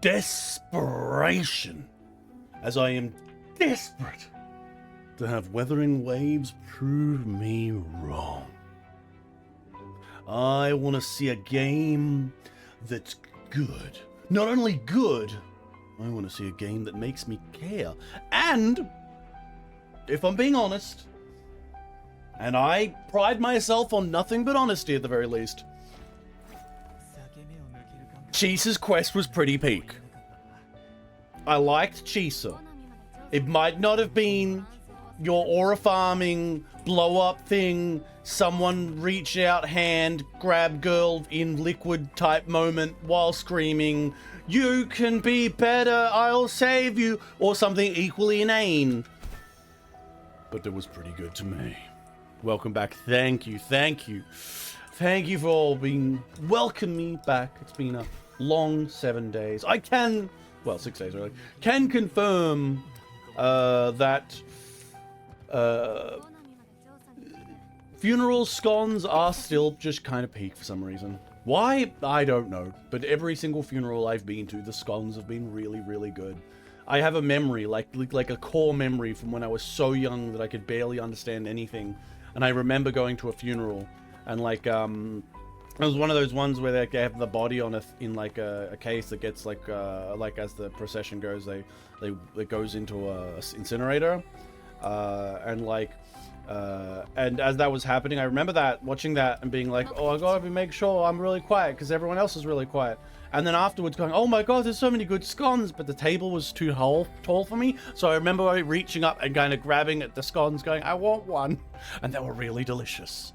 desperation, as I am desperate to have Weathering Waves prove me wrong. I want to see a game that's good. Not only good, I want to see a game that makes me care. And, if I'm being honest, and I pride myself on nothing but honesty at the very least, Chisa's quest was pretty peak. I liked Chisa. It might not have been your aura farming, blow up thing, someone reach out hand, grab girl in liquid type moment while screaming, "You can be better, I'll save you," or something equally inane. But it was pretty good to me. Welcome back. Thank you. Thank you. Thank you for all being welcome me back. It's been a long 7 days. I can, well, 6 days really, can confirm that funeral scones are still just kind of peak for some reason. Why? I don't know. But every single funeral I've been to, the scones have been really, really good. I have a memory, like a core memory from when I was so young that I could barely understand anything. And I remember going to a funeral and like, it was one of those ones where they have the body on in like a case that gets like as the procession goes, it goes into a incinerator, and as that was happening, I remember that watching that and being like, oh, I gotta make sure I'm really quiet because everyone else is really quiet. And then afterwards going, oh my god, there's so many good scones, but the table was too tall for me. So I remember reaching up and kind of grabbing at the scones going, I want one. And they were really delicious.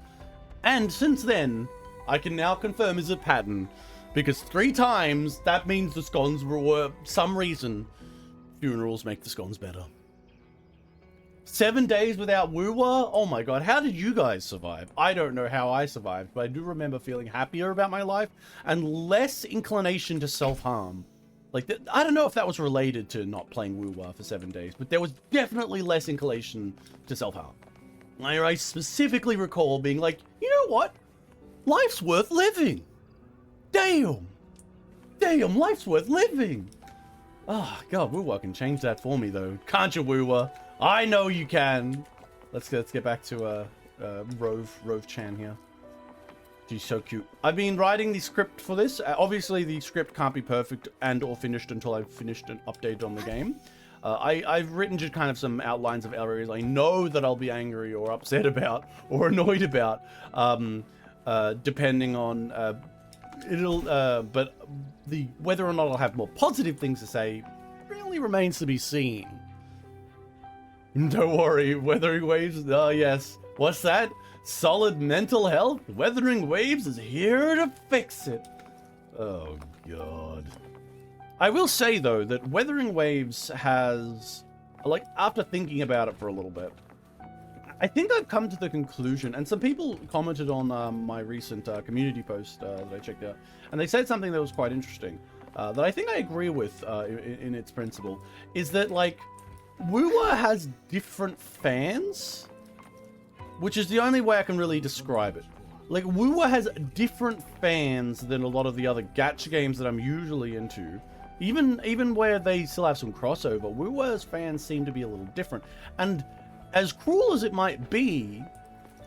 And since then, I can now confirm is a pattern, because 3 times, that means the scones were some reason, funerals make the scones better. 7 days without WuWa? Oh my god, how did you guys survive? I don't know how I survived, but I do remember feeling happier about my life and less inclination to self-harm. Like, I don't know if that was related to not playing WuWa for 7 days, but there was definitely less inclination to self-harm. I specifically recall being like, you know what? Life's worth living. Damn. Damn, life's worth living. Oh, God, WuWa can change that for me, though. Can't you, WuWa? I know you can. Let's get back to Rove Chan here. She's so cute. I've been writing the script for this. Obviously, the script can't be perfect and or finished until I've finished an update on the game. I've written just kind of some outlines of areas I know that I'll be angry or upset about or annoyed about, depending on but whether or not I'll have more positive things to say really remains to be seen. Don't worry, Weathering Waves. Oh yes, what's that? Solid mental health? Weathering Waves is here to fix it. Oh god. I will say though that Weathering Waves has, like, after thinking about it for a little bit, I think I've come to the conclusion, and some people commented on my recent community post that I checked out, and they said something that was quite interesting, that I think I agree with in its principle, is that, like, WuWa has different fans, which is the only way I can really describe it. Like, WuWa has different fans than a lot of the other gacha games that I'm usually into. Even where they still have some crossover, WuWa's fans seem to be a little different. And as cruel as it might be,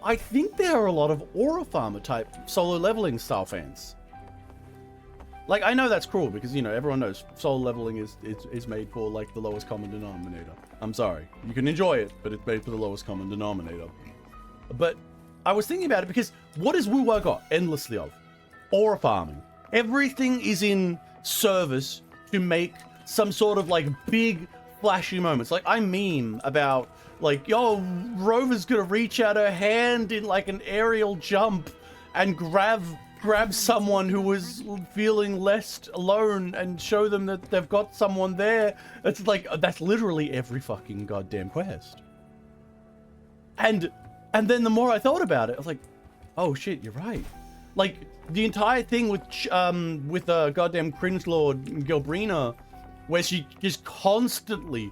I think there are a lot of Aura Farmer type solo leveling style fans. Like, I know that's cruel because, you know, everyone knows solo leveling is made for, like, the lowest common denominator. I'm sorry. You can enjoy it, but it's made for the lowest common denominator. But I was thinking about it because what has WuWa got endlessly of? Aura farming. Everything is in service to make some sort of, like, big flashy moments. Like, I meme about, like, yo, Rover's gonna reach out her hand in, like, an aerial jump and grab someone who was feeling less alone and show them that they've got someone there. It's like, that's literally every fucking goddamn quest. And then the more I thought about it, I was like, oh shit, you're right. Like, the entire thing with goddamn cringe lord Gilbrina, where she is constantly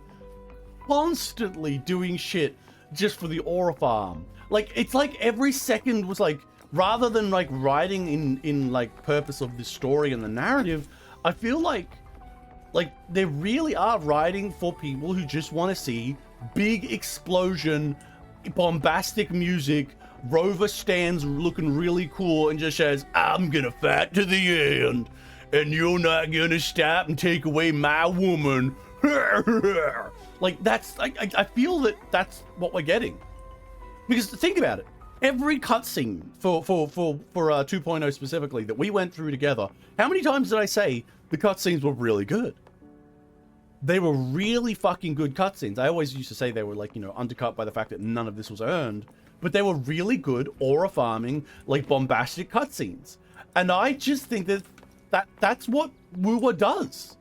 doing shit just for the aura farm. Like, it's like every second was like, rather than like writing in like purpose of the story and the narrative, I feel like Like, they really are writing for people who just want to see big explosion, bombastic music, Rover stands looking really cool and just says, I'm gonna fight to the end, and you're not gonna stop and take away my woman. Like, that's, I feel that that's what we're getting. Because think about it. Every cutscene for 2.0 specifically that we went through together, how many times did I say the cutscenes were really good? They were really fucking good cutscenes. I always used to say they were like, you know, undercut by the fact that none of this was earned, but they were really good aura farming, like bombastic cutscenes. And I just think that that's what WuWa does.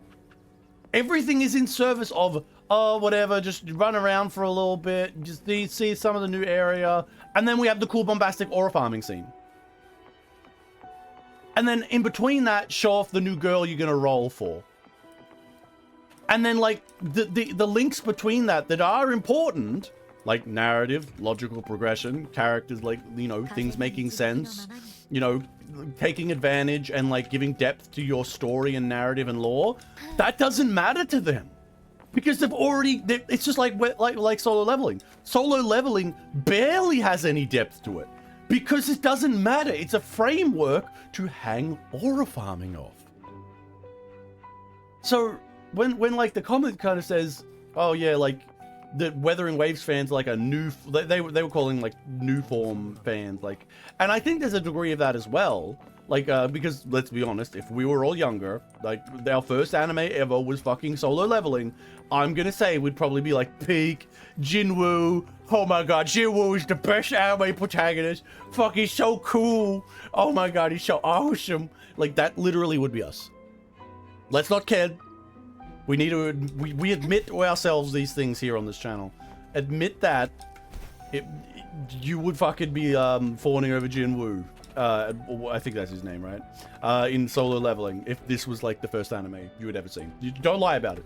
Everything is in service of, oh, whatever, just run around for a little bit, just see some of the new area, and then we have the cool bombastic aura farming scene. And then in between that, show off the new girl you're gonna roll for. And then like the links between that are important, like narrative, logical progression, characters, like, you know, things making sense, you know, taking advantage and like giving depth to your story and narrative and lore. That doesn't matter to them because they've already, it's just like solo leveling. Solo leveling barely has any depth to it because it doesn't matter. It's a framework to hang aura farming off. So when like the comment kind of says, oh yeah, like the Weathering Waves fans like a new, they were calling like new form fans, like, and I think there's a degree of that as well, like because let's be honest, if we were all younger, like our first anime ever was fucking Solo Leveling, I'm gonna say we'd probably be like peak Jinwoo. Oh my god, Jinwoo is the best anime protagonist. Fuck, he's so cool. Oh my god, he's so awesome. Like that literally would be us. Let's not kid. We need to, we admit to ourselves these things here on this channel. Admit that you would fucking be fawning over Jinwoo. I think that's his name, right? In Solo Leveling, if this was like the first anime you had ever seen. You don't lie about it.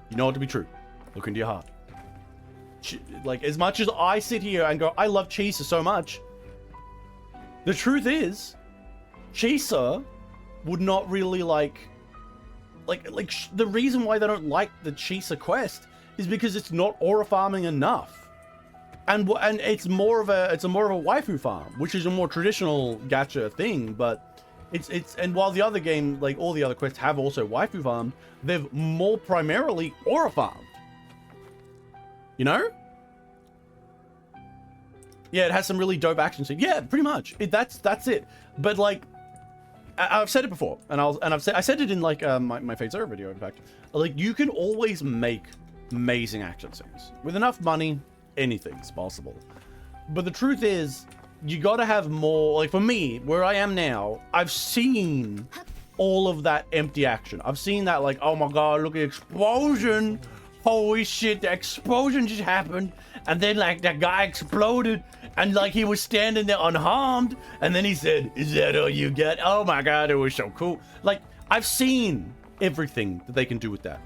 You know it to be true. Look into your heart. Like, as much as I sit here and go, I love Chisa so much, the truth is, Chisa would not really like the reason why they don't like the Chisa quest is because it's not aura farming enough, and it's more of a waifu farm, which is a more traditional gacha thing. But and while the other game, like all the other quests, have also waifu farmed, they've more primarily aura farmed. You know? Yeah, it has some really dope action scenes. Yeah, pretty much. That's it. But like, I've said it before, and I said it in like my Fate Zero video. In fact, like you can always make amazing action scenes with enough money. Anything's possible. But the truth is, you got to have more. Like for me, where I am now, I've seen all of that empty action. I've seen that like, oh my god, look at the explosion! Holy shit, the explosion just happened, and then like that guy exploded. And like he was standing there unharmed, and then he said, "Is that all you got?" Oh my god, it was so cool. Like I've seen everything that they can do with that.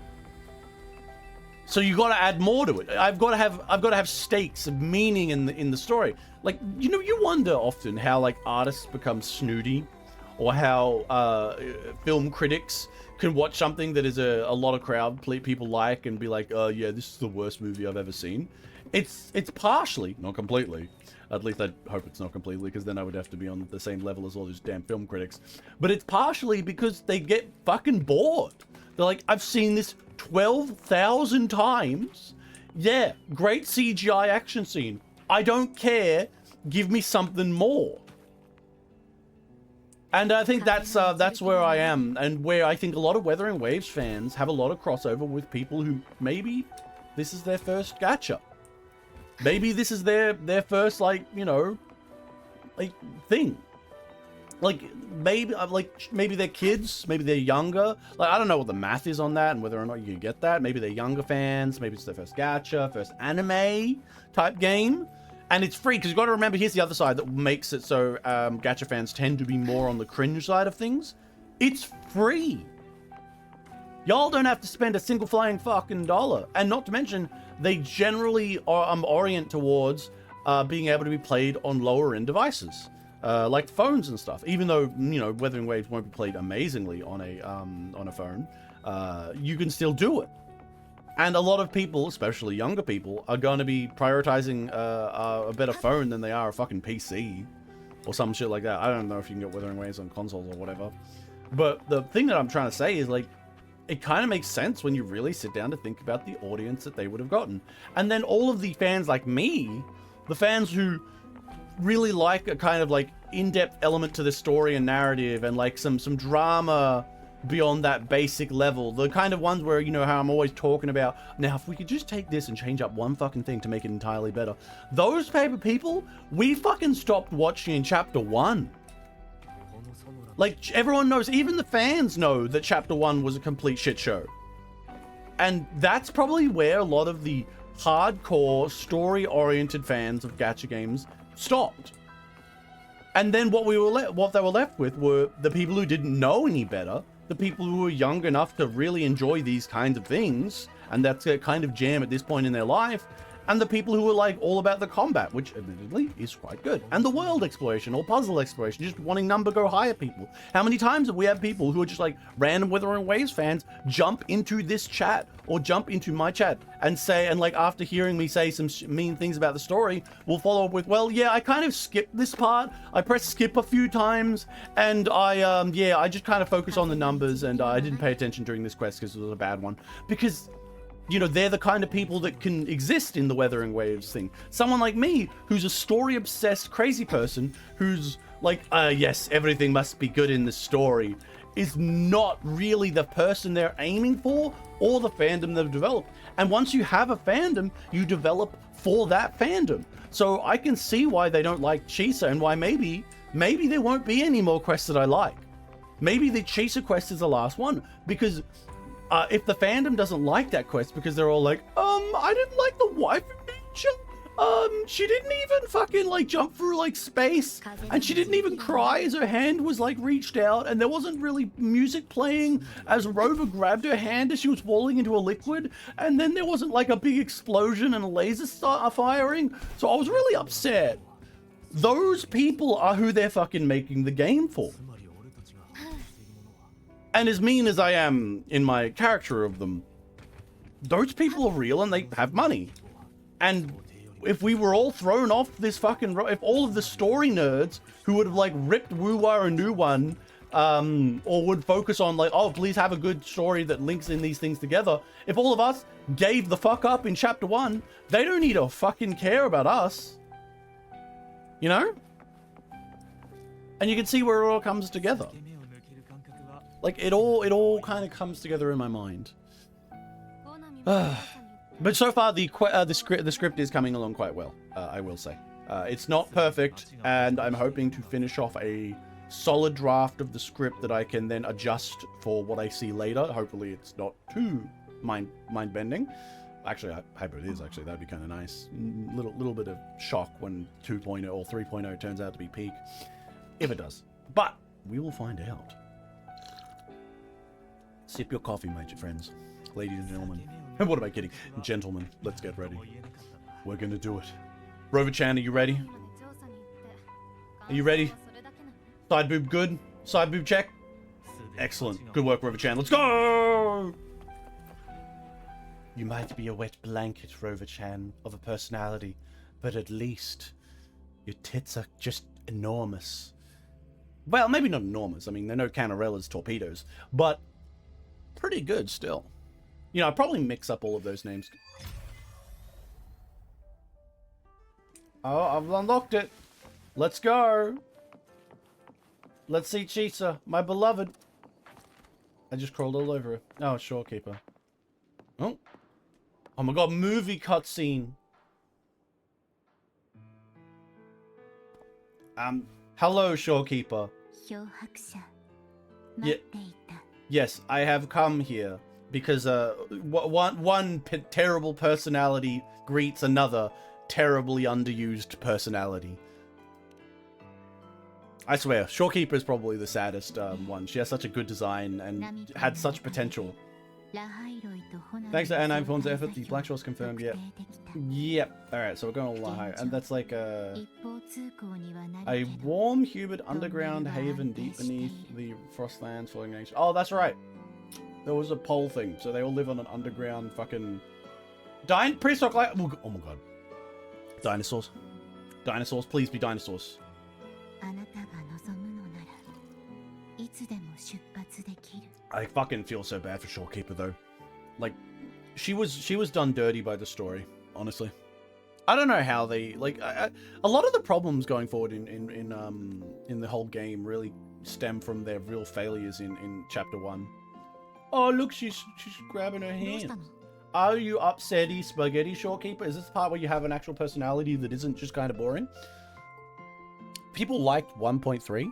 So you got to add more to it. I've got to have stakes of meaning in the story. Like, you know, you wonder often how like artists become snooty, or how film critics can watch something that is a lot of crowd people like and be like, "Oh yeah, this is the worst movie I've ever seen." It's partially, not completely. At least I hope it's not completely, because then I would have to be on the same level as all those damn film critics. But it's partially because they get fucking bored. They're like, I've seen this 12,000 times. Yeah, great CGI action scene. I don't care. Give me something more. And I think that's where I am, and where I think a lot of Weathering Waves fans have a lot of crossover with people who maybe this is their first gacha. Maybe this is their first, like, you know, like thing. Like maybe they're kids, maybe they're younger. Like I don't know what the math is on that and whether or not you can get that. Maybe they're younger fans. Maybe it's their first gacha, first anime type game, and it's free. Because you got to remember, here's the other side that makes it so gacha fans tend to be more on the cringe side of things. It's free. Y'all don't have to spend a single flying fucking dollar, and not to mention, they generally are orient towards being able to be played on lower end devices, like phones and stuff. Even though, you know, Weathering Waves won't be played amazingly on a phone, you can still do it. And a lot of people, especially younger people, are going to be prioritizing a better phone than they are a fucking PC or some shit like that. I don't know if you can get Wuthering Waves on consoles or whatever. But the thing that I'm trying to say is, like, it kind of makes sense when you really sit down to think about the audience that they would have gotten. And then all of the fans like me, the fans who really like a kind of like in-depth element to the story and narrative and like some drama beyond that basic level, the kind of ones where, you know, how I'm always talking about, now if we could just take this and change up one fucking thing to make it entirely better, those type of people, we fucking stopped watching in chapter 1. Like, everyone knows, even the fans know that chapter 1 was a complete shit show. And that's probably where a lot of the hardcore story-oriented fans of gacha games stopped. And then what they were left with were the people who didn't know any better, the people who were young enough to really enjoy these kinds of things, and that's a kind of jam at this point in their life, and the people who were like all about the combat, which admittedly is quite good, and the world exploration or puzzle exploration, just wanting number go higher people. How many times have we had people who are just like random Wuthering Waves fans jump into this chat or jump into my chat and say, and like after hearing me say some mean things about the story, will follow up with, well, yeah, I kind of skipped this part. I pressed skip a few times, and I just kind of focus on the numbers, and I didn't pay attention during this quest because it was a bad one. Because, you know, they're the kind of people that can exist in the Wuthering Waves thing. Someone like me, who's a story-obsessed crazy person, who's like, yes, everything must be good in the story, is not really the person they're aiming for or the fandom they've developed. And once you have a fandom, you develop for that fandom. So I can see why they don't like Chisa, and why maybe there won't be any more quests that I like. Maybe the Chisa quest is the last one, because if the fandom doesn't like that quest because they're all like, I didn't like the wife of nature. She didn't even fucking like jump through like space, and she didn't even cry as her hand was like reached out, and there wasn't really music playing as Rover grabbed her hand as she was falling into a liquid, and then there wasn't like a big explosion and a laser firing. So I was really upset. Those people are who they're fucking making the game for. And as mean as I am in my character of them, those people are real and they have money. And if we were all thrown off this fucking if all of the story nerds who would have like ripped WuWa a new one, or would focus on like, oh, please have a good story that links in these things together, if all of us gave the fuck up in chapter 1, they don't need to fucking care about us. You know? And you can see where it all comes together. Like, it all kind of comes together in my mind. But so far, the script is coming along quite well, I will say. It's not perfect, and I'm hoping to finish off a solid draft of the script that I can then adjust for what I see later. Hopefully, it's not too mind-bending. Actually, I hope it is, actually. That'd be kind of nice. Little bit of shock when 2.0 or 3.0 turns out to be peak. If it does. But we will find out. Sip your coffee, my friends. Ladies and gentlemen. What am I kidding? Gentlemen, let's get ready. We're gonna do it. Rover-chan, are you ready? Are you ready? Side boob good? Side boob check? Excellent. Good work, Rover-chan. Let's go! You might be a wet blanket, Rover-chan, of a personality, but at least your tits are just enormous. Well, maybe not enormous. I mean, they're no Canarella's torpedoes, but pretty good still. You know, I probably mix up all of those names. Oh, I've unlocked it. Let's go. Let's see Chisa, my beloved. I just crawled all over her. Oh, Shorekeeper. Oh. Oh my god, movie cutscene. Hello, Shorekeeper. Yeah. Yes, I have come here because one terrible personality greets another terribly underused personality. I swear, Shorekeeper is probably the saddest one. She has such a good design and had such potential. Thanks to Anime Phone's effort, the Black Shore's confirmed, yep. Yep. Alright, so we're going to Lahai, and that's like a warm, humid underground haven deep beneath the Frostlands floating nation. Oh, that's right. There was a pole thing, so they all live on an underground fucking... Prehistoric life... Oh my god. Dinosaurs. Dinosaurs, please be dinosaurs. I fucking feel so bad for Shorekeeper though. Like, she was done dirty by the story, honestly. I don't know how they like. A lot of the problems going forward in the whole game really stem from their real failures in chapter 1. Oh look, she's grabbing her hand. Are you upsetty spaghetti Shorekeeper? Is this the part where you have an actual personality that isn't just kind of boring? People liked 1.3.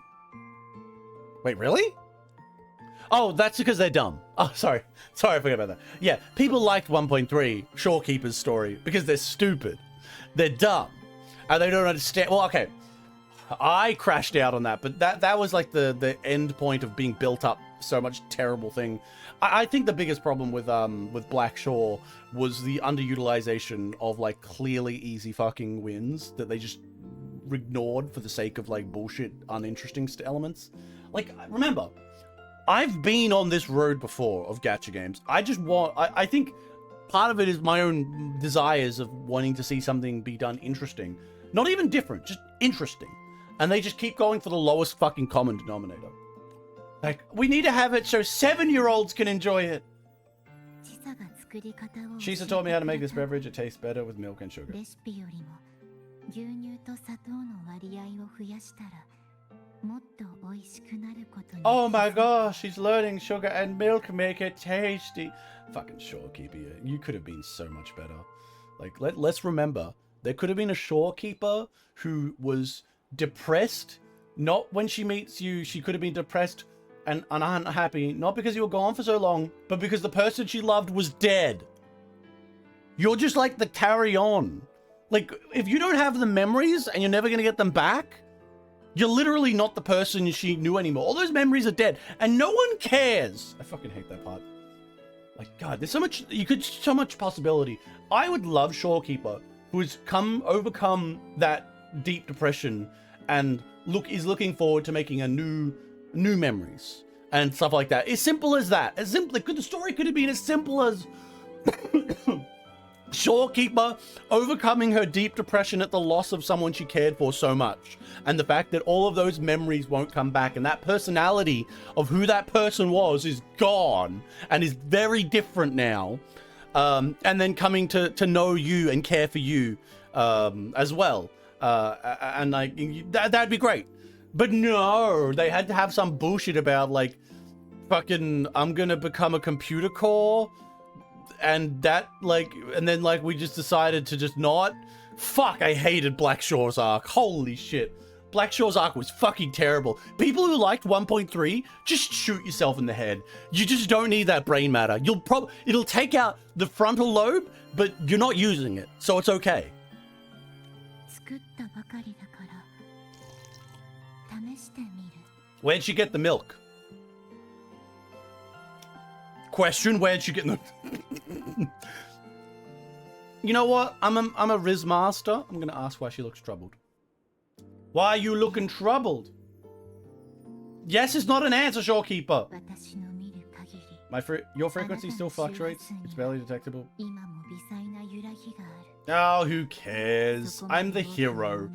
Wait, really? Oh, that's because they're dumb. Oh, sorry. Sorry, I forgot about that. Yeah, people liked 1.3, Shorekeeper's story, because they're stupid. They're dumb. And they don't understand. Well, okay. I crashed out on that, but that was like the end point of being built up so much terrible thing. I think the biggest problem with Black Shore was the underutilization of like clearly easy fucking wins that they just ignored for the sake of like bullshit uninteresting elements. Like, remember, I've been on this road before of gacha games. I think part of it is my own desires of wanting to see something be done interesting. Not even different, just interesting. And they just keep going for the lowest fucking common denominator. Like, we need to have it so 7-year-olds can enjoy it. Shisa taught me how to make this beverage. It tastes better with milk and sugar. Oh my gosh, she's learning sugar and milk make it tasty. Fucking Shorekeeper, you could have been so much better. Like, let's remember, there could have been a Shorekeeper who was depressed. Not when she meets you, she could have been depressed and unhappy, not because you were gone for so long, but because the person she loved was dead. You're just like the carry on. Like, if you don't have the memories and you're never going to get them back, you're literally not the person she knew anymore. All those memories are dead and no one cares. I fucking hate that part. Like, God, there's so much possibility. I would love Shorekeeper, who has overcome that deep depression and is looking forward to making a new memories and stuff like that. As simple as that. The story could have been as simple as Shorekeeper overcoming her deep depression at the loss of someone she cared for so much, and the fact that all of those memories won't come back, and that personality of who that person was is gone and is very different now, and then coming to know you and care for you as well, and like that'd be great. But no, they had to have some bullshit about like fucking I'm gonna become a computer core. And that, like, and then, like, we just decided to just not. Fuck, I hated Black Shore's arc. Holy shit. Black Shore's arc was fucking terrible. People who liked 1.3, just shoot yourself in the head. You just don't need that brain matter. It'll take out the frontal lobe, but you're not using it, so it's okay. Where'd she get the milk? Question, where'd you get the... You know what? I'm a Riz master. I'm gonna ask why she looks troubled. Why are you looking troubled? Yes, it's not an answer, Shorekeeper. Your frequency still fluctuates. It's barely detectable. Oh, who cares? I'm the hero.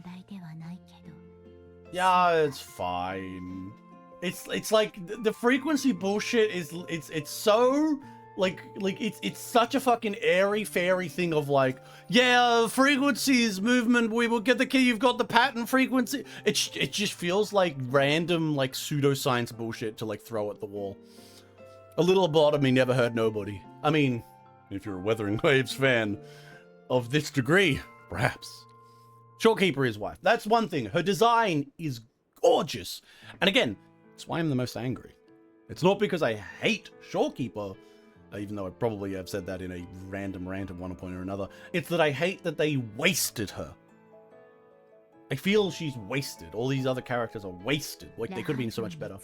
Yeah, it's fine. It's like the frequency bullshit is it's so like it's such a fucking airy fairy thing of like, yeah, frequencies movement, we will get the key, you've got the pattern frequency. It just feels like random like pseudoscience bullshit to like throw at the wall. A little bot of me never hurt nobody. I mean, if you're a Wuthering Waves fan of this degree, perhaps. Shorekeeper is wife. That's one thing. Her design is gorgeous. And again, that's why I'm the most angry. It's not because I hate Shorekeeper, even though I probably have said that in a random rant at one point or another. It's that I hate that they wasted her. I feel she's wasted. All these other characters are wasted. Like, they could have been so much better.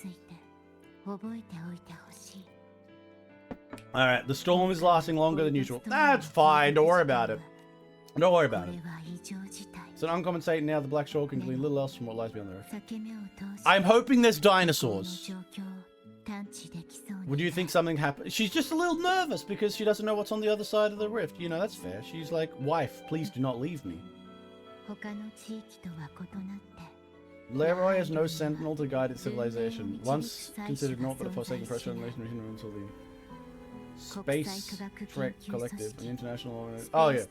Alright, the storm is lasting longer than usual. That's fine, don't worry about it. Don't worry about it. It's an uncommon state now. The Black Shore can glean little else from what lies beyond the earth. I'm hoping there's dinosaurs. Would you think something happened? She's just a little nervous because she doesn't know what's on the other side of the rift. You know, that's fair. She's like, wife, please do not leave me. Leroy has no sentinel to guide its civilization. Once considered naught but a forsaken pressure on nation until the Space Trek Collective, an international... Oh, yeah.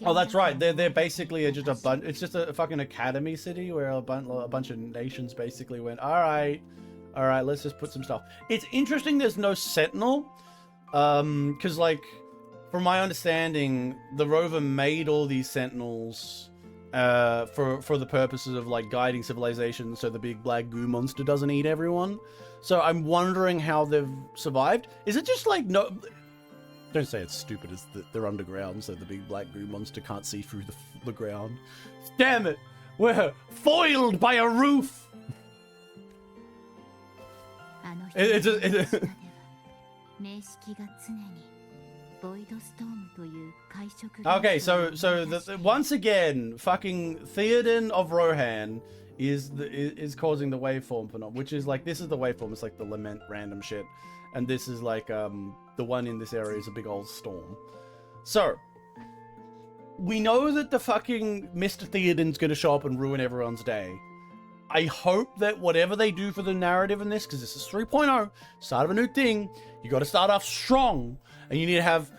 Oh, that's right. They're basically just a bunch... It's just a fucking academy city where a bunch of nations basically went, alright, let's just put some stuff. It's interesting there's no sentinel. Because, like, from my understanding, the rover made all these sentinels for the purposes of, like, guiding civilization so the big black goo monster doesn't eat everyone. So I'm wondering how they've survived. Is it just, like, no... Don't say it's stupid, it's that they're underground, so the big black goo monster can't see through the ground. Damn it! We're foiled by a roof! Okay, so once again, fucking Theoden of Rohan is causing the waveform phenomenon, which is like, this is the waveform, it's like the lament random shit, and this is like the one in this area is a big old storm. So we know that the fucking Mr. Theoden's gonna show up and ruin everyone's day. I hope that whatever they do for the narrative in this, because this is 3.0, start of a new thing, you got to start off strong, and you need to have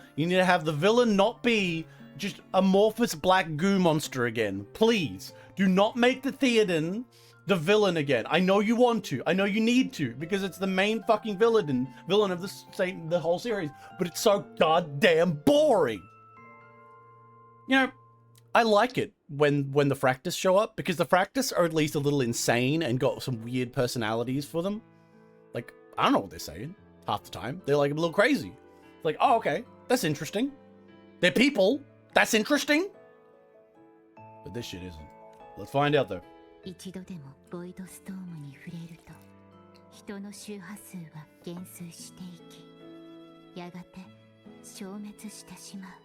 the villain not be just amorphous black goo monster again. Please do not make the Theoden the villain again. I know you want to, I know you need to, because it's the main fucking villain of the whole series, but it's so goddamn boring. You know, I like it when the Fractus show up, because the Fractus are at least a little insane and got some weird personalities for them. Like, I don't know what they're saying half the time. They're like a little crazy. Like, oh, okay, that's interesting. They're people. That's interesting. But this shit isn't. Let's find out though.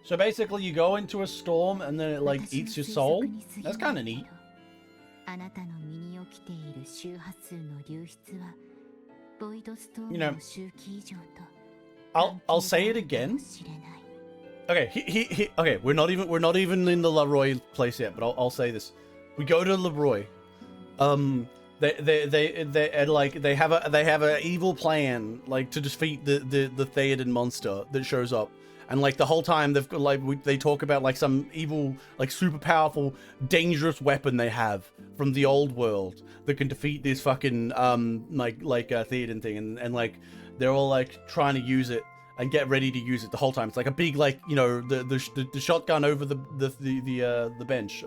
So basically you go into a storm and then it like eats your soul? That's kind of neat. You know, I'll say it again. Okay, okay, we're not even in the Leroy place yet, but I'll say this. We go to Leroy. They have a evil plan, like, to defeat the Theoden monster that shows up, and like the whole time they've got, like, they talk about like some evil, like super powerful, dangerous weapon they have from the old world that can defeat this fucking Theoden thing, and like they're all like trying to use it and get ready to use it the whole time. It's like a big, like, you know, the shotgun over the bench.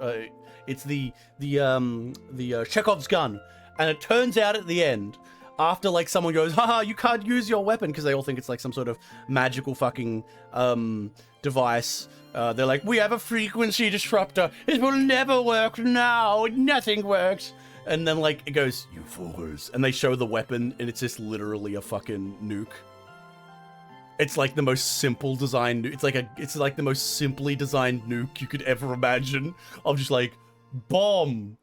It's the Chekhov's gun. And it turns out at the end, after like someone goes, haha, you can't use your weapon, because they all think it's like some sort of magical fucking device. They're like, we have a frequency disruptor. It will never work now. Nothing works. And then like it goes, you fools. And they show the weapon and it's just literally a fucking nuke. It's like the most simple designed, it's like the most simply designed nuke you could ever imagine. Of just like, bomb,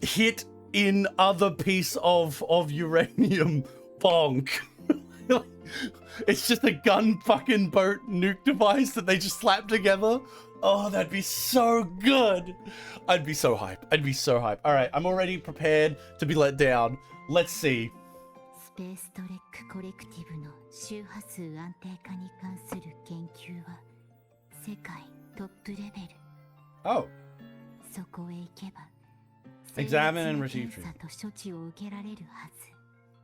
hit in other piece of uranium, bonk. It's just a gun fucking boat nuke device that they just slap together. Oh, that'd be so good. I'd be so hype. I'd be so hype. All right, I'm already prepared to be let down. Let's see. Oh. Examine and receive treatment.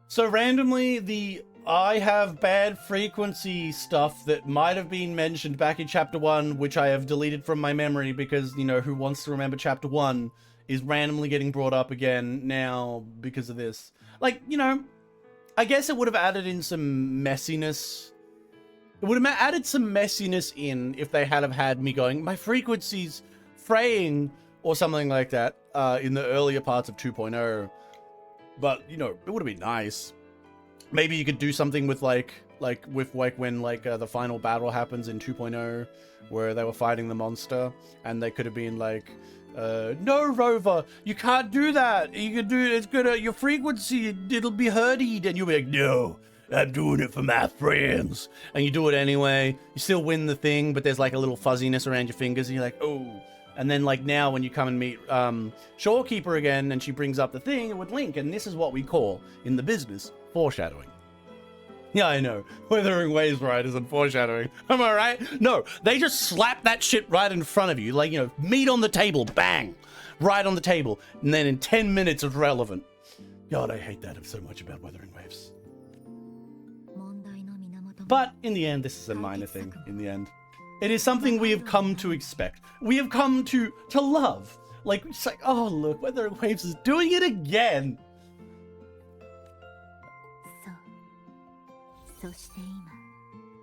So randomly, I have bad frequency stuff that might have been mentioned back in chapter 1, which I have deleted from my memory because, you know, who wants to remember chapter 1 is randomly getting brought up again now because of this. Like, you know, I guess it would have added in some messiness. It would have added some messiness in if they had have had me going, my frequency's fraying or something like that in the earlier parts of 2.0. But, you know, it would have been nice. Maybe you could do something with when the final battle happens in 2.0 where they were fighting the monster, and they could have been like, No, Rover, you can't do that. You can do it's gonna your frequency, it'll be hurted. And you'll be like, no, I'm doing it for my friends. And you do it anyway. You still win the thing, but there's like a little fuzziness around your fingers, and you're like, oh. And then like now when you come and meet Shorekeeper again, and she brings up the thing with Link, and this is what we call in the business foreshadowing. Yeah, I know. Weathering Waves right isn't foreshadowing. Am I right? No, they just slap that shit right in front of you. Like, you know, meat on the table, bang, right on the table. And then in 10 minutes it's relevant. God, I hate that so much about Weathering Waves. But in the end, this is a minor thing in the end. It is something we have come to expect. We have come to love. Like, it's like, oh, look, Weathering Waves is doing it again.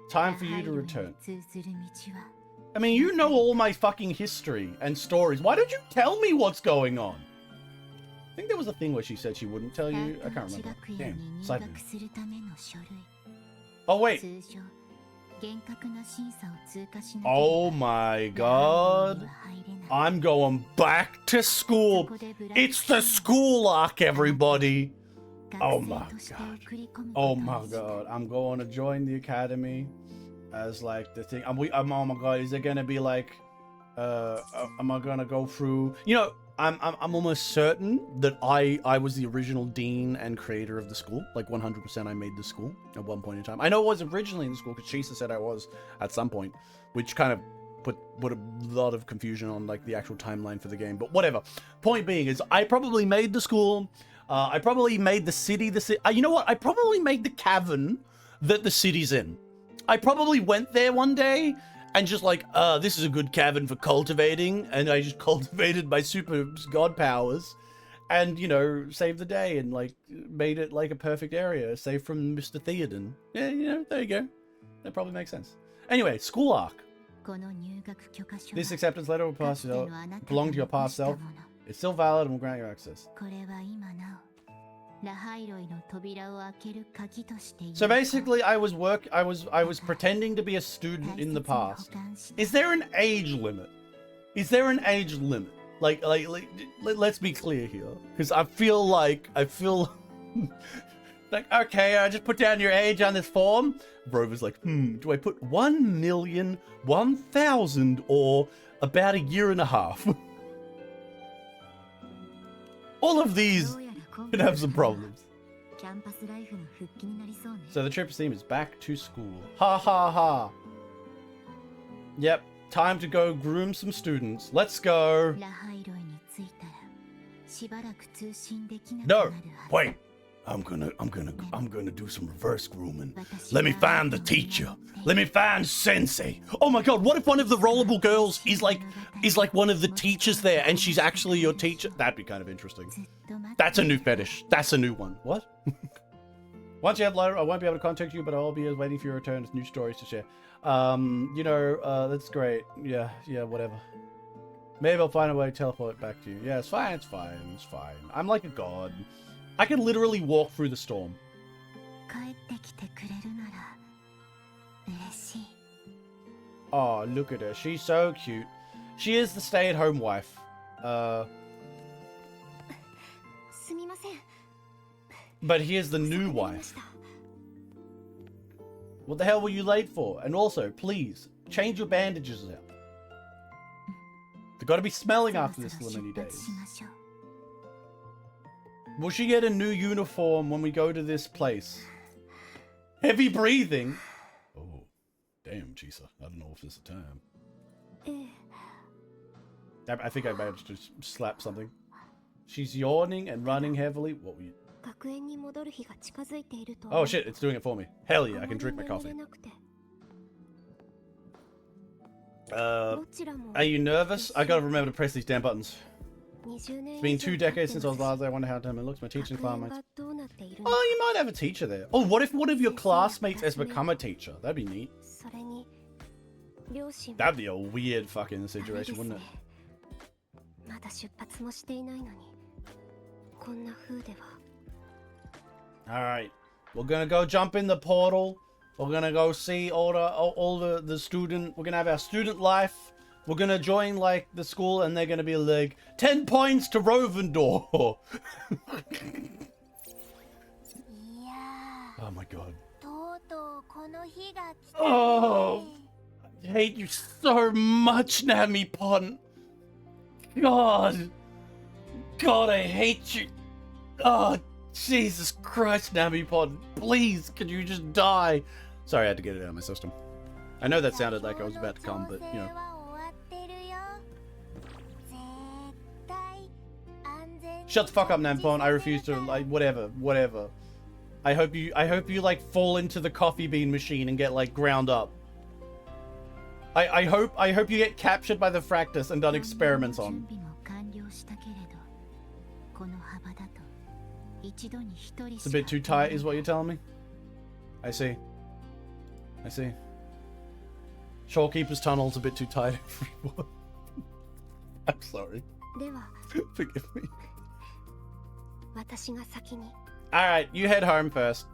Time for you to return. I mean, you know all my fucking history and stories. Why don't you tell me what's going on? I think there was a thing where she said she wouldn't tell you. I can't remember. Damn. Side view. Oh, wait. Oh my god. I'm going back to school. It's the school arc, everybody. Oh my god. Oh my god. I'm going to join the academy as like the thing. I'm oh my god, is it gonna be like am I gonna go through, you know, I'm almost certain that I was the original dean and creator of the school. Like 100% I made the school at one point in time. I know I was originally in the school because Shisa said I was at some point, which kind of put a lot of confusion on like the actual timeline for the game, but whatever. Point being is I probably made the school. I probably made the city you know what? I probably made the cavern that the city's in. I probably went there one day and just like, this is a good cavern for cultivating, and I just cultivated my super god powers and, you know, saved the day and like made it like a perfect area, save from Mr. Theoden. Yeah, you know, there you go. That probably makes sense. Anyway, school arc. This acceptance letter will belong to your past self. It's still valid and will grant you access. So basically, I was pretending to be a student in the past. Is there an age limit? Is there an age limit? Like let's be clear here, because I feel like like, okay, I just put down your age on this form. Rover's like, do I put 1,000,000 or about a year and a half? All of these could have some problems. So the trip's theme is back to school. Ha ha ha. Yep, time to go groom some students. Let's go. No, wait. I'm gonna do some reverse grooming. Let me find the teacher. Let me find Sensei. Oh my god, what if one of the rollable girls is like one of the teachers there and she's actually your teacher? That'd be kind of interesting. That's a new fetish. That's a new one. What? Once you have lighter, I won't be able to contact you, but I'll be waiting for your return with new stories to share. You know, that's great. Yeah, whatever. Maybe I'll find a way to teleport back to you. Yeah, it's fine. I'm like a god. I can literally walk through the storm. Oh, look at her. She's so cute. She is the stay-at-home wife. But here's the new wife. What the hell were you late for? And also, please, change your bandages out. They've got to be smelling after this for many days. Will she get a new uniform when we go to this place? Heavy breathing. Oh, damn, Chisa. I don't know if this is time. I think I managed to slap something. She's yawning and running heavily. What were you? Oh shit, it's doing it for me. Hell yeah, I can drink my coffee. Are you nervous? I gotta remember to press these damn buttons. It's been 2 decades since I was last there. I wonder how time it looks. My teaching classmates. Oh, you might have a teacher there. Oh, what if one of your classmates has become a teacher? That'd be neat. That'd be a weird fucking situation, wouldn't it? Alright. We're gonna go jump in the portal. We're gonna go see all the student. We're gonna have our student life. We're gonna join like the school and they're gonna be like 10 points to Rovendor. Oh my god. Oh, I hate you so much, Namipon. God, I hate you. Oh, Jesus Christ, Namipon. Please, could you just die? Sorry, I had to get it out of my system. I know that sounded like I was about to come, but, you know. Shut the fuck up, Namipon. I refuse to, like, whatever. I hope you, like, fall into the coffee bean machine and get, like, ground up. I hope you get captured by the Fractus and done experiments on. It's a bit too tight, is what you're telling me? I see. Shorekeeper's Tunnel's a bit too tight, everyone. I'm sorry. Forgive me. Alright, you head home first.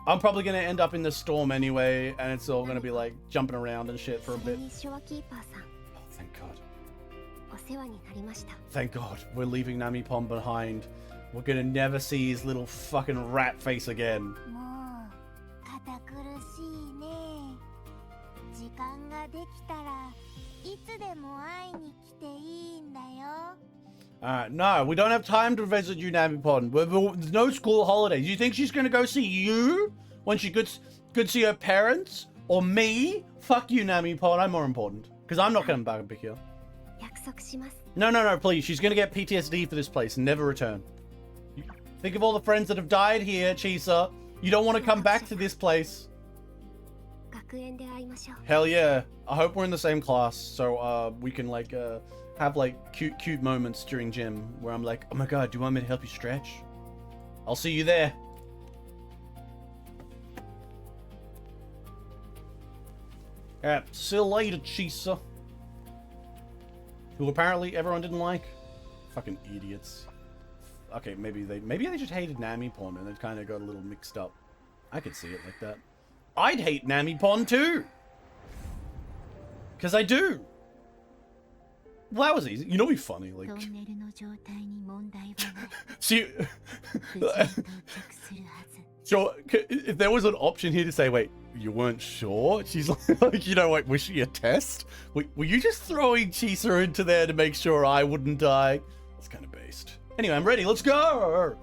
I'm probably gonna end up in the storm anyway, and it's all gonna be like jumping around and shit for a bit. Oh, thank God. Thank God. We're leaving Namipon behind. We're gonna never see his little fucking rat face again. No, we don't have time to visit you, Namipon. There's no school holidays. You think she's gonna go see you when she could see her parents? Or me? Fuck you, Namipon. I'm more important. Because I'm not coming back and pick you up. No, please. She's gonna get PTSD for this place and never return. Think of all the friends that have died here, Chisa. You don't want to come back to this place. Hell yeah. I hope we're in the same class so we can like have like cute moments during gym where I'm like, oh my god, do you want me to help you stretch? I'll see you there. Alright, see you later, Chisa. Who apparently everyone didn't like. Fucking idiots. Okay, maybe they just hated Namipon and it kind of got a little mixed up. I could see it like that. I'd hate Namipon too. Because I do. Well, that was easy. You know, it'd be funny. Like, see, sure. If there was an option here to say, "Wait, you weren't sure," she's like, you know, like, was she a test? Were you just throwing Chisa into there to make sure I wouldn't die? That's kind of based. Anyway, I'm ready. Let's go.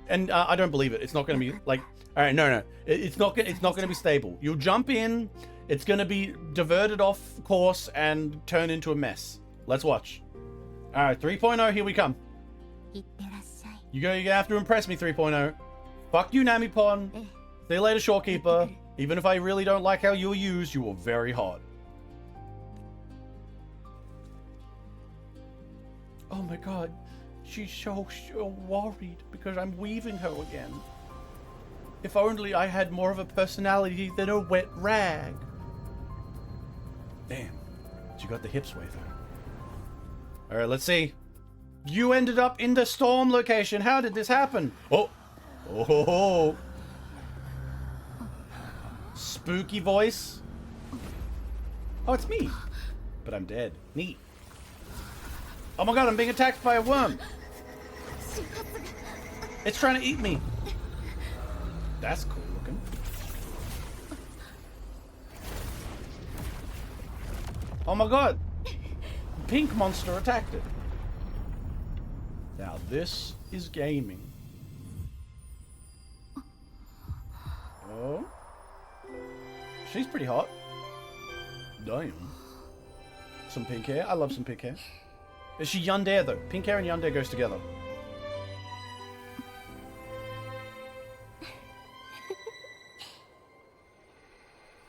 And I don't believe it. It's not going to be like. All right, no. It's not going to be stable. You'll jump in. It's going to be diverted off course and turn into a mess. Let's watch. All right, 3.0, here we come. You're going to have to impress me, 3.0. Fuck you, Namipon. See you later, Shorekeeper. Even if I really don't like how you're used, you are very hot. Oh my god. She's so worried because I'm weaving her again. If only I had more of a personality than a wet rag. Damn. She got the hips way though. Alright, let's see. You ended up in the storm location. How did this happen? Oh. Spooky voice. Oh, it's me. But I'm dead. Neat. Oh my god, I'm being attacked by a worm. It's trying to eat me. That's cool looking. Oh my god. Pink monster attacked it. Now this is gaming. Oh. She's pretty hot. Damn. Some pink hair. I love some pink hair. Is she yandere though? Pink hair and yandere goes together.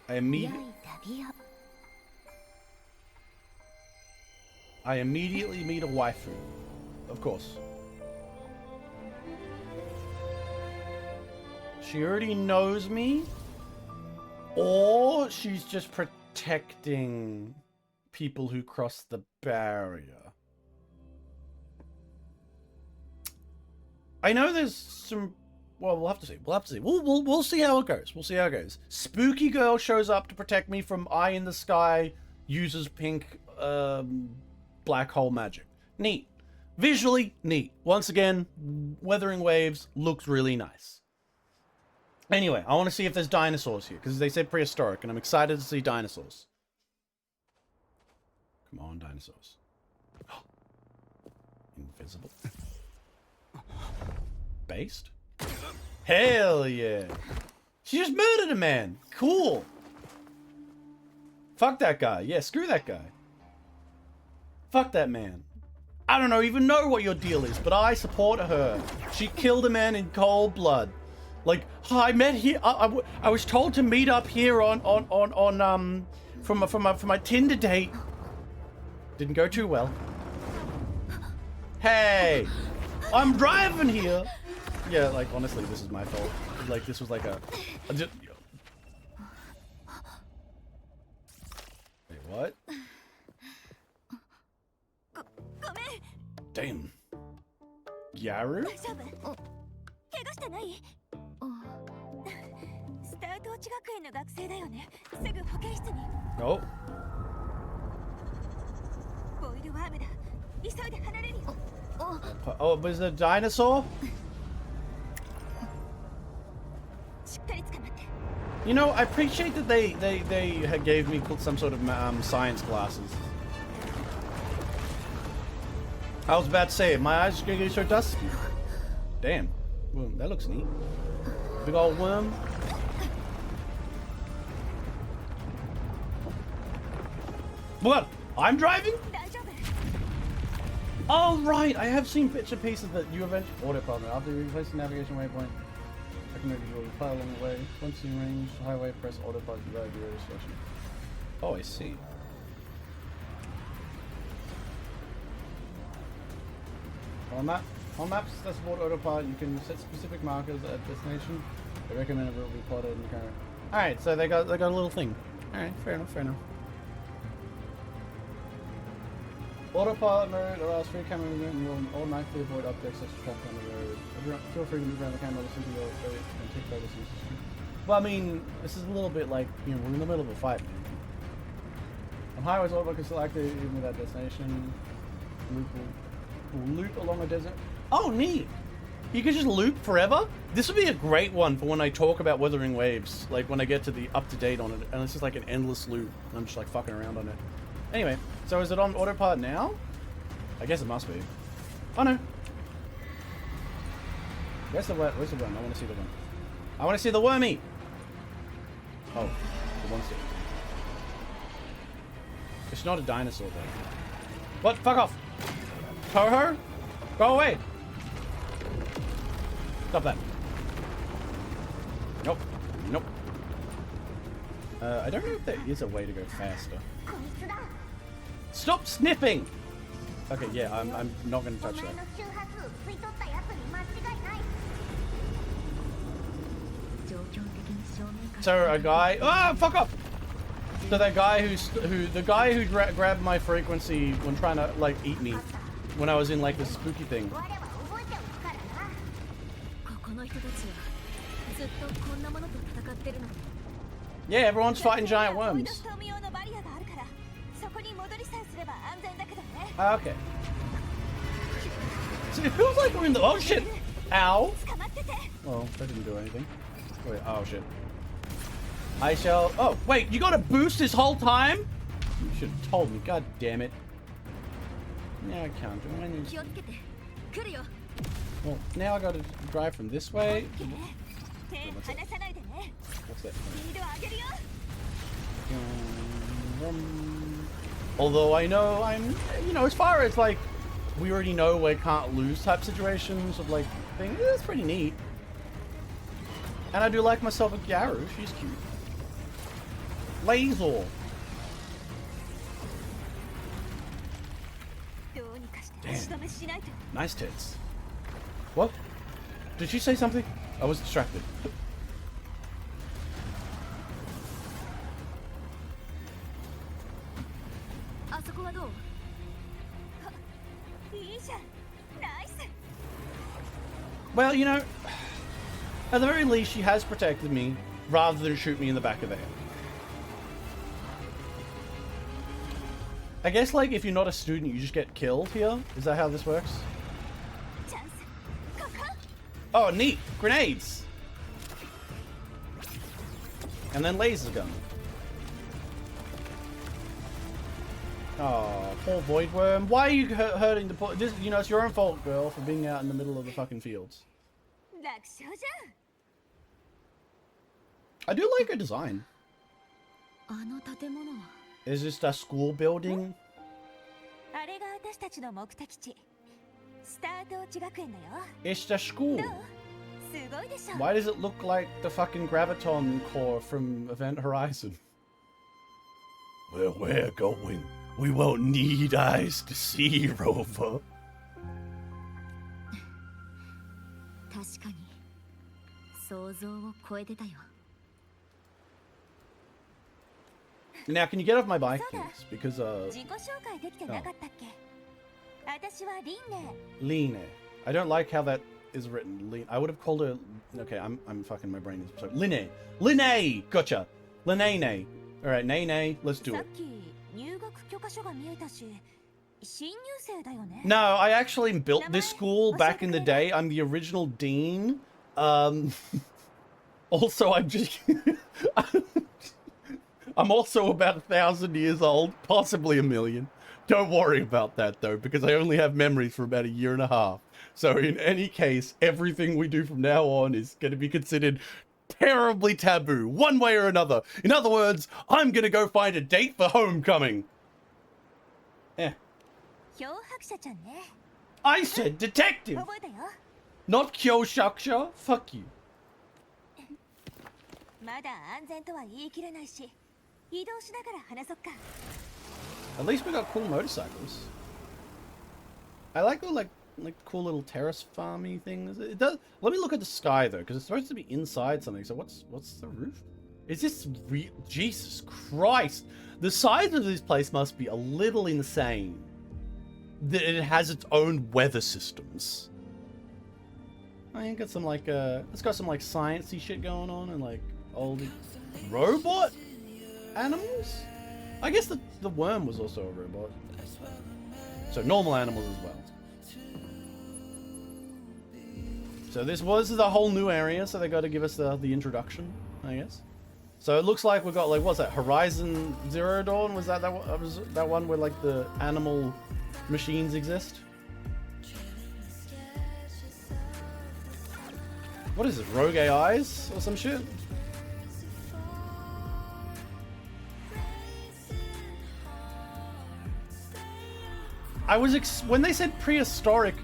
I immediately meet a waifu. Of course. She already knows me? Or she's just protecting people who cross the barrier. I know there's some... Well, we'll have to see. We'll see how it goes. We'll see how it goes. Spooky girl shows up to protect me from eye in the sky uses pink black hole magic. Neat. Visually, neat. Once again, Weathering Waves looks really nice. Anyway, I want to see if there's dinosaurs here, because they said prehistoric, and I'm excited to see dinosaurs. Come on, dinosaurs. Invisible. Based? Hell yeah. She just murdered a man. Cool. Fuck that guy. Yeah, screw that guy. Fuck that man. I don't even know what your deal is, but I support her. She killed a man in cold blood. Like, I met here. I was told to meet up here for my Tinder date. Didn't go too well. Hey, I'm driving here. Yeah, like honestly, this is my fault. Like this was like a just, wait, what? Damn. Gyaru? Oh. Oh, was it a dinosaur? You know, I appreciate that they gave me some sort of science glasses. I was about to say, my eyes are gonna get so dusty. Damn. Well, that looks neat. Big old worm. What? I'm driving? Oh, right. I have seen bits and pieces that you eventually... Autopilot. After you replace the navigation waypoint, I can make visual fly along the way. Once in range, highway, press autopilot to guide your station. Oh, I see. On maps that support autopilot, you can set specific markers at destination. They recommend it will be plotted in the car. Alright, so they got a little thing. Alright, fair enough. Autopilot mode allows free camera movement and will automatically avoid objects such as traffic on the road. Feel free to move around the camera, listen to your update, and take photos in the street. Well, I mean, this is a little bit like, you know, we're in the middle of a fight, man. On highways, autopilot can still activate even without destination. Loop along a desert. Oh, neat! You can just loop forever? This would be a great one for when I talk about Weathering Waves, like when I get to the up-to-date on it, and it's just like an endless loop, and I'm just like fucking around on it. Anyway, so is it on autopilot now? I guess it must be. Oh no. Where's the worm? I want to see the worm. I want to see the wormy! Oh, the one stick. It's not a dinosaur though. What? Fuck off! Toho? Go away! Stop that. Nope. I don't know if there is a way to go faster. Stop sniffing! Okay, yeah, I'm not gonna touch that. So a guy, fuck off! So that guy the guy who grabbed my frequency when trying to like eat me, when I was in like this spooky thing. Yeah, everyone's fighting giant worms. Okay. So it feels like we're in the... Oh shit! Ow! Well, that didn't do anything. Wait, oh shit. I shall... Oh, wait, you got a boost this whole time? You should have told me, god damn it. Now I can't do anything. Well, now I gotta drive from this way. What's that? Although I know you know, as far as like, we already know we can't lose type situations of like thing, it's pretty neat. And I do like myself a Gyaru, she's cute. Laser. Damn. Nice tits. What? Did she say something? I was distracted. Well, you know, at the very least, she has protected me rather than shoot me in the back of the head. I guess, like, if you're not a student, you just get killed here? Is that how this works? Oh, neat! Grenades! And then laser gun. Oh, poor Void Worm. Why are you hurting the poor... You know, it's your own fault, girl, for being out in the middle of the fucking fields. I do like her design. Is this a school building? It's the school. Why does it look like the fucking Graviton core from Event Horizon? Where we're going, we won't need eyes to see, Rover. Now, can you get off my bike, please? Because, Line. I don't like how that is written. Line. I would have called her... Okay, I'm fucking... My brain is... Sorry. Line! Line! Gotcha! Line. Alright, nay. Let's do it. No, I actually built this school back in the day. I'm the original dean. Also, I'm just... I'm also about 1,000 years old, possibly 1,000,000. Don't worry about that, though, because I only have memories for about 1.5 years. So in any case, everything we do from now on is going to be considered terribly taboo, one way or another. In other words, I'm going to go find a date for homecoming. I said detective, not Kyoshakusha. Fuck you. At least we got cool motorcycles. I like the like cool little terrace farmy things. It does. Let me look at the sky though, because it's supposed to be inside something. So what's the roof? Is this real? Jesus Christ! The size of this place must be a little insane. That it has its own weather systems. I think it's some like it's got some like sciencey shit going on and like old robot animals. I guess the worm was also a robot. So normal animals as well. So this was the whole new area, so they got to give us the introduction, I guess. So it looks like we've got like, what's that, Horizon Zero Dawn? Was that one where like the animal machines exist? What is it, Rogue AIs or some shit? When they said prehistoric,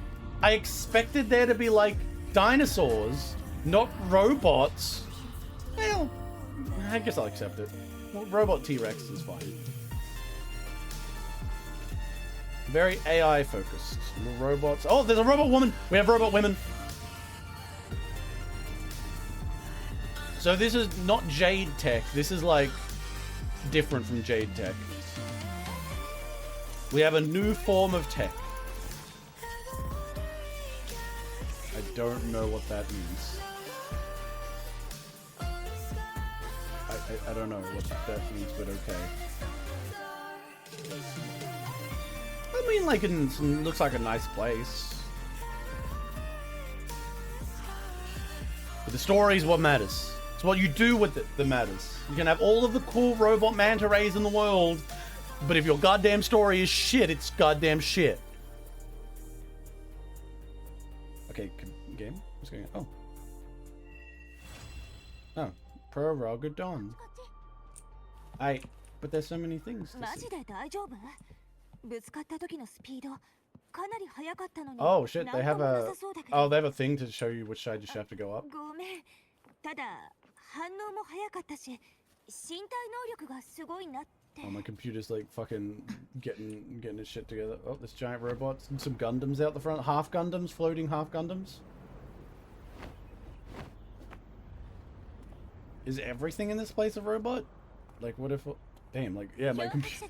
I expected there to be like dinosaurs, not robots. Well, I guess I'll accept it. Well, robot T-Rex is fine. Very AI focused. Robots. Oh, there's a robot woman. We have robot women. So this is not Jade Tech. This is like different from Jade Tech. We have a new form of tech. I don't know what that means. I don't know what that means, but okay. I mean, like, it looks like a nice place. But the story is what matters. It's what you do with it that matters. You can have all of the cool robot manta rays in the world, but if your goddamn story is shit, it's goddamn shit. Okay, game? What's going on? Oh. Prorogue Dawn. But there's so many things to see. Oh shit, they have a... Oh, they have a thing to show you which side you should have to go up. Oh, my computer's like fucking getting its shit together. Oh, this giant robots and some Gundams out the front. Half Gundams, floating half Gundams. Is everything in this place a robot? Like, what if... Damn, like, yeah, my computer...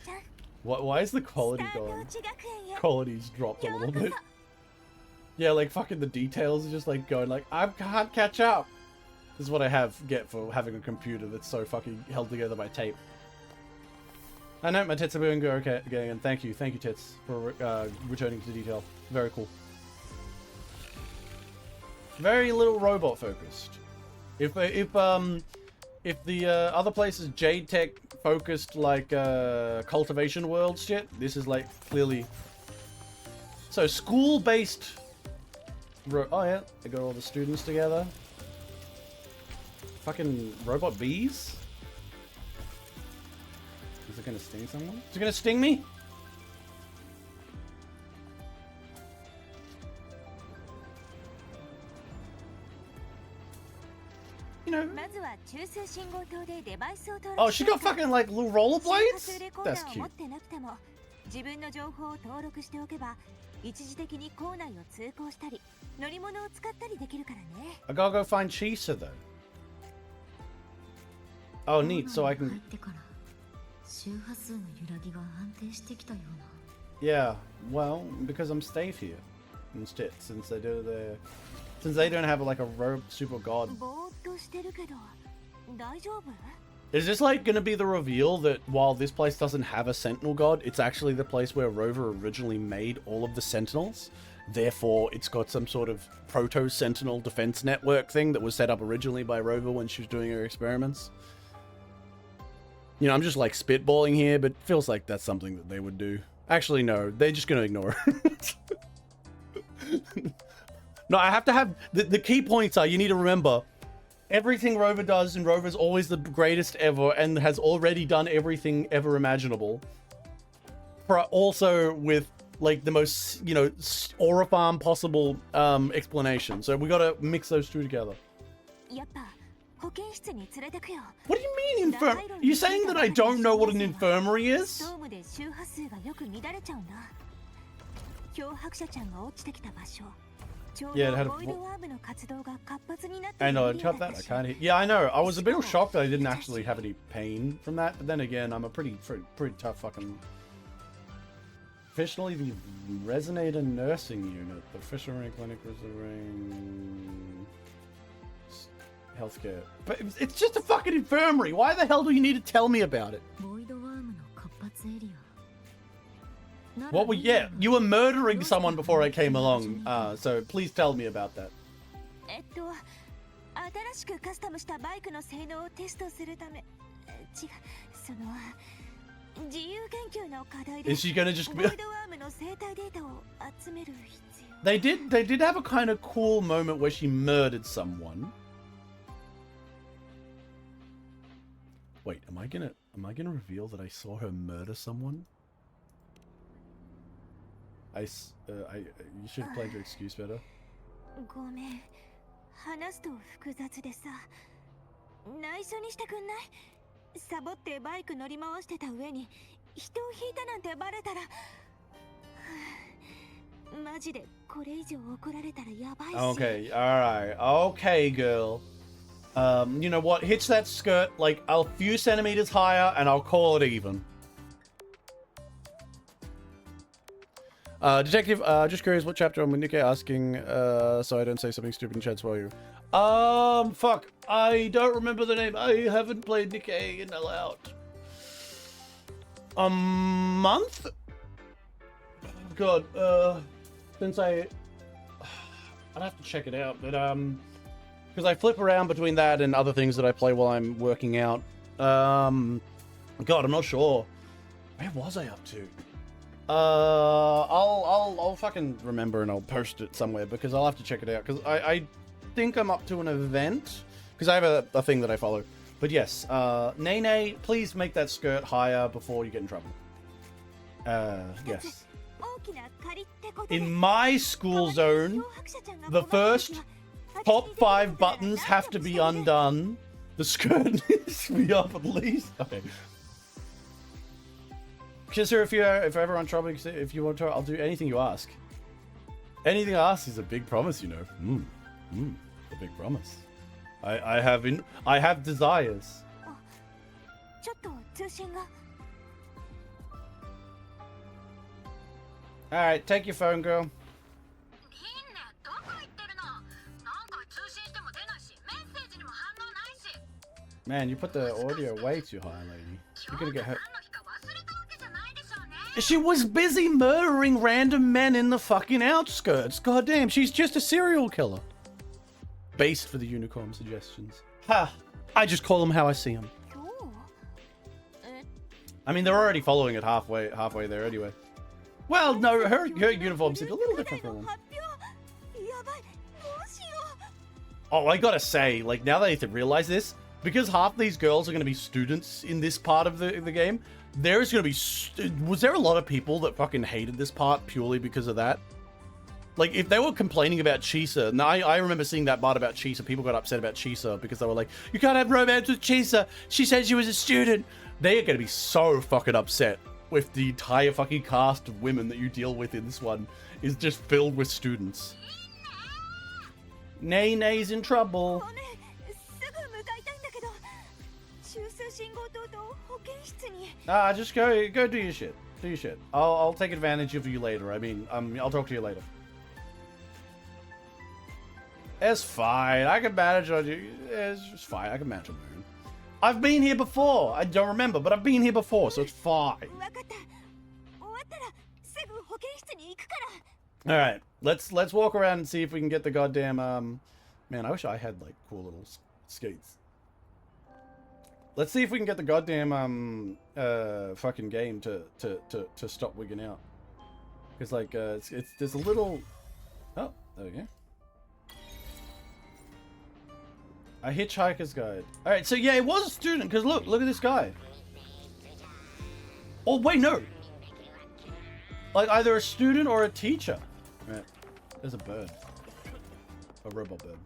Why is the quality going? Quality's dropped a little bit. Yeah, like, fucking the details are just, like, going, like, I can't catch up. This is what I get for having a computer that's so fucking held together by tape. I know my tits are doing okay again. Thank you, tits, for returning to detail. Very cool. Very little robot focused. If the other place is Jade Tech focused like cultivation world shit, this is like clearly. So school based. Oh yeah, they got all the students together. Fucking robot bees. Is it gonna sting someone? Is it gonna sting me? You know. Oh, she got fucking like little rollerblades? That's cute. I gotta go find Chisa though. Oh, neat, so I can... Yeah, well, because I'm stayed here instead, since they don't have like a rogue super god. Is this like gonna be the reveal that while this place doesn't have a sentinel god, it's actually the place where Rover originally made all of the sentinels? Therefore, it's got some sort of proto-sentinel defense network thing that was set up originally by Rover when she was doing her experiments. You know, I'm just like spitballing here, but it feels like that's something that they would do. Actually, no, they're just gonna ignore it. No, I have to have... The key points are, you need to remember, everything Rover does, and Rover's always the greatest ever, and has already done everything ever imaginable. Also with, like, the most, you know, aura farm possible explanation. So we gotta mix those two together. What do you mean infirmary? Are you saying that I don't know what an infirmary is? Yeah, it had a... I know, cut that. I can't hear. Yeah, I know. I was a bit shocked that I didn't actually have any pain from that. But then again, I'm a pretty tough fucking... Officially, the Resonator Nursing Unit. The Fishery Clinic Reserving... Healthcare. But it's just a fucking infirmary. Why the hell do you need to tell me about it? What were... Yeah, you were murdering someone before I came along, so please tell me about that. Is she gonna just be... They did have a kind of cool moment where she murdered someone. Wait, am I gonna reveal that I saw her murder someone? You should have played your excuse better. Okay, alright. Okay, girl. You know what? Hitch that skirt like a few centimeters higher and I'll call it even. Detective, just curious what chapter I'm with Nikkei asking, so I don't say something stupid in chat for you. Fuck. I don't remember the name. I haven't played Nikkei in a lot. A month? God, since I'd have to check it out, but, because I flip around between that and other things that I play while I'm working out. God, I'm not sure. Where was I up to? I'll fucking remember and I'll post it somewhere because I'll have to check it out because I think I'm up to an event because I have a thing that I follow. But yes, Nene, please make that skirt higher before you get in trouble. Yes. In my school zone, the first top 5 buttons have to be undone. The skirt needs to be up at least. Okay. Kisser, if you're ever on trouble, if you want to, I'll do anything you ask. Anything I ask is a big promise, you know. A big promise. I have desires. Alright, take your phone, girl. Man, you put the audio way too high, lady. You're gonna get hurt. She was busy murdering random men in the fucking outskirts. Goddamn, she's just a serial killer. Based for the unicorn suggestions. Ha! I just call them how I see them. I mean, they're already following it halfway there anyway. Well, no, her uniform seems a little different from them. Oh, I gotta say, like, now that I have to realize this, because half these girls are gonna be students in this part of the game, there's gonna be... Was there a lot of people that fucking hated this part purely because of that? Like, if they were complaining about Chisa, now I remember seeing that part about Chisa, people got upset about Chisa because they were like, you can't have romance with Chisa, she said she was a student. They are gonna be so fucking upset with the entire fucking cast of women that you deal with in this one is just filled with students. Nay's in trouble. Just go do your shit. Do your shit. I'll take advantage of you later. I mean, I'll talk to you later. It's fine. I can manage on you. It's fine. I can manage on my own. I've been here before. I don't remember, but I've been here before, so it's fine. All right, let's walk around and see if we can get the goddamn man, I wish I had like cool little skates. Let's see if we can get the goddamn fucking game to stop wigging out. Because like there's a little... Oh, there we go. A Hitchhiker's Guide. All right, so yeah, it was a student. Because look at this guy. Oh wait, no. Like either a student or a teacher. Right. There's a bird. A robot bird.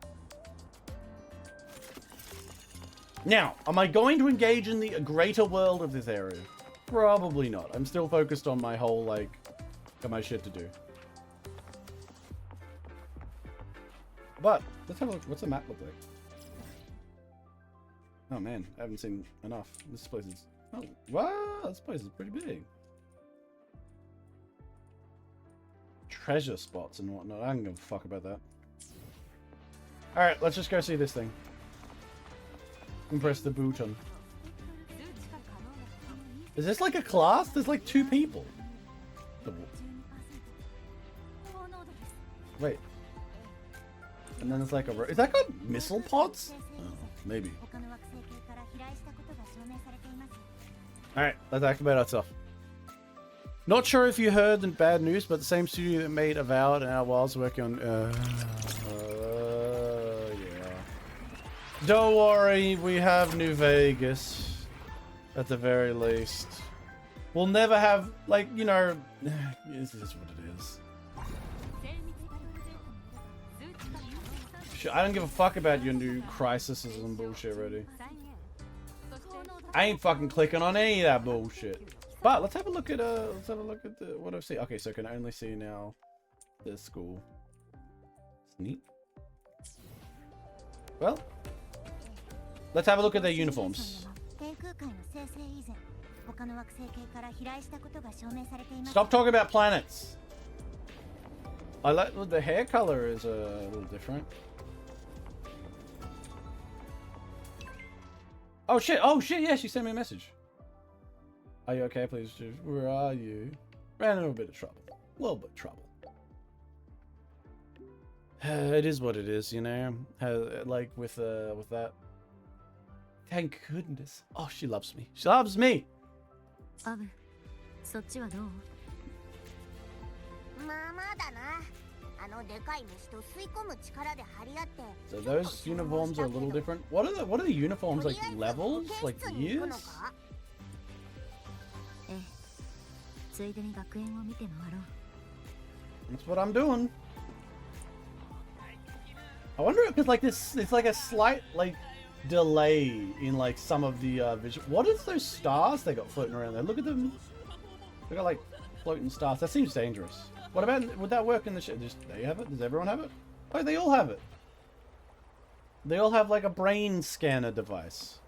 Now, am I going to engage in the greater world of this area? Probably not. I'm still focused on my whole, like, got my shit to do. But, let's have a look. What's the map look like? Oh man, I haven't seen enough. This place is... Oh, wow, this place is pretty big. Treasure spots and whatnot. I don't give a fuck about that. Alright, let's just go see this thing. And press the button. Is this like a class? There's like 2 people. Wait. And then there's like a... Is that got missile pods? Oh, maybe. Alright, let's activate our stuff. Not sure if you heard the bad news, but the same studio that made Avowed and Our Wilds working on... yeah. Don't worry, we have New Vegas. At the very least. We'll never have, like, you know... This is what it is. I don't give a fuck about your new crises and bullshit already. I ain't fucking clicking on any of that bullshit. But let's have a look at the what I see. Okay, so I can only see now this school. It's neat. Well, let's have a look at their uniforms. Stop talking about planets. I like the hair color is a little different. Oh shit! Oh shit! Yeah, she sent me a message. Are you okay? Please, where are you? Ran into a bit of trouble. A little bit of trouble. It is what it is, you know. Like with that. Thank goodness. Oh, she loves me. She loves me. So those uniforms are a little different. What are the uniforms, like levels, like years? That's what I'm doing. I wonder if it's like this. It's like a slight like delay in like some of the visual. What is those stars they got floating around there? Look at them. They got like floating stars. That seems dangerous. What about, would that work in the ship? They have it? Does everyone have it? Oh, they all have it. They all have like a brain scanner device.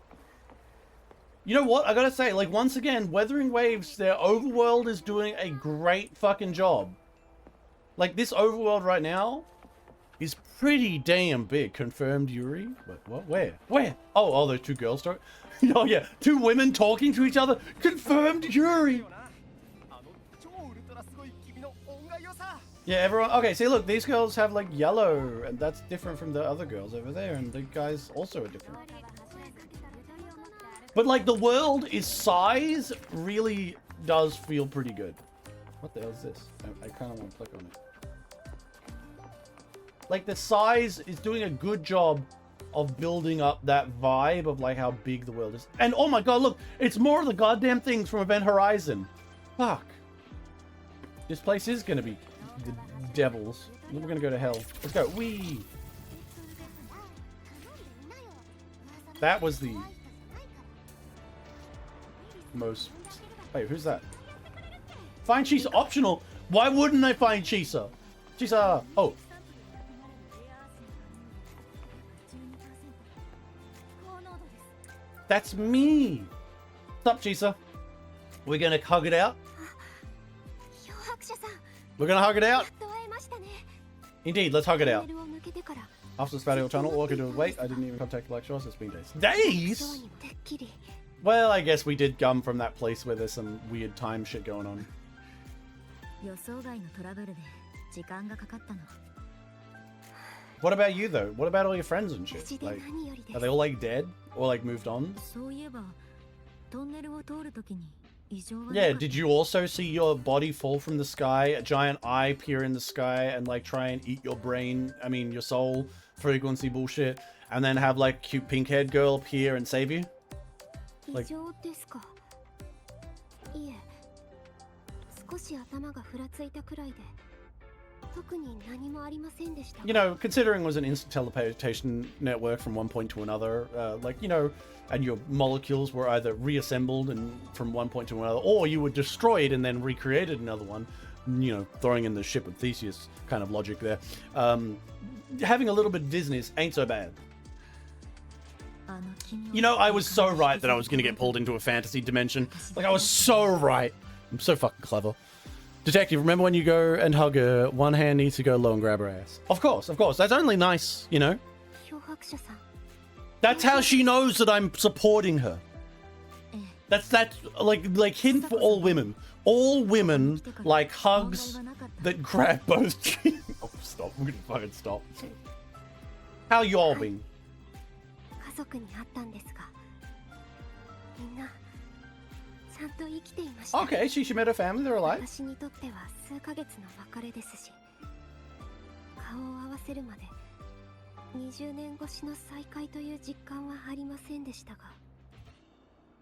You know what? I gotta say, like, once again, Weathering Waves, their overworld is doing a great fucking job. Like, this overworld right now is pretty damn big. Confirmed Yuri? Wait, what? Where? Where? Oh, those 2 girls talking. Oh yeah, 2 women talking to each other. Confirmed Yuri. Yeah, everyone. Okay, see, look, these girls have like yellow, and that's different from the other girls over there, and the guys also are different. But like the world is size really does feel pretty good. What the hell is this? I kind of want to click on it. Like the size is doing a good job of building up that vibe of like how big the world is. And oh my god, look, it's more of the goddamn things from Event Horizon. Fuck. This place is gonna be the devils. We're gonna go to hell. Let's go. Wee. That was the most. Wait, who's that? Find Chisa optional. Why wouldn't I find Chisa? Chisa. Oh. That's me. Stop, Chisa. We're gonna hug it out. We're gonna hug it out. Indeed, let's hug it out. After the spatial tunnel, all I could do was wait. I didn't even contact Black Shores. It's been days. Days? Well, I guess we did come from that place where there's some weird time shit going on. What about you, though? What about all your friends and shit? Like, are they all, like, dead? Or, like, moved on? Yeah, did you also see your body fall from the sky, a giant eye appear in the sky, and, like, try and eat your brain, I mean, your soul, frequency bullshit, and then have, like, cute pink-haired girl appear and save you? Like... You know, considering it was an instant teleportation network from one point to another, like, you know, and your molecules were either reassembled and from one point to another, or you were destroyed and then recreated another one, you know, throwing in the ship of Theseus kind of logic there. Having a little bit of dizziness ain't so bad. You know, I was so right that I was going to get pulled into a fantasy dimension. Like, I was so right. I'm so fucking clever. Detective, remember when you go and hug her, one hand needs to go low and grab her ass. Of course, of course. That's only nice, you know? That's how she knows that I'm supporting her. That's like hidden for all women. All women like hugs that grab both cheeks. Oh, stop. I'm gonna fucking stop. How y'all been? Okay, she met her family, they're alive.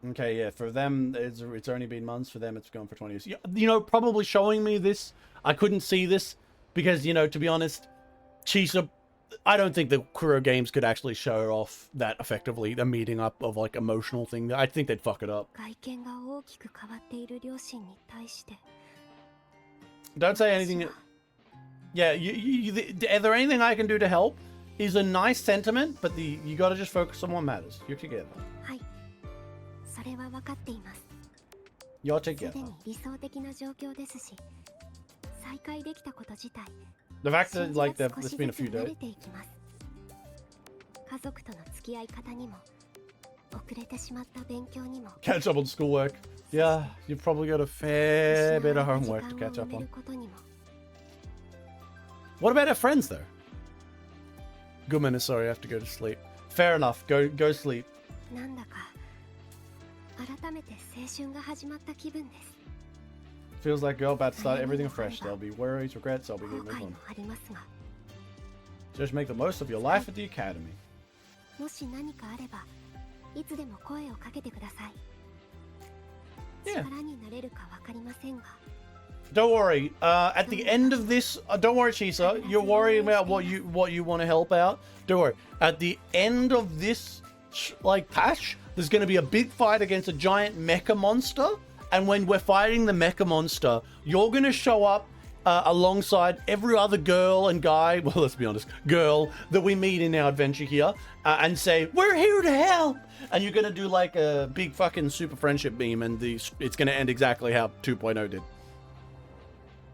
Okay, yeah, for them, it's only been months. For them, it's gone for 20 years. You know, probably showing me this, I couldn't see this, because, you know, to be honest, Chisa, I don't think the Kuro games could actually show off that effectively, the meeting up of, like, emotional thing. I think they'd fuck it up. Don't say anything. Yeah, is there anything I can do to help? Is a nice sentiment, but you gotta just focus on what matters. You're together. You're together. The fact that, like, there's been a few days. Catch up on schoolwork. Yeah, you've probably got a fair bit of homework to catch up on. What about our friends, though? Goodman is sorry, I have to go to sleep. Fair enough, go sleep. Feels like girl about to start everything fresh. There'll be worries, regrets, I'll be getting moved on. Just make the most of your life at the academy. Yeah. Don't worry. At the end of this, don't worry, Chisa. You're worrying about what you want to help out. Don't worry. At the end of this, like, patch, there's going to be a big fight against a giant mecha monster. And when we're fighting the mecha monster, you're going to show up alongside every other girl and guy, well, let's be honest, girl that we meet in our adventure here, and say, we're here to help. And you're going to do like a big fucking super friendship beam, and it's going to end exactly how 2.0 did.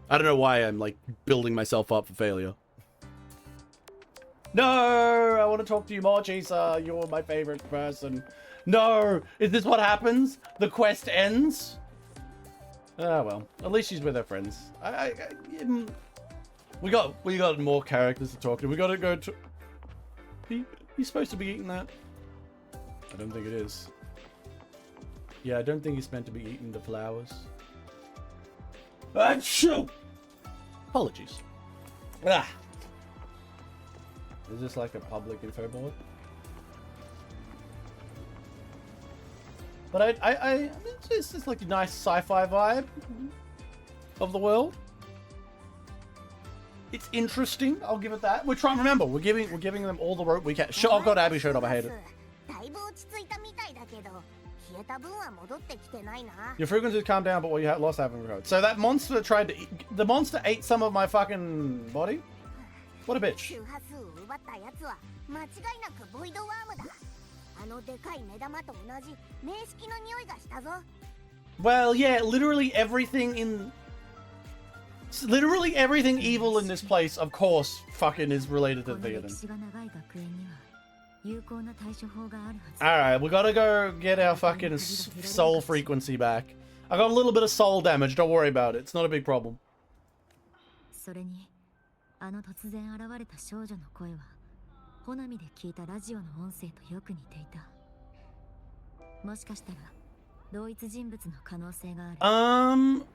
I don't know why I'm like building myself up for failure. No, I want to talk to you more, Chisa. You're my favorite person. No, is this what happens? The quest ends? Ah, well. At least she's with her friends. We got more characters to talk to. We gotta go to... He's supposed to be eating that. I don't think it is. Yeah, I don't think he's meant to be eating the flowers. Achoo! Apologies. Ah. Is this like a public info board? But it's just like a nice sci-fi vibe of the world. It's interesting. I'll give it that. We're trying. Remember, we're giving them all the rope we can. Oh god, Abby showed up. I hate it. Your frequency has calmed down, but what you lost haven't recovered. So that monster tried to eat. The monster ate some of my fucking body. What a bitch. Well, yeah, literally everything evil in this place, of course, fucking is related to the theater. Alright, we gotta go get our fucking soul frequency back. I got a little bit of soul damage, don't worry about it. It's not a big problem.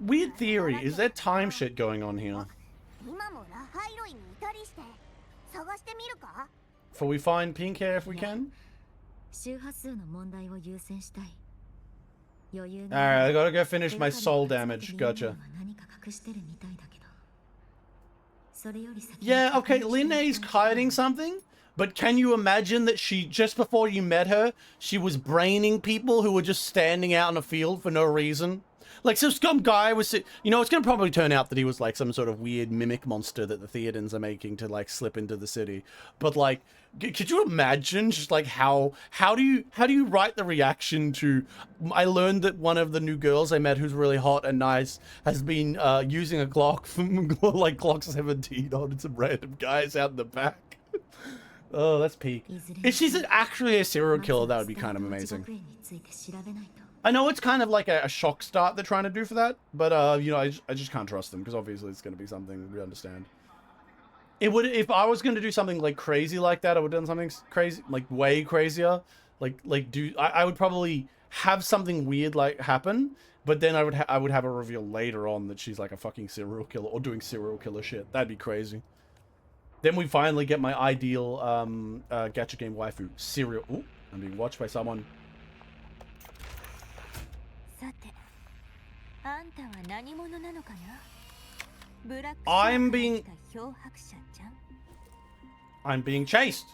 Weird theory. Is there time shit going on here? For we find pink hair if we can? Alright, I gotta go finish my soul damage. Gotcha. Yeah, okay, Linnea's hiding something, but can you imagine that she, just before you met her, she was braining people who were just standing out in a field for no reason? Like, some guy was, you know, it's gonna probably turn out that he was like some sort of weird mimic monster that the Theodens are making to like slip into the city. But like, could you imagine just like how do you write the reaction to, I learned that one of the new girls I met who's really hot and nice has been using a Glock from like Glock 17 on some random guys out in the back. Oh, that's peak. If she's actually a serial killer, that would be kind of amazing. I know it's kind of like a shock start they're trying to do for that, but you know, I just can't trust them because obviously it's going to be something we understand. It would, if I was going to do something like crazy like that, I would have done something crazy, like way crazier. I would probably have something weird like happen, but then I would have a reveal later on that she's like a fucking serial killer or doing serial killer shit. That'd be crazy. Then we finally get my ideal gacha game waifu, serial. Ooh, I'm being watched by someone. I'm being chased.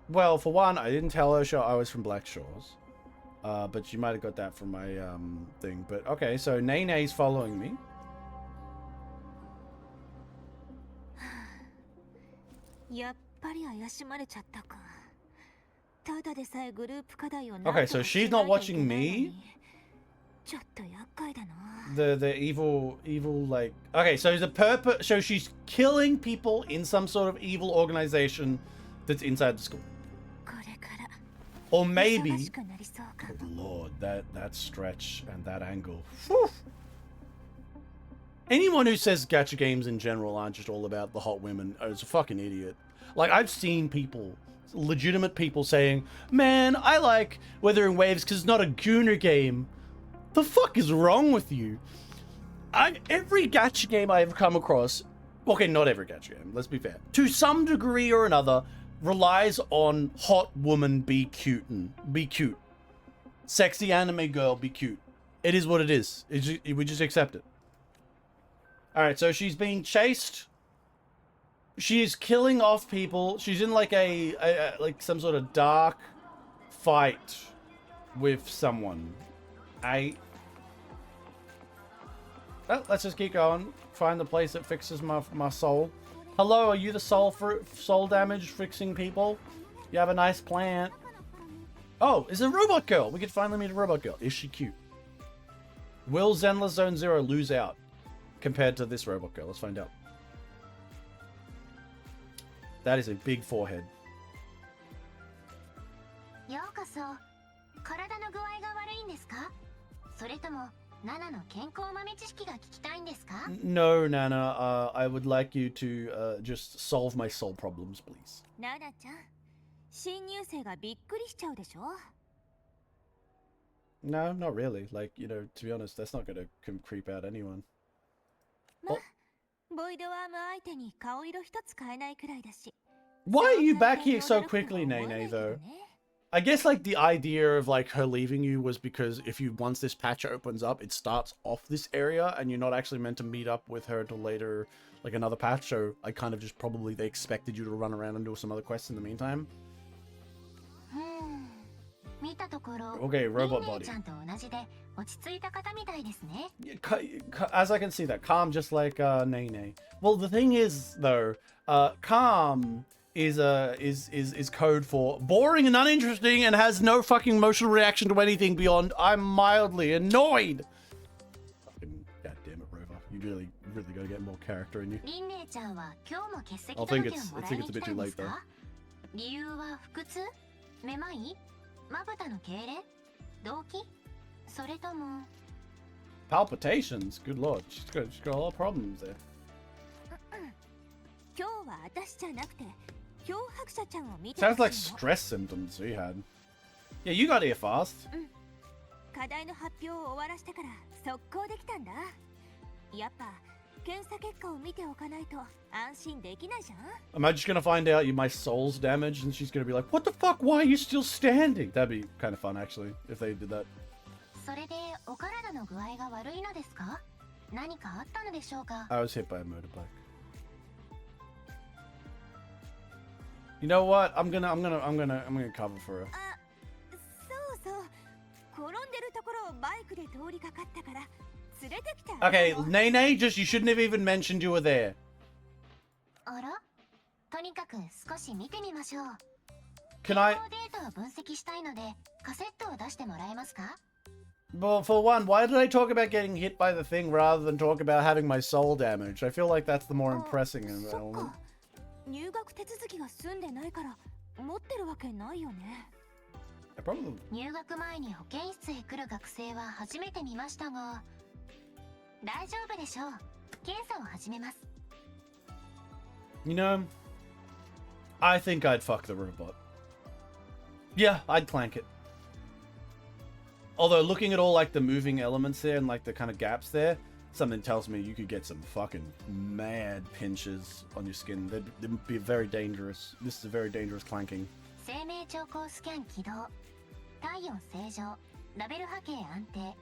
Well, for one, I didn't tell her I was from Black Shores. But you might have got that from my thing. But okay, so Nene's following me. Okay, so she's not watching me. The evil like, okay, so the purpose, so she's killing people in some sort of evil organization that's inside the school. Or maybe, good lord, that stretch and that angle. Whew. Anyone who says gacha games in general aren't just all about the hot women is a fucking idiot. Like, I've seen people, legitimate people saying, man, I like Weathering Waves because it's not a Gooner game. The fuck is wrong with you? Every gacha game I've come across, okay, not every gacha game, let's be fair, to some degree or another, relies on hot woman be cute. Sexy anime girl be cute. It is what it is. We just accept it. Alright, so she's being chased. She's killing off people. She's in like like some sort of dark fight with someone. Well, let's just keep going. Find the place that fixes my soul. Hello, are you the soul damage fixing people? You have a nice plant. Oh, it's a robot girl. We could finally meet a robot girl. Is she cute? Will Zenless Zone Zero lose out compared to this robot girl? Let's find out. That is a big forehead. 体の具合が悪いんですか？それともナナの健康豆知識が聞きたいんですか？ No, Nana. I would like you to just solve my soul problems, please. ナナちゃん、新入生がびっくりしちゃうでしょ。 No, not really. Like, you know, to be honest, that's not gonna creep out anyone. まあ、ボイドワーム相手に顔色一つ変えないくらいだし。 Why are you そう簡 back 単に here so 驚くとは quickly, 思えな Nene, いけど though? ね。 I guess, like, the idea of, like, her leaving you was because if you, once this patch opens up, it starts off this area, and you're not actually meant to meet up with her till later, like, another patch, so I kind of just probably, they expected you to run around and do some other quests in the meantime. 見たところ、 Okay, robot リンネ body. ちゃんと同じで落ち着いた方みたいですね。 As I can see that, calm just like Nene. Well, the thing is, though, calm is code for boring and uninteresting and has no fucking emotional reaction to anything beyond I'm mildly annoyed. Fucking goddamn it, Rover. You really gotta get more character in you. リンネちゃんは今日も欠席 I 届 think を it's も I らい think に it's a 来 bit た too んで late す though. か？理由は腹痛？めまい？まぶたの痙攣？動悸？それとも Palpitations. Good lord, she's got a lot of problems there. 今日は私じゃなくて漂白者ちゃんを見て Sounds ほ like しいの。 stress symptoms he had. Yeah, you got here fast. 課題の発表を終わらしてから速攻できたんだ。やっぱ検査結果を見ておかないと安心できないじゃん。 Am I just gonna find out my soul's damaged and she's gonna be like, what the fuck, why are you still standing? That'd be kind of fun actually, if they did that. それでお体の具合が悪いのですか？何かあったのでしょうか？ I was hit by a motorbike. You know what? I'm gonna cover for her. あ、そうそう。転んでるところをバイクで通りかかったから連れてきた。 Okay, Nene, just you shouldn't have even mentioned you were there. あら？とにかく少し見てみましょう。 Can I? 健康データを分析したいのでカセットを出してもらえますか？ Well, for one, why did I talk about getting hit by the thing rather than talk about having my soul damaged? I feel like that's the more impressing そっ element. か。入学手続きが済んでないから持ってるわけないよね。 I probably. 入学前に保健室へ来る学生は初めて見ましたが、大丈夫でしょう。検査を始めます。 You know, I think I'd fuck the robot. Yeah, I'd clank it. Although looking at all like the moving elements there and like the kind of gaps there, something tells me you could get some fucking mad pinches on your skin. They'd be very dangerous. This is a very dangerous clanking. 生命兆候スキャン起動。体温正常。ラベル波形安定。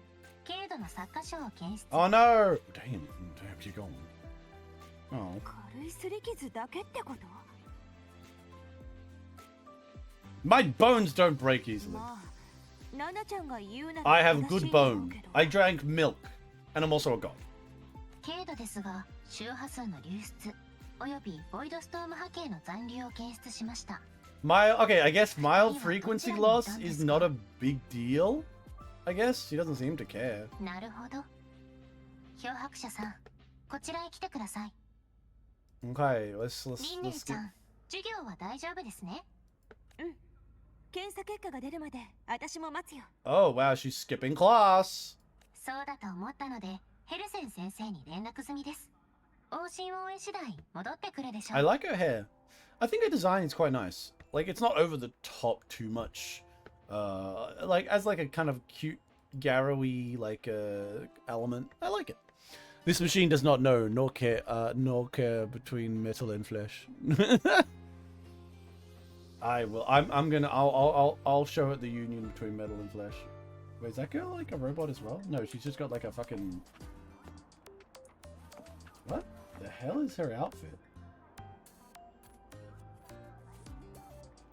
軽度の擦過傷を検出。 Oh no! Damn, you're gone. Oh. 軽い擦り傷だけってこと？ My bones don't break easily. まあ、ナナちゃんが言うなら I have 正し good いと思う bone. けど。 I drank milk. And I'm also a god. 軽度ですが、周波数の流出およびボイドストーム波形の残留を検出しました。 Okay, I guess mild frequency loss is not a big deal. I guess he doesn't seem to care. なるほど。漂白者さん、こちらへ来てください。 Okay, let's リンネルちゃん、授業は大丈夫ですね。検査結果が出るまで私も待つよ。 Oh wow, she's skipping class. そうだと思ったので、ヘルセン先生に連絡済みです。往診応援次第戻ってくるでしょう。 I like her hair. I think her design is quite nice. Like it's not over the top too much. Like as like a kind of cute garrowy like element. I like it. This machine does not know nor care between metal and flesh. I will. I'm gonna. I'll show it the union between metal and flesh. Wait, is that girl like a robot as well? No, she's just got like a fucking. What the hell is her outfit?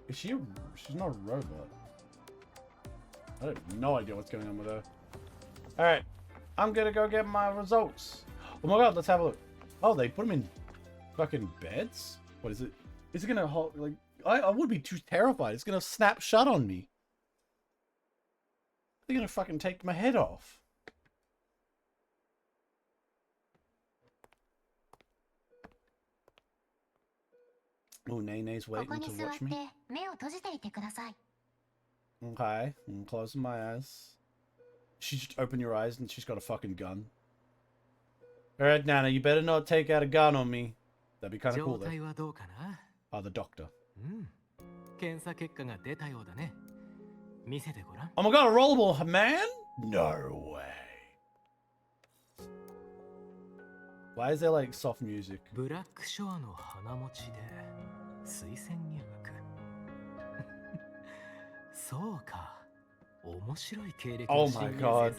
Is she? She's not a robot. I have no idea what's going on with her. All right, I'm gonna go get my results. Oh my god, let's have a look. Oh, they put them in fucking beds. What is it? Is it gonna hold like? I would be too terrified. It's gonna snap shut on me. They're gonna fucking take my head off. Oh, Nene's ここ waiting に to 座っ watch て me. 目を閉じていてください。Okay, I'm closing my eyes. She just open your eyes and she's got a fucking gun. Alright, Nana, you better not take out a gun on me. That'd be kind of cool, though. The doctor. Oh my god, a rollable man? No way. Why is there like soft music? Oh my god.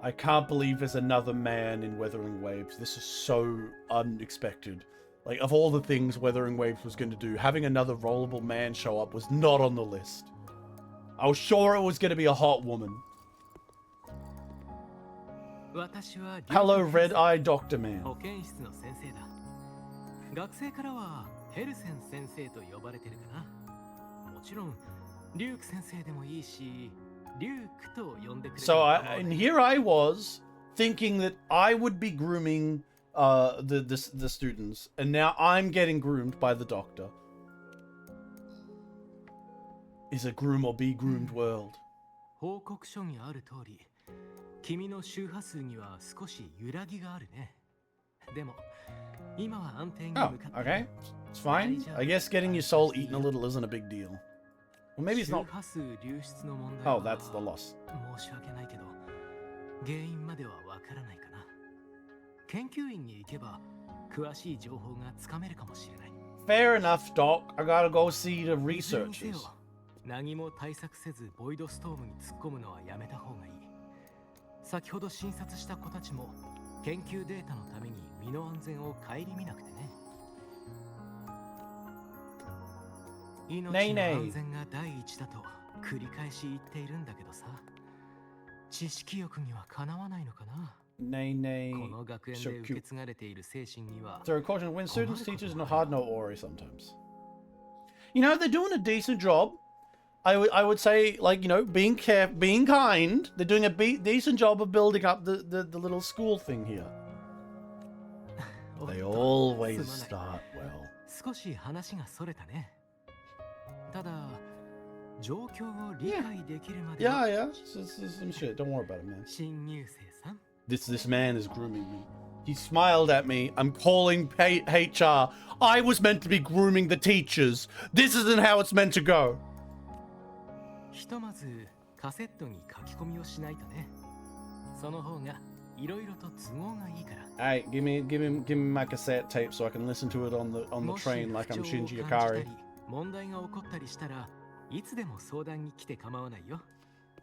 I can't believe there's another man in Weathering Waves. This is so unexpected. Like, of all the things Weathering Waves was going to do, having another rollable man show up was not on the list. I was sure it was going to be a hot woman. Hello, red-eyed Doctor Man. So, and here I was, thinking that I would be grooming the students, and now I'm getting groomed by the doctor. Is a groom or be groomed world. Oh, okay. It's fine. I guess getting your soul eaten a little isn't a big deal. Well, maybe it's not. Oh, that's the loss. Fair enough, Doc. I gotta go see the researchers. Nay, nay. Nay, nay. So cute. So, caution, when students, teachers, no hard, no ori sometimes. You know, they're doing a decent job. I would say, like, you know, being kind. They're doing a decent job of building up the little school thing here. They always start well. Yeah. Some shit. Don't worry about it, man. This man is grooming me. He smiled at me. I'm calling HR. I was meant to be grooming the teachers. This isn't how it's meant to go. Hey, give me my cassette tape so I can listen to it on the train like I'm Shinji Ikari.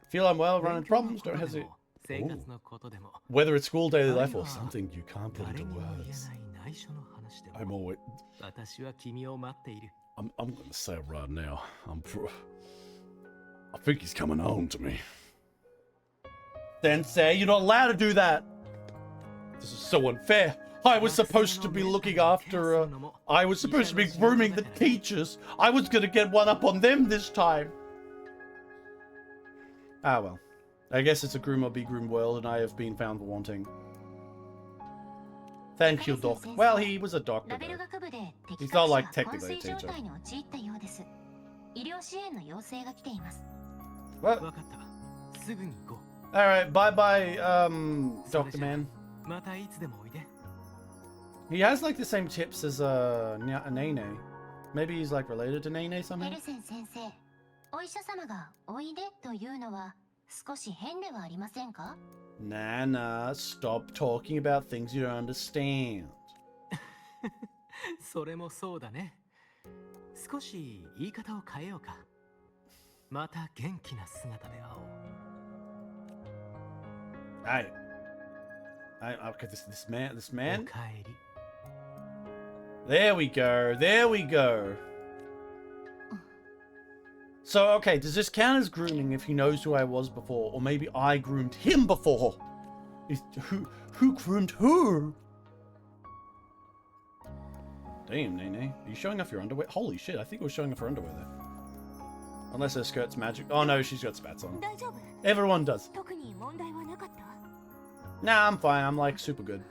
Feel I'm well, running problems, don't hesitate. Ooh. Whether it's school, daily life, or something you can't put into words. I'm always... I'm gonna say it right now. I think he's coming home to me. Sensei, you're not allowed to do that! This is so unfair. I was supposed to be looking after, I was supposed to be grooming the teachers. I was gonna get one up on them this time. Ah, well. I guess it's a groom or be groomed world, and I have been found wanting. Thank you, Doc. Well, he was a doctor, though. He's not, like, technically a teacher. What? Alright, bye-bye, Dr. Man. He has, like, the same tips as, Nene. Maybe he's, like, related to Nene somehow? Nana, stop talking about things you don't understand. Okay, this man. There we go. So, okay, does this count as grooming if he knows who I was before? Or maybe I groomed him before? Who groomed who? Damn, Nene. Are you showing off your underwear? Holy shit, I think we're showing off her underwear there. Unless her skirt's magic. Oh no, she's got spats on. Everyone does. Nah, I'm fine. I'm, like, super good.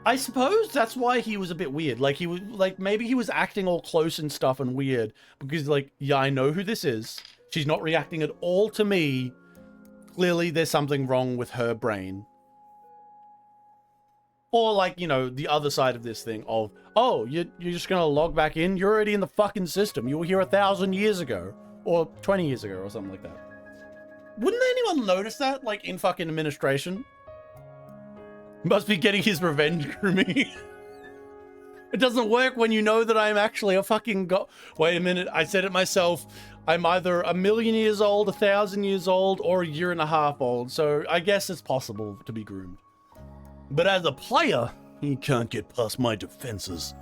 I suppose that's why he was a bit weird. Like, he was, like, maybe he was acting all close and stuff and weird. Because, like, yeah, I know who this is. She's not reacting at all to me. Clearly, there's something wrong with her brain. Or like, you know, the other side of this thing of, oh, you're just gonna log back in? You're already in the fucking system. You were here 1,000 years ago. Or 20 years ago or something like that. Wouldn't anyone notice that, like, in fucking administration? Must be getting his revenge through me. It doesn't work when you know that I'm actually a fucking Wait a minute, I said it myself. I'm either 1,000,000 years old, 1,000 years old, or 1.5 years old. So I guess it's possible to be groomed. But as a player, he can't get past my defenses.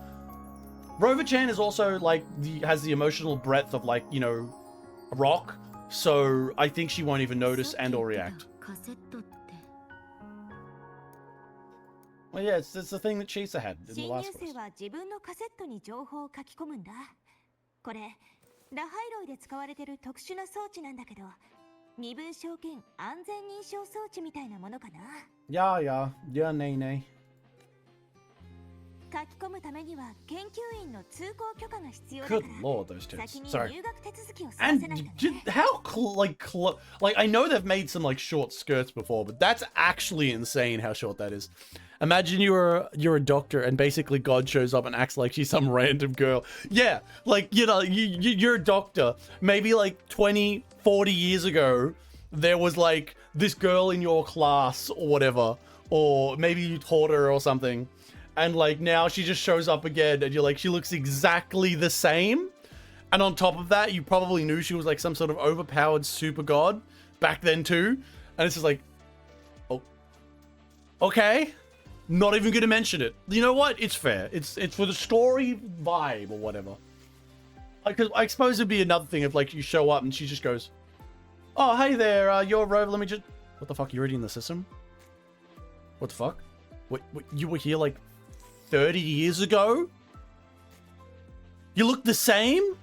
Rover-chan is also like has the emotional breadth of like, you know, a rock. So I think she won't even notice and or react. Well, yeah, it's the thing that Chisa had in the last quest. これラハイロイで使われてる特殊な装置なんだけど、身分証券安全認証装置みたいなものかな。Yeah, nay, nay. 書き込むためには研究員の通行許可が必要だ Good から。 lord, those tits. 先に Sorry. 入学手続きを済ませなきゃね。 And how like I know they've made some like short skirts before, but that's actually insane how short that is. Imagine you're a doctor and basically God shows up and acts like she's some random girl. Yeah, like, you know, you're a doctor. Maybe like 20, 40 years ago, there was like this girl in your class or whatever, or maybe you taught her or something. And like now she just shows up again and you're like, she looks exactly the same. And on top of that, you probably knew she was like some sort of overpowered super god back then too. And it's just like, oh, okay. Not even going to mention it. You know what? It's fair. It's for the story vibe or whatever. Because I suppose it'd be another thing if like you show up and she just goes, oh, hey there, you're Rover, let me just... What the fuck? You're already in the system? What the fuck? What, you were here like 30 years ago? You look the same?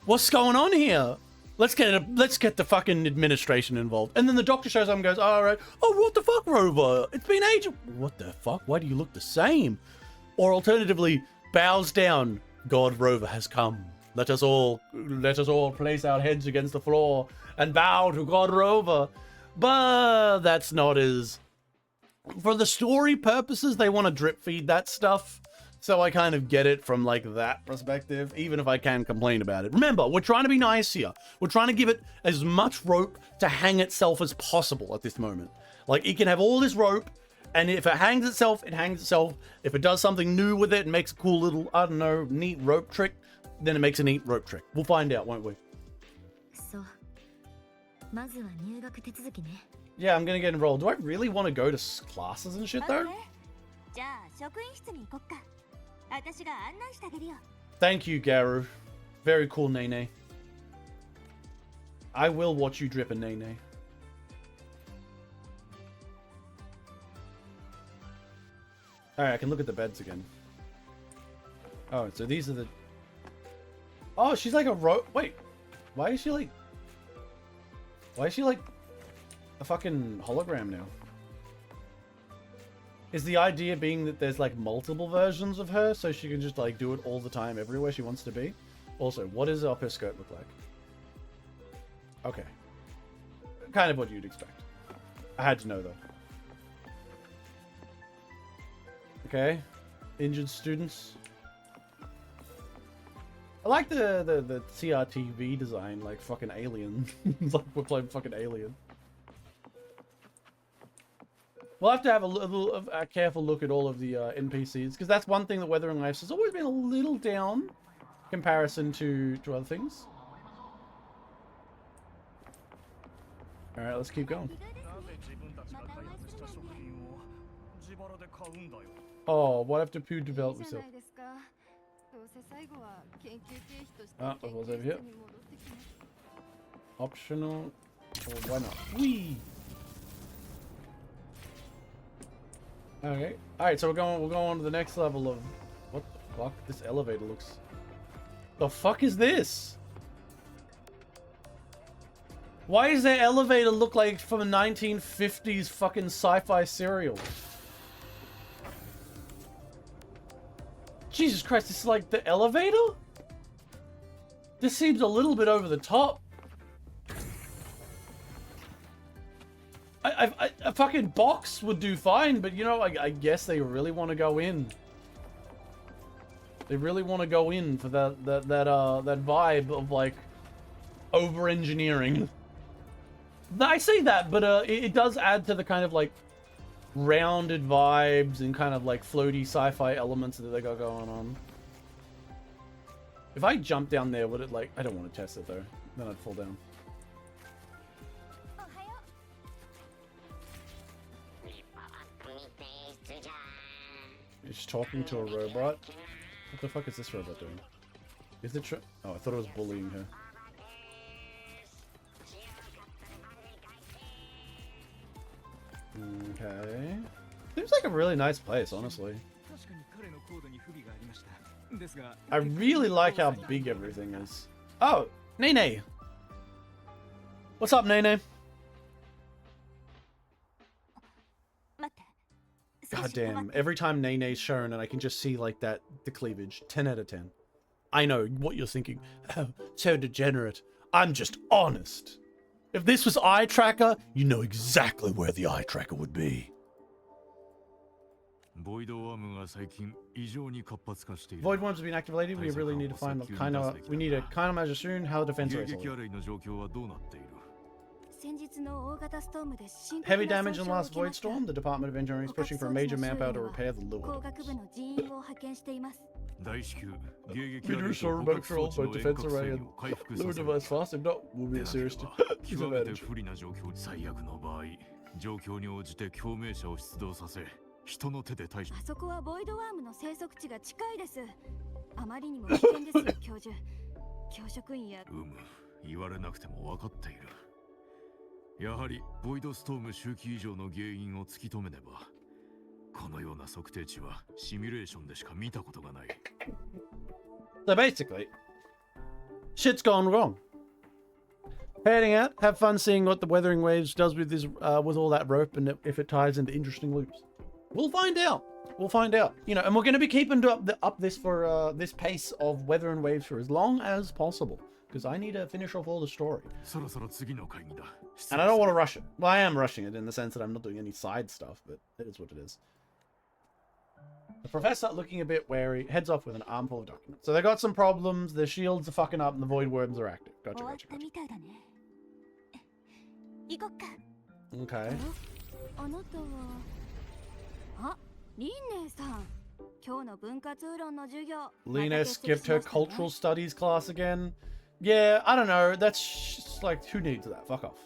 What's going on here? Let's get the fucking administration involved. And then the doctor shows up and goes, all right. Oh, what the fuck, Rover? It's been ages. What the fuck? Why do you look the same? Or alternatively, bows down. God, Rover has come. Let us all place our heads against the floor and bow to God, Rover. But that's not as... For the story purposes, they want to drip feed that stuff. So I kind of get it from like that perspective, even if I can complain about it. Remember, we're trying to be nice here. We're trying to give it as much rope to hang itself as possible at this moment. Like, it can have all this rope, and if it hangs itself, it hangs itself. If it does something new with it and makes a cool little, I don't know, neat rope trick, then it makes a neat rope trick. We'll find out, won't we? So, まずは入学手続きね。 Yeah, I'm gonna get enrolled. Do I really want to go to classes and shit, though? じゃあ職員室に行こっか。私が案内してあげるよ。 Thank you, Garu. Very cool, Nene. I will watch you drip a Nene. Alright, I can look at the beds again. Oh, so these are the... Oh, she's like a Wait. Why is she like... Why is she like a fucking hologram now? Is the idea being that there's like multiple versions of her so she can just like do it all the time everywhere she wants to be? Also, what does up her skirt look like? Okay. Kind of what you'd expect. I had to know though. Okay. Injured students. I like the CRTV design, like fucking Alien. It's like we're playing fucking Alien. We'll have to have a careful look at all of the NPCs, because that's one thing that Weathering Lives has always been a little down in comparison to other things. Alright, let's keep going. Oh, what after Pooh developed himself? Ah, what was over here? Optional. Or why not? Whee! Okay. Alright, so we're going on to the next level of... What the fuck? This elevator looks... The fuck is this? Why does their elevator look like from a 1950s fucking sci-fi serial? Jesus Christ, this is like the elevator? This seems a little bit over the top. A fucking box would do fine, but you know, I guess they really want to go in. They really want to go in for that vibe of like over-engineering. I say that, but it does add to the kind of like rounded vibes and kind of like floaty sci-fi elements that they got going on. If I jump down there, would it like... I don't want to test it though. Then I'd fall down. He's talking to a robot. What the fuck is this robot doing? Is it oh, I thought it was bullying her. Okay. Seems like a really nice place, honestly. I really like how big everything is. Oh, Nene! What's up, Nene? God damn, every time Nene's shown and I can just see like that, the cleavage. 10 out of 10. I know what you're thinking. Oh, so degenerate. I'm just honest. If this was eye tracker, you know exactly where the eye tracker would be. Void worms have been active lately. We really need to find we need a countermeasure soon. How the defense rates are. Heavy damage in the last void storm. The Department of Engineering is pushing for a major manpower to repair the lure. Reduce our remote control, both defense array and lure device fast. If not, we'll be a serious disadvantage. 人の手で対処。あそこはボイドワームの生息地が近いです。あまりにも危険ですよ、教授。教職員や。言われなくても分かっている。やはりボイドストーム周期異常の原因を突き止めねば、このような測定値はシミュレーションでしか見たことがない。So basically, shit's gone wrong. Heading out, have fun seeing what the Weathering Waves does with this, with all that rope, and if it ties into interesting loops. We'll find out. We'll find out. You know, and we're going to be keeping up this for this pace of Weathering Waves for as long as possible, because I need to finish off all the story. And I don't want to rush it. Well, I am rushing it in the sense that I'm not doing any side stuff, but it is what it is. The professor, looking a bit wary, heads off with an armful of documents. So they got some problems. Their shields are fucking up, and the void worms are active. Gotcha, gotcha, gotcha. Okay. Lena skipped her cultural studies class again. Yeah, I don't know. That's just like, who needs that? Fuck off.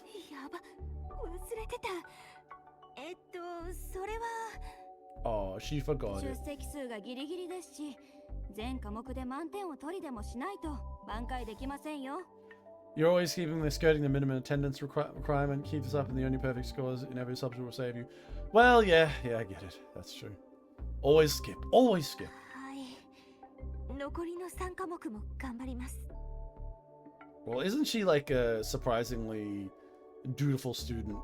Oh, she forgot it. You're always keeping the skirting the minimum attendance requirement. Keep this up and the only perfect scores in every subject will save you. Well, yeah, I get it. That's true. Always skip. Always skip. Well, isn't she like a surprisingly dutiful student,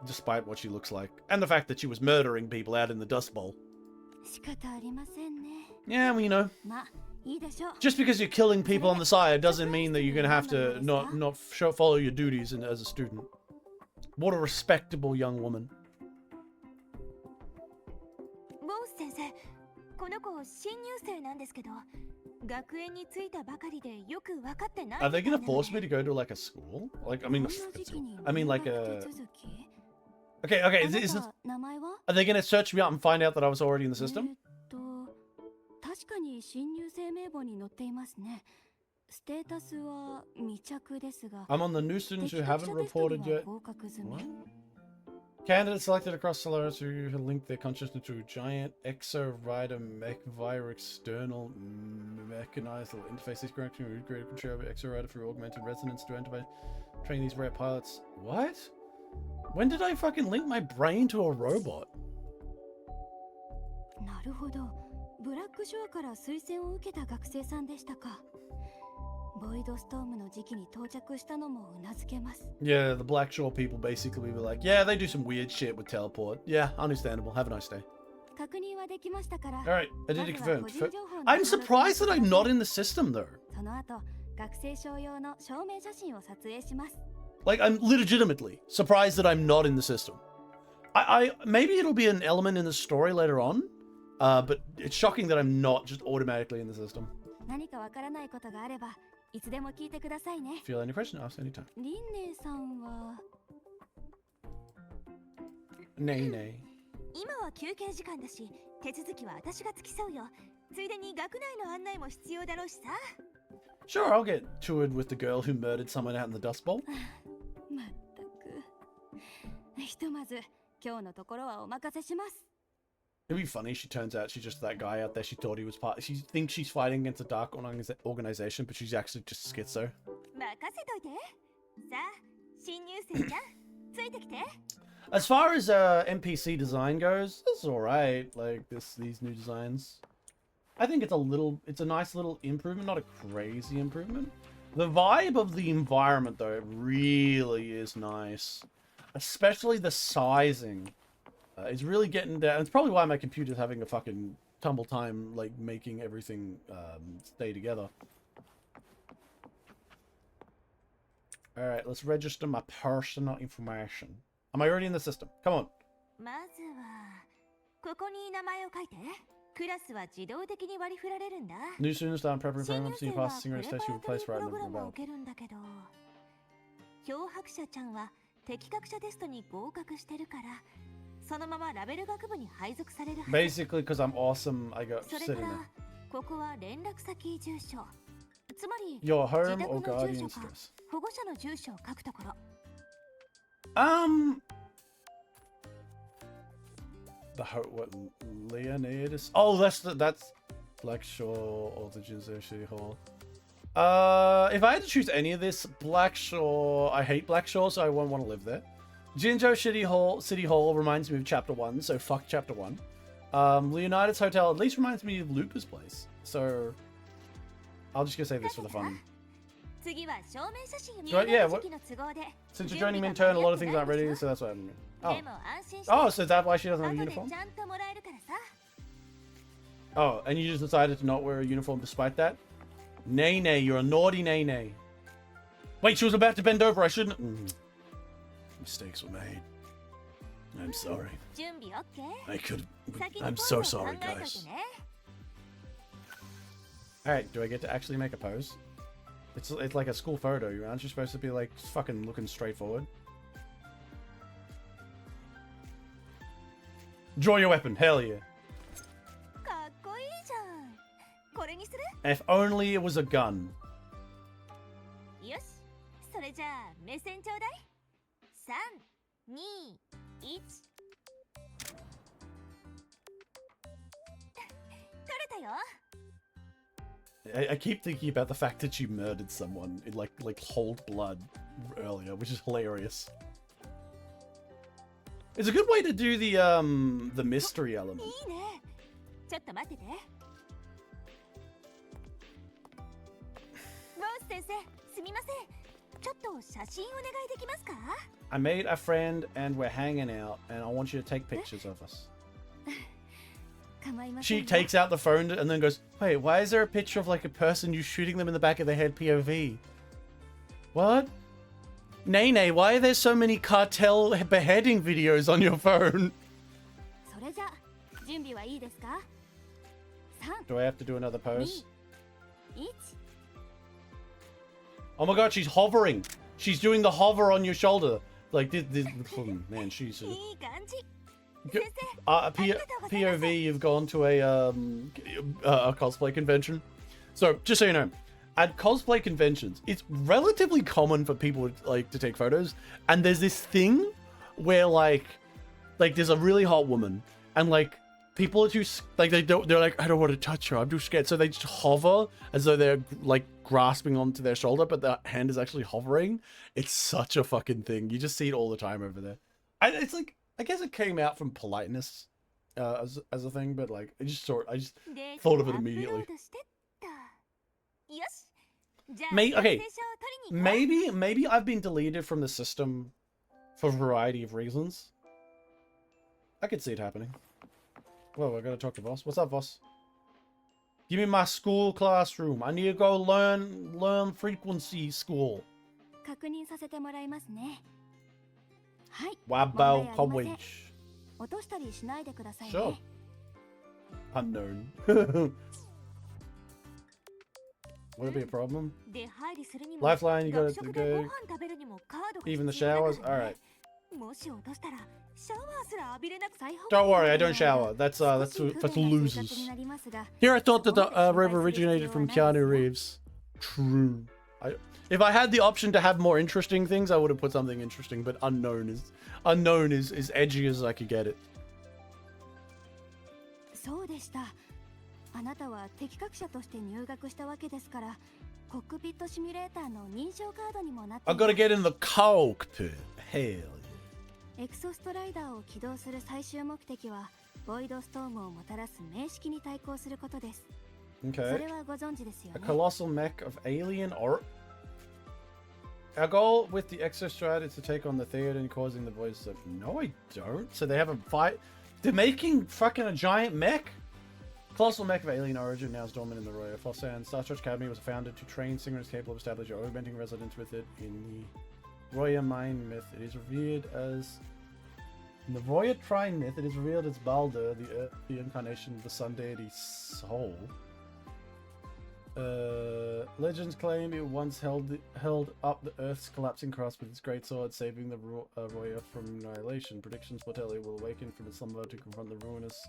despite what she looks like? And the fact that she was murdering people out in the Dust Bowl. Yeah, well, you know. Just because you're killing people on the side doesn't mean that you're going to have to not follow your duties as a student. What a respectable young woman. Are they going to force me to go to like a school? Like, I mean like a... Okay, is this... Are they going to search me up and find out that I was already in the system? I'm on the new students who haven't reported yet. What? Candidates selected across Solaris who have linked their consciousness to a giant exo-rider mech via external mechanized interface. Is correct to greater control over exo-rider through augmented resonance to enter by training these rare pilots. What? When did I fucking link my brain to a robot? Yeah, the Blackshore people basically were like, yeah, they do some weird shit with teleport. Yeah, understandable. Have a nice day. Alright, identity confirmed. I'm surprised that I'm not in the system though. Like, I'm legitimately surprised that I'm not in the system. I maybe it'll be an element in the story later on, but it's shocking that I'm not just automatically in the system. 何かわからないことがあればいつでも聞いてくださいね。 Feel any question? Ask anytime. リンネさんは Nay, nay. 今は休憩時間だし、手続きは私が付き添うよ。ついでに学内の案内も必要だろうしさ。Sure, I'll get toured with the girl who murdered someone out in the Dust Bowl. まったく。ひとまず今日のところはお任せします。 It'd be funny. She turns out she's just that guy out there. She thought he was part. She thinks she's fighting against a dark organization, but she's actually just schizo. 任せといて。さあ、新入生じゃん。ついてきて。 As far as NPC design goes, it's alright. Like these new designs. I think it's a nice little improvement, not a crazy improvement. The vibe of the environment though, really is nice. Especially the sizing. It's really getting down. It's probably why my computer's having a fucking tumble time, like making everything stay together. Alright, let's register my personal information. Am I already in the system? Come on. まずはここに名前を書いて。クラスは自動的に割り振られるんだ。 New students start preparing 新 for 入 senior 生は pass プ singer レ station パ will ラトリ place ープ right ロ in グラ the ムを bell. 受けるんだけど、漂白者ちゃんは適格者テストに合格してるから、そのままラベル学部に配属されるはず。 Basically, because I'm awesome, I got それ sitting から there. ここは連絡先住所。つまり Your 自 home 宅 or の住 guardian's 所か desk. 保護者の住所を書くところ。 What Leonidas? Oh, that's Blackshaw or the Jinzhou City Hall. If I had to choose any of this, Blackshaw, I hate Blackshaw, so I won't want to live there. Jinzhou City Hall reminds me of Chapter 1, so fuck Chapter 1. Leonidas Hotel at least reminds me of Lupa's place, so I'll just go say this for the fun. 次は証明写真。 Right, yeah, 入学時期の都合で Since you're joining me in turn, a lot of things aren't ready, so that's what I'm doing. Oh. でも安心して。 Oh, so is that why she doesn't have a 後で uniform? ちゃんともらえるからさ。 Oh, and you just decided to not wear a uniform despite that? Nay, nay, you're a naughty nay, nay. Wait, she was about to bend over. I shouldn't. Mistakes were made. I'm sorry. 準備 OK？ I could. 先に I'm ポ so ーズを考 sorry, えといて guys. ね。 Alright, do I get to actually make a pose? It's like a school photo. Aren't you supposed to be like fucking looking straight forward? Draw your weapon. Hell yeah. かっこいいじゃん。これにする？ If only it was a gun. よし。それじゃあ目線ちょうだい。3、2、1。取れたよ。 I keep thinking about the fact that she murdered someone in like cold blood earlier, which is hilarious. It's a good way to do the mystery element. いいね。ちょっと待ってて。ボス先生、すみません。ちょっと写真お願いできますか？ I made a friend and we're hanging out, and I want you to take pictures of us. 構いません She よ。 takes out the phone and then goes, "Wait, why is there a picture of like a person you shooting them in the back of the head POV? What? Nay, nay, why are there so many cartel beheading videos on your phone?" それじゃ準備はいいですか？ Do I have to do another 3、 pose? 2、1。 Oh my god, she's hovering. She's doing the hover on your shoulder. Like this man, she's いい感じ。 G- 先生、 POV, you've gone to a cosplay convention. So, just so you know, at cosplay conventions, it's relatively common for people like to take photos, and there's this thing where like there's a really hot woman, and like people are too like they're like, I don't want to touch her, I'm too scared, so they just hover as though they're like grasping onto their shoulder, but the hand is actually hovering. It's such a fucking thing. You just see it all the time over there. It's like, I guess it came out from politeness as a thing, but like I just thought of it immediately. よし。じゃあ Okay, 学生証を取りに行こう。 maybe I've been deleted from the system for a variety of reasons. I could see it happening. Whoa, I gotta talk to boss. What's up, boss? Give me my school classroom. I need to go learn frequency school. 確認させてもらいますね。はい。 Wabao 問題ありません。 College. 落としたりしないでくださいね。 Sure. Unknown. Would it be a problem? 出入りするにも Lifeline, you 学 gotta 食でご go. 飯食べるにもカードが Even the 必要だから showers? ね。 Alright. もし落としたらシャワーすら浴びれなく再 Don't worry, I don't shower. That's for losers. Here I thought that the rover originated from Keanu Reeves. True. If I had the option to have more interesting things, I would have put something interesting, but unknown is edgy as I could get it. そうでした。あなたは適格者として入学したわけですから、コックピットシミュレーターの認証カードにもなって I've got to get in the cockpit. Hell yeah. エクソストライダーを起動する最終目的はボイドストームをもたらす名式に対抗することです。 Okay. それはご存知ですよ A ね。 colossal mech of alien or... Our goal with the exostrad is to take on the Theoden, causing the voice of... No, I don't. So they have a fight... They're making fucking a giant mech? Colossal mech of alien origin now is dormant in the Royal Fossan. Star Trek Academy was founded to train singers capable of establishing your augmenting residence with it in the Roya Mine myth. It is revered as... In the Roya Trine myth, it is revealed as Balder, the incarnation of the sun deity Sol. Legends claim it once held up the Earth's collapsing crust with its great sword, saving the Roya from annihilation. Predictions foretell it will awaken from its slumber to confront the ruinous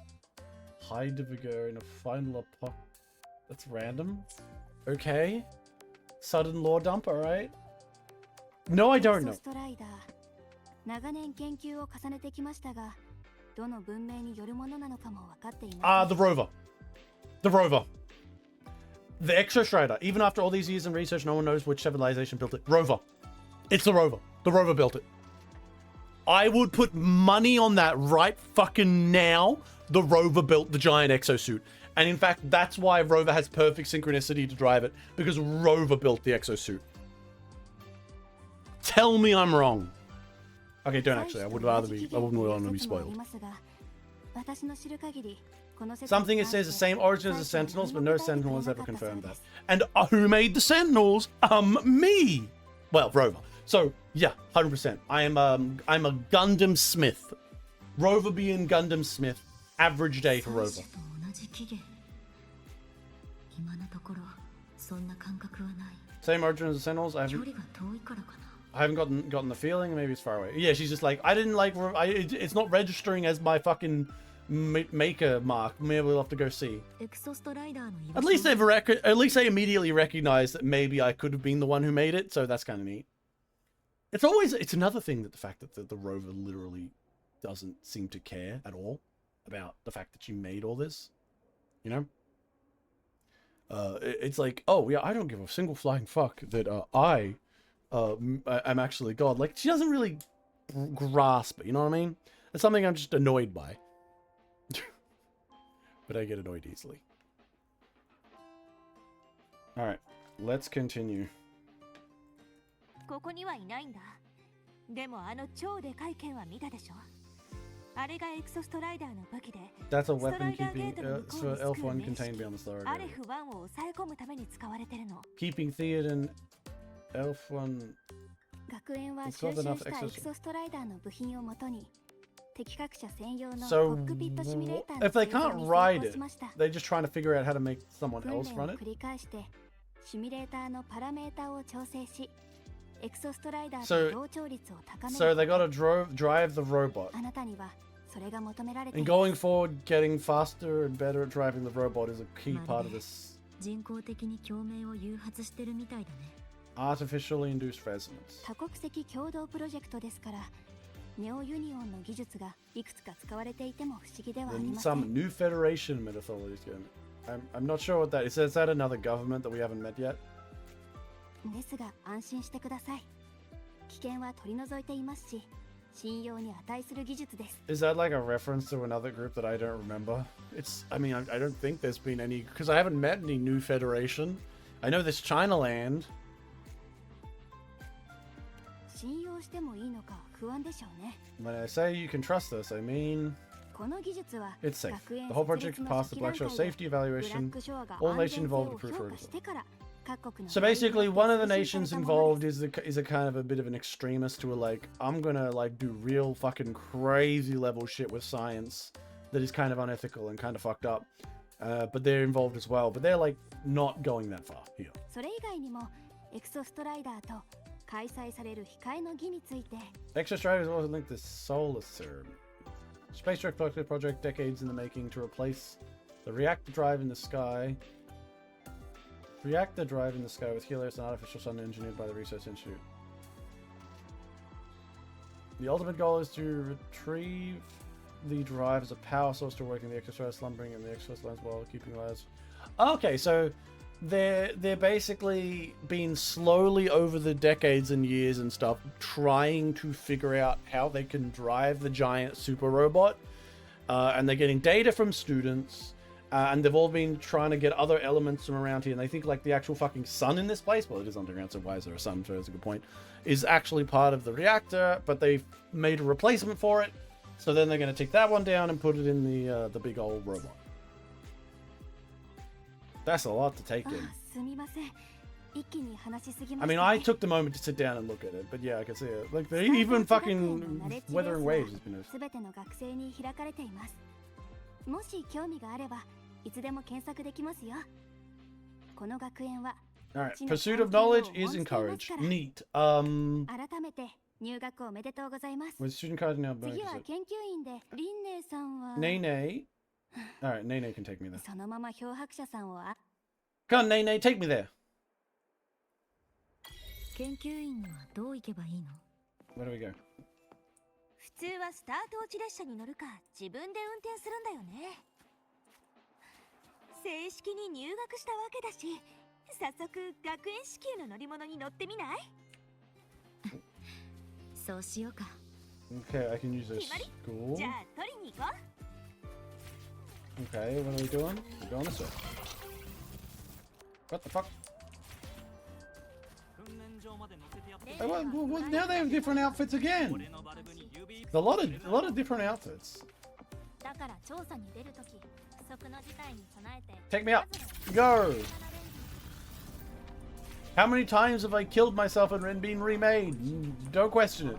Heidegger in a final apocalypse. That's random. Okay. Sudden lore dump, alright. No, I don't know. 長年研究を重ねてきましたが、どの文明によるものなのかも分かっていません。 The rover. The rover. The Exostrider. Even after all these years in research, no one knows which civilization built it. Rover. It's the rover. The rover built it. I would put money on that right fucking now. The rover built the giant exosuit. And in fact, that's why Rover has perfect synchronicity to drive it. Because Rover built the exosuit. Tell me I'm wrong. Okay, don't actually. I wouldn't want to be spoiled. Something it says the same origin as the Sentinels, but no Sentinel has ever confirmed that. And who made the Sentinels? Me. Well, Rover. So yeah, 100%. I'm a Gundam Smith. Rover being Gundam Smith. Average day for Rover. Same origin as the Sentinels. I haven't gotten the feeling. Maybe it's far away. Yeah, she's just like, I didn't like. It's not registering as my fucking maker mark. Maybe we'll have to go see. At least they immediately recognize that maybe I could have been the one who made it. So that's kind of neat. It's another thing that the fact that the rover literally doesn't seem to care at all about the fact that you made all this. You know. It's like, oh yeah, I don't give a single flying fuck that I'm actually God. Like, she doesn't really grasp it, you know what I mean? It's something I'm just annoyed by. But I get annoyed easily. Alright, let's continue. That's a weapon keeping for Elf-1 contained beyond the Star Area. Keeping Theoden Elf-1. 学園は収集したエクソストライダーの部品をもとに適格者専用のコ So ックピットシミュレーター if の they 製造 can't に成 ride 功 it, しました。 they're just trying to figure out how to make someone 訓 else 練 run を it. 繰り返してシミュレーターのパラメーターを調整しエクソストライダー So- の同調率を高める So they gotta drive the robot. あなたにはそれが求められてい And ます going forward, getting faster and better at driving the robot is a key part of this 人工的に共鳴を誘発してるみたいだね。 artificially induced resonance. 多国籍共同プロジェクトですからネオユニオンの技術がいくつか使われていても不思議ではあり Then ません some new Federation mythology is going. I'm not sure what that is. Is that another government that we haven't met yet? ですが安心してください危険は取り除いていますし信用に値する技術です Is that like a reference to another group that I don't remember? I mean, I don't think there's been any, because I haven't met any new Federation. I know there's China Land. 信用してもいいのか不安でしょうね When I say you can trust us, I mean この技術は it's safe. 学園 The whole 設 project 立の passed the 初期 Black 段 Shore 階で safety ブラッ evaluation. クショアが All 安 nations 全性 involved を approved 評 for 価 it. してから So basically, one of the nations involved is a kind of a bit of an extremist who are like, I'm gonna like do real fucking crazy level shit with science that is kind of unethical and kind of fucked up. But they're involved as well. But they're like not going that far here. Extra strategies also linked to solar serum. Space Trek project decades in the making to replace the reactor drive in the sky. Reactor drive in the sky with Helios, an artificial sun engineered by the Research Institute. The ultimate goal is to retrieve the drive as a power source to awaken the extrasolar slumbering in the extrasolar lands while keeping lives. Okay, so they're basically been slowly over the decades and years and stuff trying to figure out how they can drive the giant super robot, and they're getting data from students. And they've all been trying to get other elements from around here. And they think like the actual fucking sun in this place, well, it is underground, so why is there a sun? So that's a good point. Is actually part of the reactor, but they've made a replacement for it. So then they're going to take that one down and put it in the big old robot. That's a lot to take in. I mean, I took the moment to sit down and look at it, but yeah, I can see it. Like, they even fucking weathering waves has been noticed. Alright, pursuit of knowledge is encouraged. Neat. With student card now, Nene. Alright, Nene can take me there. Come on, Nene, take me there. Where do we go? 普通はスタート落ち列車に乗るか自分で運転するんだよね。正式に入学したわけだし、早速学園支給の乗り物に乗ってみない？そうしようか。Okay, I can use this. Cool. じゃあ取りに行こう。Okay, what are we doing? We're going this way. What the fuck? Oh, well, now they have different outfits again. A lot of different outfits. Take me up. Go. How many times have I killed myself and been remade? Don't question it.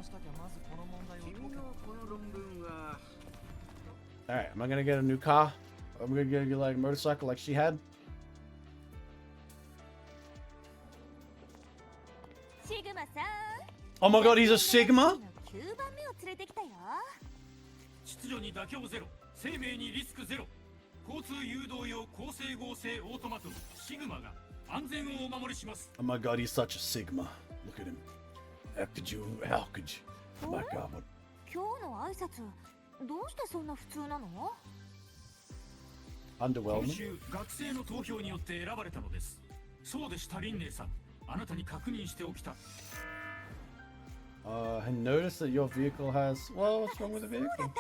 Alright, am I gonna get a new car? I'm gonna get like a motorcycle like she had. Oh my god, he's a Sigma? Oh my god, he's such a Sigma. Look at him. How could you? Oh my god. What? Underwhelming. I noticed that your vehicle has... Well, what's wrong with the vehicle?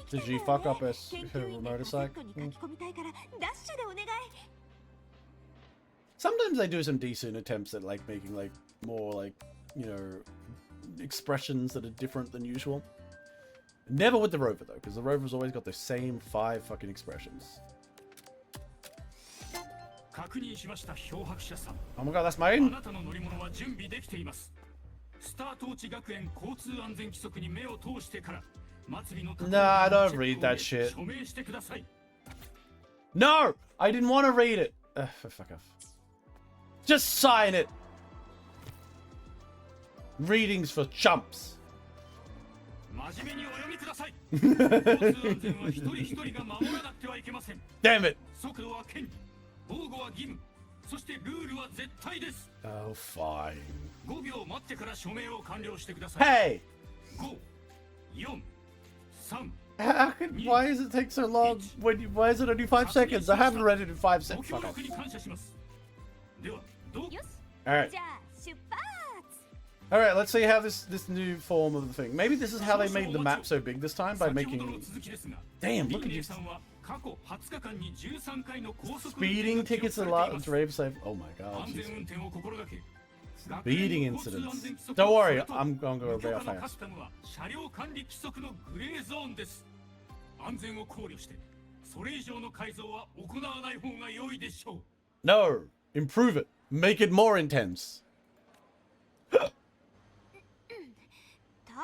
Did she fuck up her motorcycle? Sometimes they do some decent attempts at like making like more like, you know, expressions that are different than usual. Never with the Rover though, because the Rover's always got the same 5 fucking expressions. Oh my god, that's mine? Nah, I don't read that shit. No! I didn't want to read it! Fuck off. Just sign it! Readings for chumps. Damn it! Oh, fine. Hey! Why does it take so long? Why is it only 5 seconds? I haven't read it in 5 seconds. Fuck off. Alright. Alright, let's see how this new form of the thing. Maybe this is how they made the map so big this time, by making... Damn, look at you. Speeding tickets and rave safe. Oh my god. Geez. Speeding incidents. Don't worry, I'm gonna go real fast. No, improve it. Make it more intense. ター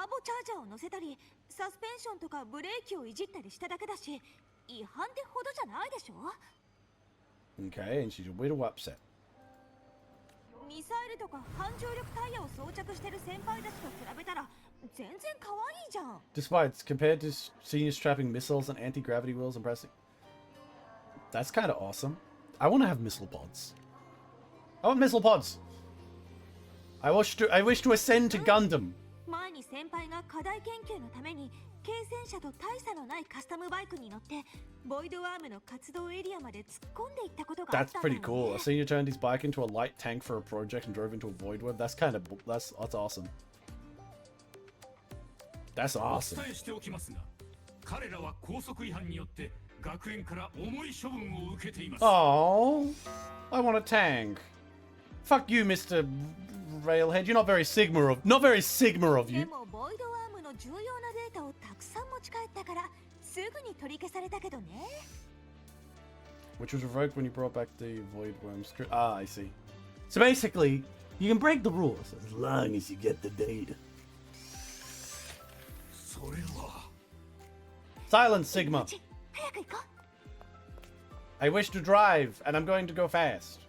ボチャージャーを乗せたり、サスペンションとかブレーキをいじったりしただけだし、違反ってほどじゃないでしょ。 Okay, and she's a little upset. ミサイルとか反重力タイヤを装着してる先輩たちと比べたら全然可愛いじゃん。 Despite compared to seniors strapping missiles and anti-gravity wheels and pressing. That's kind of awesome. I want to have missile pods. I want missile pods. I wish to ascend to Gundam. 前に先輩が課題研究のために軽戦車と大差のないカスタムバイクに乗ってボイドワームの活動エリアまで突っ込んでいったことがあっ That's たんだよ pretty ね。 cool. A senior turned his bike into a light tank for a project and drove into a void web. That's awesome. That's お awesome. 伝えしておきますが、彼らは校則違反によって学園から重い処分を受けています。 Oh, I want a tank. Fuck you, Mr. Railhead. You're not very Sigma ofで you. もボイドワームの重要なデータをたくさん持ち帰ったからすぐに取り消されたけどね。 Which was revoked when you brought back the void worm script. Ah, I see. So basically, you can break the rules as long as you get the data. それは Silence, Sigma. 早く行こう。 I wish to drive, and I'm going to go fast.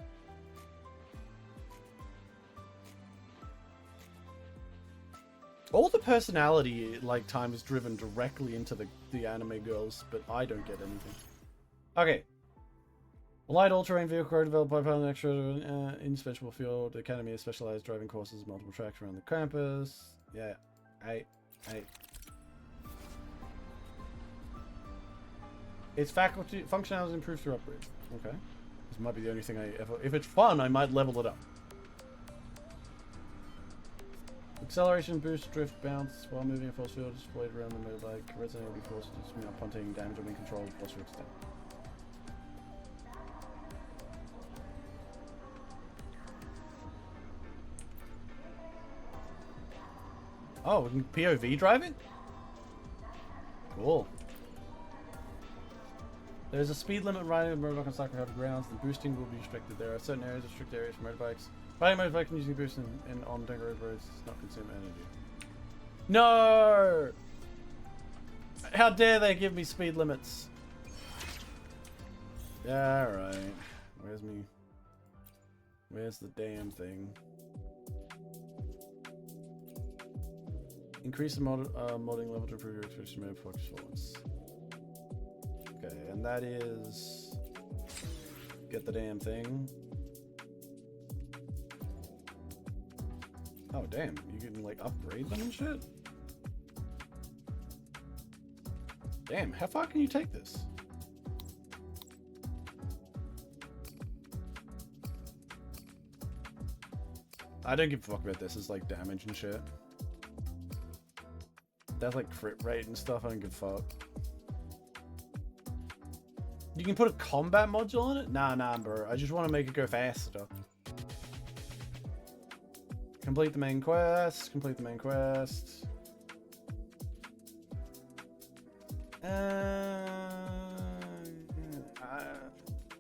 All the personality, like, time is driven directly into the anime girls, but I don't get anything. Okay. A light all-terrain vehicle developed by Pilot Extra, indispensable field. The Academy has specialized driving courses, multiple tracks around the campus. Yeah. Hey. Its functionality improves through upgrades. Okay. This might be the only thing I ever... If it's fun, I might level it up. Acceleration, boost, drift, bounce while moving a force field displayed around the motorbike. Resonating forces upon taking damage or being controlled with force extent. Oh, we can POV drive it? Cool. There's a speed limit riding a motorbike on cyclocraft grounds. The boosting will be restricted. There are certain areas of strict areas for motorbikes. Riding a motorbike and using boost in on decorated roads does not consume energy. No! How dare they give me speed limits? Yeah, alright. Where's the damn thing? Increase the modding level to improve your expression mode performance. Okay, and that is... Get the damn thing. Oh, damn. You can, like, upgrade them and shit? Damn, how far can you take this? I don't give a fuck about this. It's, like, damage and shit. That's, like, crit rate and stuff. I don't give a fuck. You can put a combat module on it? Nah, bro. I just want to make it go faster. Complete the main quest.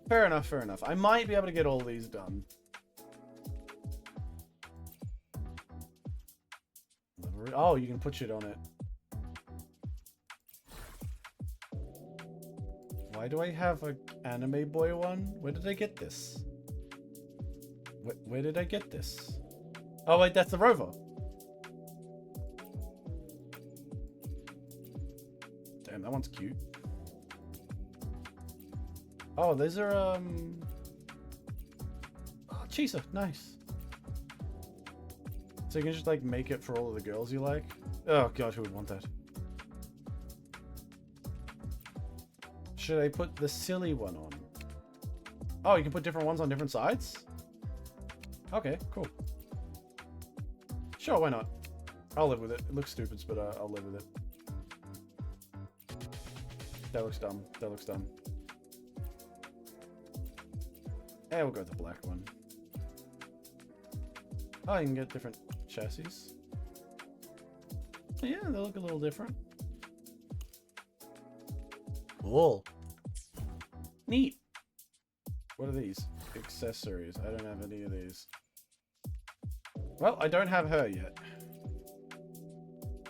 Fair enough. I might be able to get all these done. Oh, you can put shit on it. Why do I have an anime boy one? Where did I get this? Where did I get this? Oh wait, that's the rover. Damn, that one's cute. Oh, these are Oh, Chisa, nice. So you can just like make it for all of the girls you like. Oh god, who would want that? Should I put the silly one on? Oh, you can put different ones on different sides? Okay, cool. Sure, why not? I'll live with it. It looks stupid, but I'll live with it. That looks dumb. Yeah, we'll go with the black one. Oh, you can get different chassis. Yeah, they look a little different. Cool. Neat. What are these? accessories. I don't have any of these. Well, I don't have her yet.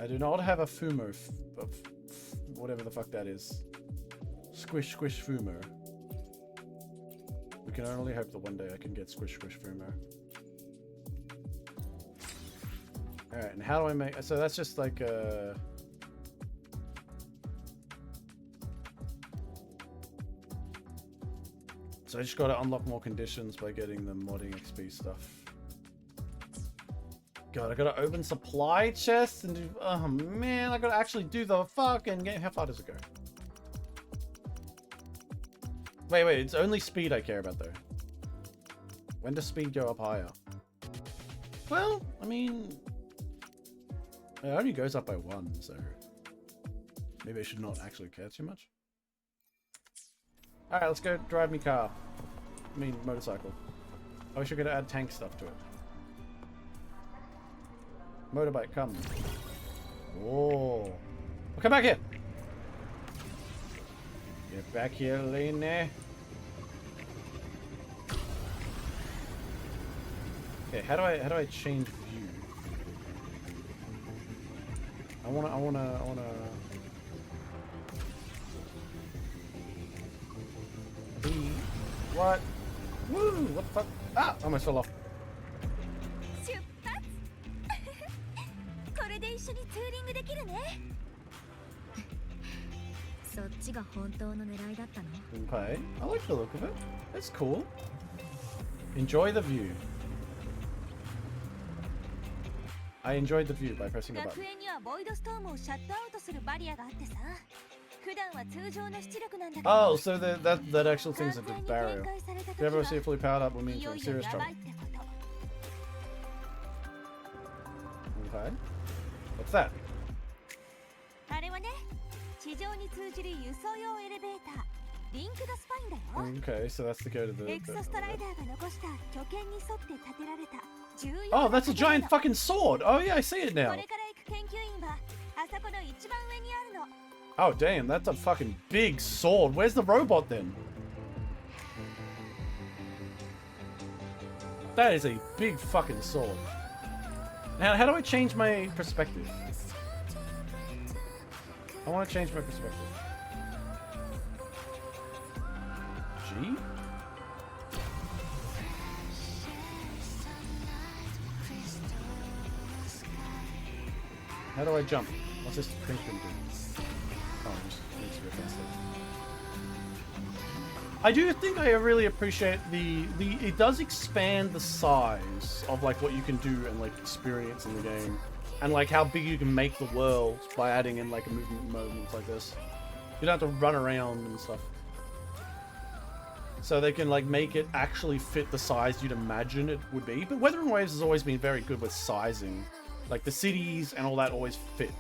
I do not have a Fumo, whatever the fuck that is. Squish Squish Fumo. We can only hope that one day I can get Squish Squish Fumo. Alright, and how do I make... So that's just like So I just gotta unlock more conditions by getting the modding XP stuff. God, I gotta open supply chests and do... Oh man, I gotta actually do the fucking game. How far does it go? Wait, it's only speed I care about though. When does speed go up higher? Well, I mean... It only goes up by 1, so... Maybe I should not actually care too much. Alright, let's go drive me car. I mean, motorcycle. I wish I could add tank stuff to it. Motorbike, come. Oh. Well, come back here. Get back here, Lane. Okay, how do I change view? I wanna. What? Woo! What the fuck? Ah! I almost fell off. これで一緒にツーリングできるね。そっちが本当の狙いだったの？ Okay, I like the look of it. That's cool. Enjoy the view. I enjoyed the view by pressing a button. 学園にはボイドストームをシャットアウトするバリアがあってさ。普段は通常の出力なんだけど。Oh, so that actual thing's a good barrier. If you ever see it fully powered up, we'll mean you're in serious trouble. Okay. What's that? あれはね、地上に通じる輸送用エレベーター、リンクドスパインだよ。 Okay, so that's to go to the... エクソストライダーが残した拠点に沿って建てられた重要 Oh, that's a giant fucking sword! Oh yeah, I see it now. これから行く研究員はあそこの一番上にあるの。 Oh damn, that's a fucking big sword. Where's the robot then? That is a big fucking sword. Now, how do I change my perspective? I want to change my perspective. G? How do I jump? What's this pink thing do? Oh, just makes me faster. I do think I really appreciate the it does expand the size of like what you can do and like experience in the game, and like how big you can make the world by adding in like a movement like this. You don't have to run around and stuff. So they can like make it actually fit the size you'd imagine it would be. But Weathering Waves has always been very good with sizing. Like the cities and all that always fit.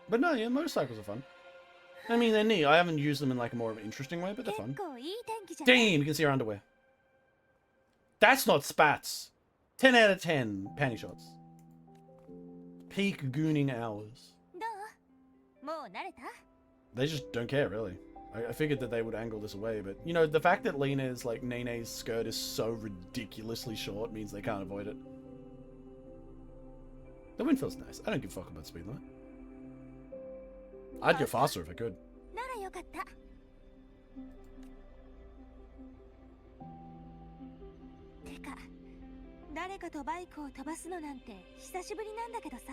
But no, yeah, motorcycles are fun. I mean, they're neat. I haven't used them in like a more of an interesting way, but they're fun. Damn, you can see her underwear. That's not spats. 10 out of 10 panty shots. Peak gooning hours. They just don't care, really. I figured that they would angle this away, but you know, the fact that Lena's, like, Nene's skirt is so ridiculously short means they can't avoid it. The wind feels nice. I don't give a fuck about speed limit. I'd go faster if I could. ならよかった。てか、誰かとバイクを飛ばすのなんて久しぶりなんだけどさ。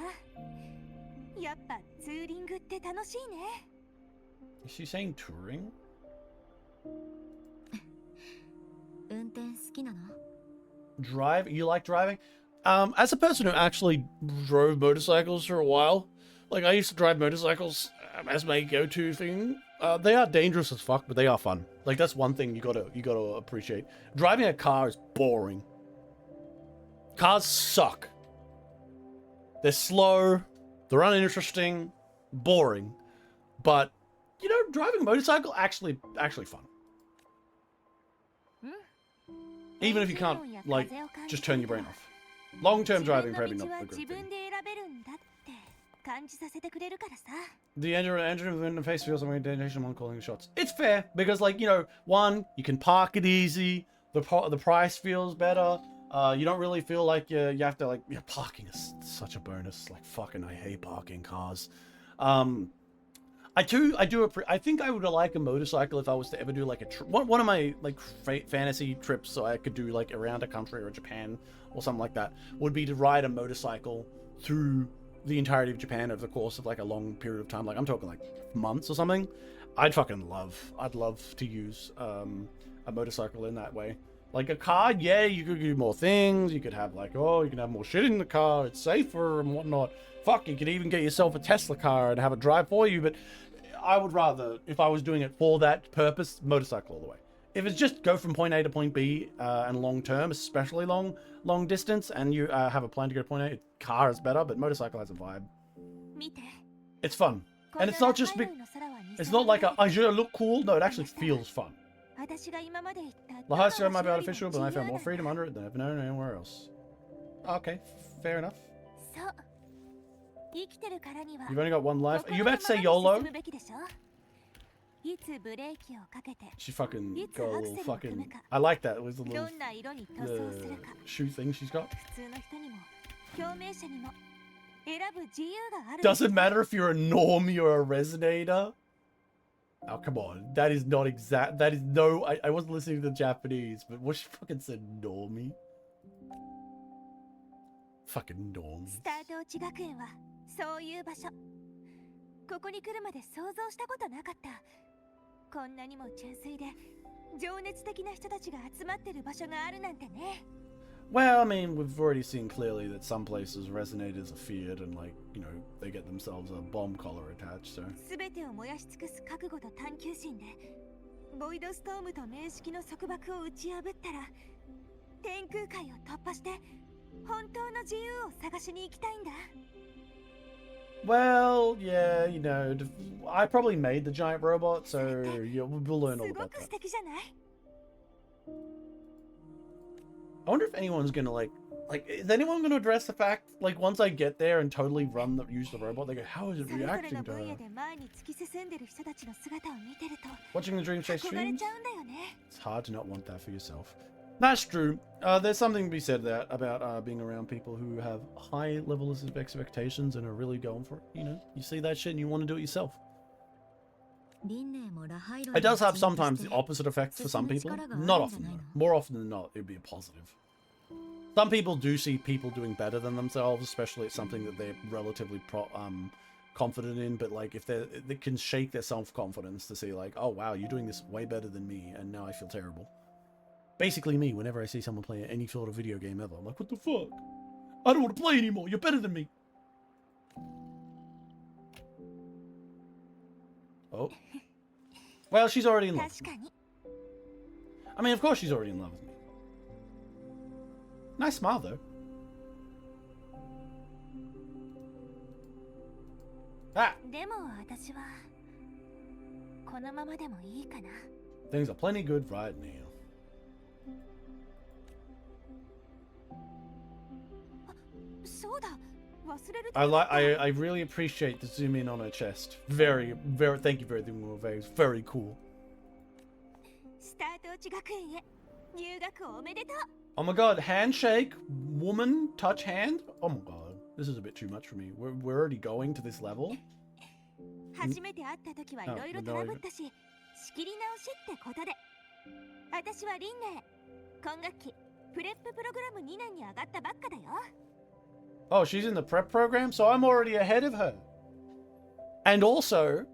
やっぱツーリングって楽しいね。Is she saying touring? 運転好きなの？ Drive? You like driving? As a person who actually drove motorcycles for a while, like I used to drive motorcycles as my go-to thing. They are dangerous as fuck, but they are fun. Like that's one thing you gotta appreciate. Driving a car is boring. Cars suck. They're slow. They're uninteresting. Boring. But you know, driving a motorcycle actually fun. Even if you can't like just turn your brain off. Long-term driving probably not a good thing. The engine interface feels like orientation when calling shots. It's fair because, like, you know, one, you can park it easy. The price feels better. You don't really feel like you have to, like, parking is such a bonus. Like, fucking, I hate parking cars. I think I would like a motorcycle if I was to ever do like a one of my like fantasy trips, so I could do like around a country or Japan or something like that, would be to ride a motorcycle through the entirety of Japan over the course of like a long period of time. Like I'm talking like months or something. I'd love to use a motorcycle in that way. Like a car, yeah, you could do more things. You could have like, oh, you can have more shit in the car. It's safer and whatnot. Fuck, you could even get yourself a Tesla car and have it drive for you. But I would rather, if I was doing it for that purpose, motorcycle all the way. If it's just go from point A to point B and long term, especially long distance, and you have a plan to go to point A, car is better, but motorcycle has a vibe. It's fun. And it's not just it's not like I should look cool. No, it actually feels fun. The highest road might be artificial, but I found more freedom under it than I've known anywhere else. Okay, fair enough. You've only got one life. Are you about to say YOLO? She fucking go fucking. I like that. It was the little shoe thing she's got. Doesn't matter if you're a normie or a resonator. Oh, come on. That is not exact. That is no. I wasn't listening to the Japanese, but what she fucking said, normie. Fucking normie. そういう場所。ここに来るまで想像したことなかった。こんなにも純粋で情熱的な人たちが集まってる場所があるなんてね。Well, I mean, we've already seen clearly that some places resonators are feared and, like, you know, they get themselves a bomb collar attached, so. 全てを燃やし尽くす覚悟と探求心で、ボイドストームと面識の束縛を打ち破ったら、天空海を突破して、本当の自由を探しに行きたいんだ。Well, yeah, you know, I probably made the giant robot, so yeah, we'll learn all about that. I wonder if anyone's gonna like, is anyone gonna address the fact, like, once I get there and totally use the robot, they go, how is it reacting to her? Watching the Dream Chase streams? It's hard to not want that for yourself. That's true. There's something to be said there about being around people who have high levels of expectations and are really going for it. You know, you see that shit and you want to do it yourself. It does have sometimes the opposite effect for some people. Not often, though. More often than not, it would be a positive. Some people do see people doing better than themselves, especially at something that they're relatively confident in. But like, if they can shake their self-confidence to see like, oh wow, you're doing this way better than me, and now I feel terrible. Basically me, whenever I see someone play any sort of video game ever, I'm like, what the fuck? I don't want to play anymore, you're better than me. Oh. Well, she's already in love with me. I mean, of course she's already in love with me. Nice smile, though. Ah! Things are plenty good right now. I really appreciate the zoom in on her chest. Very, thank you very much. Very cool. Oh my god, handshake, woman, touch hand? Oh my god, this is a bit too much for me. We're already going to this level? Oh, she's in the prep program, so I'm already ahead of her. And also,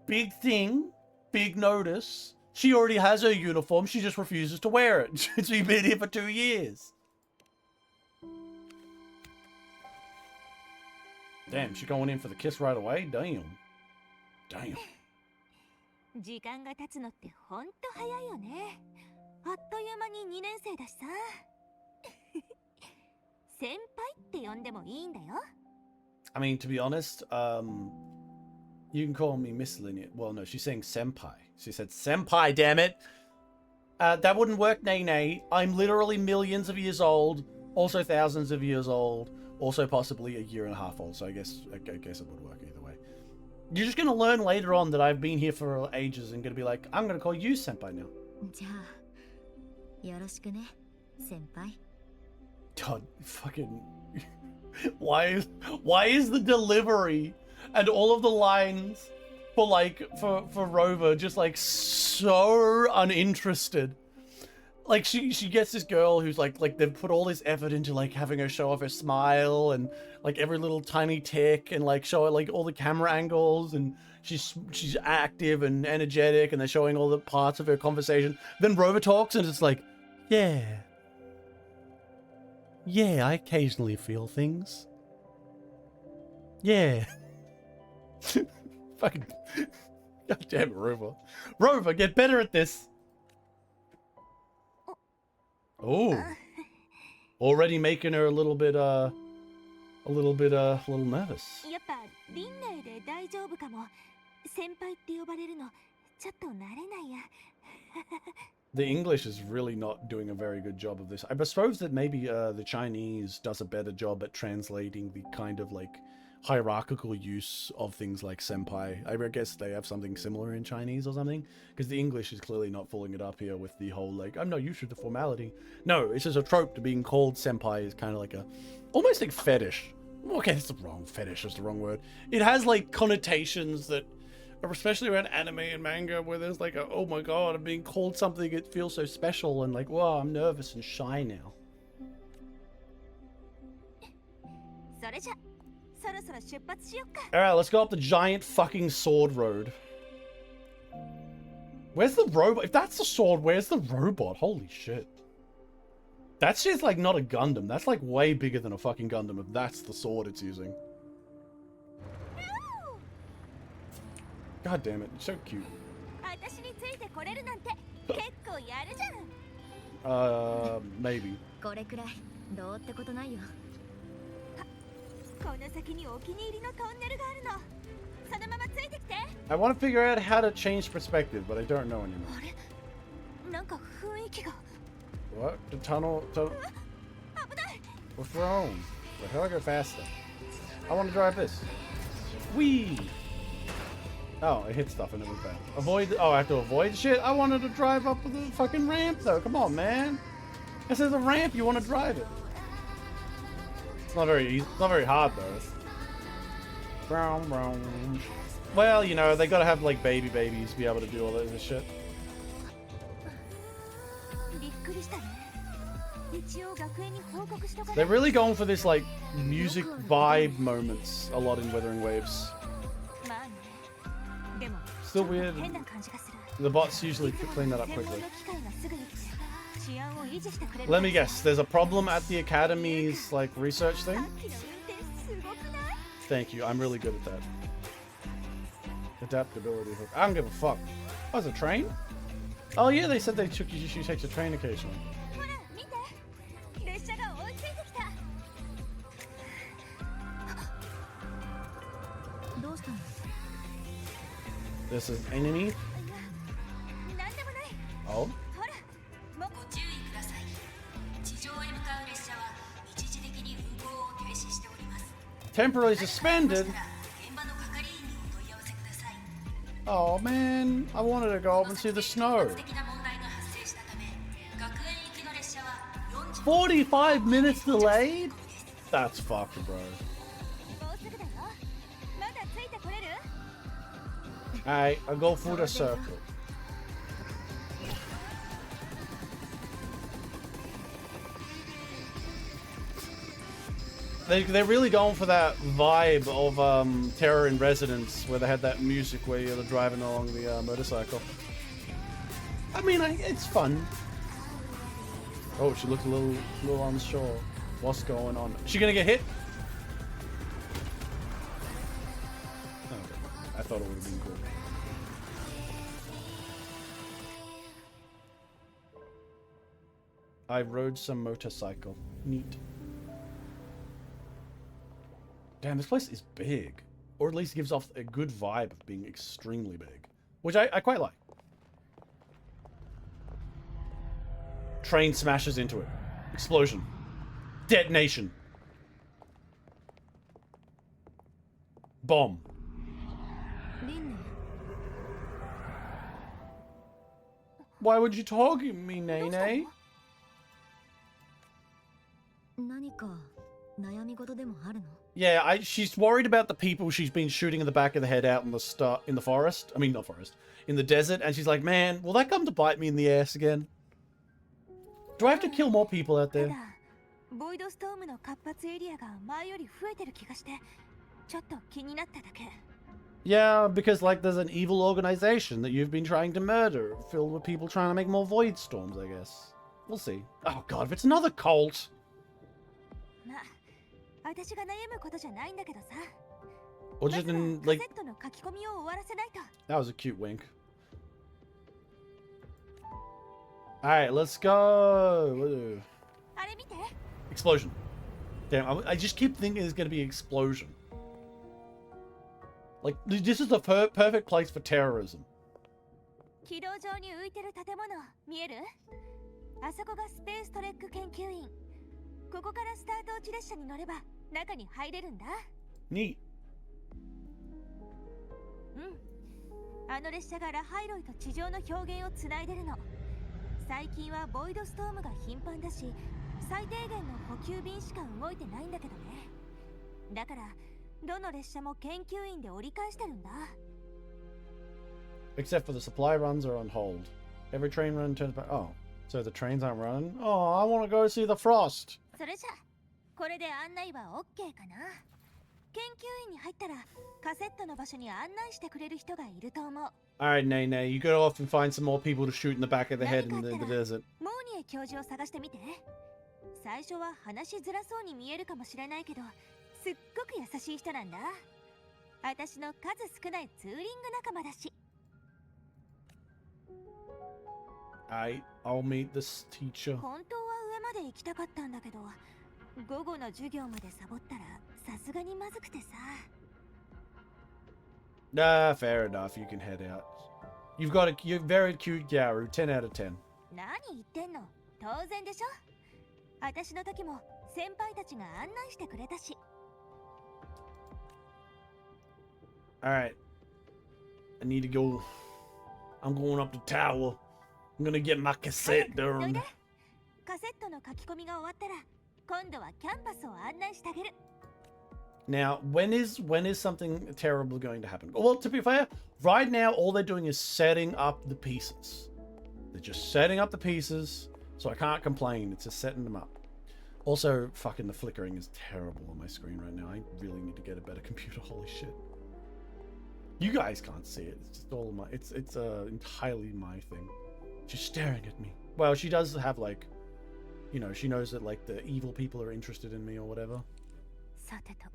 big thing, big notice, she already has her uniform, she just refuses to wear it. She's been here for 2 years. Damn, she going in for the kiss right away? Damn. Damn. 時間が経つのってほんと早いよね。あっという間に2年生だしさ。先輩って呼んでもいいんだよ。I mean, to be honest, you can call me Miss Linear. Well, no, she's saying senpai. She said senpai, damn it. That wouldn't work, Nene. I'm literally millions of years old, also thousands of years old. Also possibly a year and a half old, so I guess it would work either way. You're just gonna learn later on that I've been here for ages and gonna be like, I'm gonna call you senpai now. じゃあよろしくね先輩 God, fucking why is the delivery and all of the lines for for Rover just like so uninterested? Like she gets this girl who's like they've put all this effort into like having her show off her smile and like every little tiny tick and like show like all the camera angles, and she's active and energetic, and they're showing all the parts of her conversation. Then Rover talks and it's like, yeah, I occasionally feel things. Yeah. Fucking goddamn Rover. Rover, get better at this. Oh, already making her a little nervous. やっぱ輪廻で大丈夫かも。先輩って呼ばれるのちょっと慣れないや。The English is really not doing a very good job of this. I suppose that maybe the Chinese does a better job at translating the kind of like hierarchical use of things like senpai. I guess they have something similar in Chinese or something, because the English is clearly not pulling it up here with the whole like, I'm not used to the formality. No, it's just a trope to being called senpai is kind of like a almost like fetish. Okay, that's the wrong fetish is the wrong word. It has like connotations that are especially around anime and manga where there's like a, oh my god, I'm being called something, it feels so special, and like, wow, I'm nervous and shy now. それじゃそろそろ出発しよっか。 Alright, let's go up the giant fucking sword road. Where's the robot? If that's the sword, where's the robot? Holy shit. That's just like not a Gundam. That's like way bigger than a fucking Gundam if that's the sword it's using. God damn it, it's so cute. 私についてこれるなんて結構やるじゃん。 Maybe. これくらいどうってことないよ。この先にお気に入りのトンネルがあるの。そのままついてきて。 I want to figure out how to change perspective, but I don't know anymore. あれ？なんか雰囲気が。 What? The tunnel? 危ない。 What's wrong? Wait, how do I go faster? I want to drive this. Whee! Oh, it hit stuff and it was bad. Avoid. Oh, I have to avoid shit? I wanted to drive up the fucking ramp though. Come on, man. This is a ramp. You want to drive it. It's not very easy. It's not very hard though. Brown, brown. Well, you know, they gotta have like babies to be able to do all this shit. びっくりしたね。一応学園に報告しとかない。 They're really going for this like music vibe moments a lot in Weathering Waves. まあね。でも Still weird. 変な感じがする。 The bots usually clean that up 専 quickly. 門の機械がすぐに来て治安を維持してくれる。 Let me guess, there's a problem at the Academy's like research さ thing? っきの運転すごくない？ Thank you, I'm really good at that. Adaptability hook. I don't give a fuck. Oh, it's a train? Oh yeah, they said they took you should take the train occasionally. ほら見て。列車が追いついてきた。どうしたの？ This is enemy. いや、なんでもない。 Oh. ほら、もう。ご注意ください。地上へ向かう列車は一時的に運行を停止しております。 Temporarily suspended. 現場の係員にお問い合わせください。 Oh man, I wanted to go up and see the snow. 突発的な問題が発生したため、学園行きの列車は40 45 minutes delayed? That's fucked, bro. もうすぐだよ。まだついてこれる？ Alright, I'll go through the circle. They're really going for that vibe of Terror in Residence, where they had that music where you're driving along the motorcycle. I mean, it's fun. Oh, she looked a little unsure. What's going on? Is she gonna get hit? Okay. I thought it would have been cool. I rode some motorcycle. Neat. Damn, this place is big. Or at least gives off a good vibe of being extremely big. Which I quite like. Train smashes into it. Explosion. Detonation. Bomb. リンネ Why would you talk to me, どうした Nene? の何か悩み事でもあるの？ Yeah, she's worried about the people she's been shooting in the back of the head out in the forest. I mean, not forest, in the desert. And she's like, man, will that come to bite me in the ass again? Do I have to kill more people out た there? だボイドストームの活発エリアが前より増えてる気がしてちょっと気になっただけ Yeah, because like there's an evil organization that you've been trying to murder, filled with people trying to make more void storms, I guess. We'll see. Oh god, if it's another cult. まあ私が悩むことじゃないんだけどさ Or ま just ずは in カ like セットの書き込みを終わらせないと that was a cute wink. Alright, let's go. あれ見て Explosion. Damn, I just keep thinking there's gonna be an explosion. Like, this is the perfect place for terrorism. 軌道上に浮いてる建物見えるあそこがスペーストレック研究員ここからスタート落ち列車に乗れば中に入れるんだ Neat. うんあの列車がラハイロイと地上の表現をつないでるの最近はボイドストームが頻繁だし最低限の補給便しか動いてないんだけどねだからどの列車も研究員で折り返してるんだ Except for the supply runs are on hold. Every train run turns back. Oh, so the trains aren't running? Oh, I want to go see the frost. それじゃこれで案内は OK かな研究員に入ったらカセットの場所に案内してくれる人がいると思う Alright, Nene, you go off and find some more people to shoot in the back of the head in the desert. モーニエ教授を探してみて最初は話しづらそうに見えるかもしれないけどすっごく優しい人なんだ私の数少ないツーリング仲間だし Alright, I'll meet this teacher. 本当は上まで行きたかったんだけど午後の授業までサボったらさすがにまずくてさ Nah, fair enough, you can head out. You're very cute Gyaru, 10 out of 10. 何言ってんの当然でしょ私の時も先輩たちが案内してくれたし Alright. I need to go. I'm going up the tower. I'm gonna get my cassette どい done. でカセットの書き込みが終わったら今度はキャンパスを案内してあげる Now, when is something terrible going to happen? Well, to be fair, right now all they're doing is setting up the pieces. They're just setting up the pieces, so I can't complain. It's just setting them up. Also, fucking the flickering is terrible on my screen right now. I really need to get a better computer. Holy shit. You guys can't see it. It's just all my. It's entirely my thing. She's staring at me. Well, she does have like, you know, she knows that like the evil people are interested in me or whatever. さてと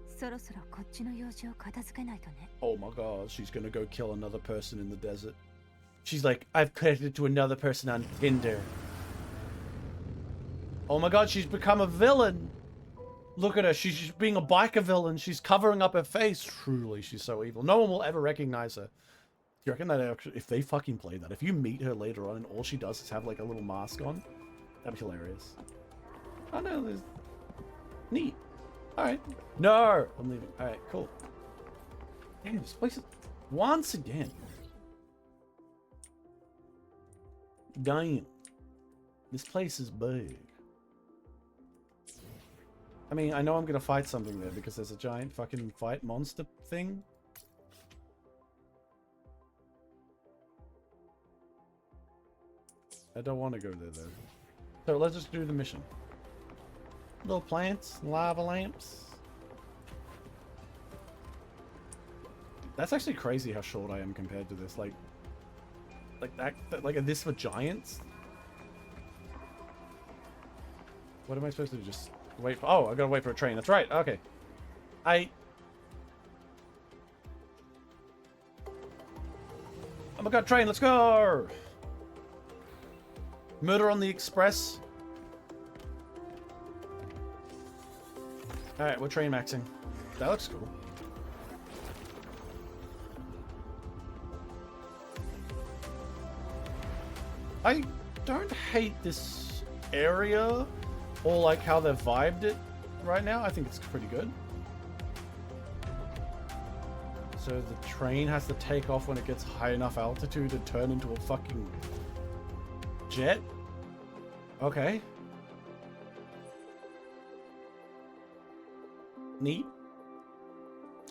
そろそろこっちの用事を片付けないとね Oh my god, she's gonna go kill another person in the desert. She's like, I've connected to another person on Tinder. Oh my god, she's become a villain. Look at her, she's just being a biker villain. She's covering up her face. Truly, she's so evil. No one will ever recognize her. Do you reckon that actually, if they fucking play that, if you meet her later on and all she does is have like a little mask on, that'd be hilarious. Oh no, there's... Neat. Alright. No! I'm leaving. Alright, cool. Damn, this place is... Once again. Damn. This place is big. I mean, I know I'm gonna fight something there because there's a giant fucking fight monster thing. I don't want to go there though. So let's just do the mission. Little plants, lava lamps. That's actually crazy how short I am compared to this. Like this for giants? What am I supposed to do? Just wait for... Oh, I gotta wait for a train. That's right. Okay. Oh my god, train, let's go! Murder on the Express. Alright, we're train maxing. That looks cool. I don't hate this area or like how they've vibed it right now. I think it's pretty good. So the train has to take off when it gets high enough altitude and turn into a fucking jet? Okay. Neat.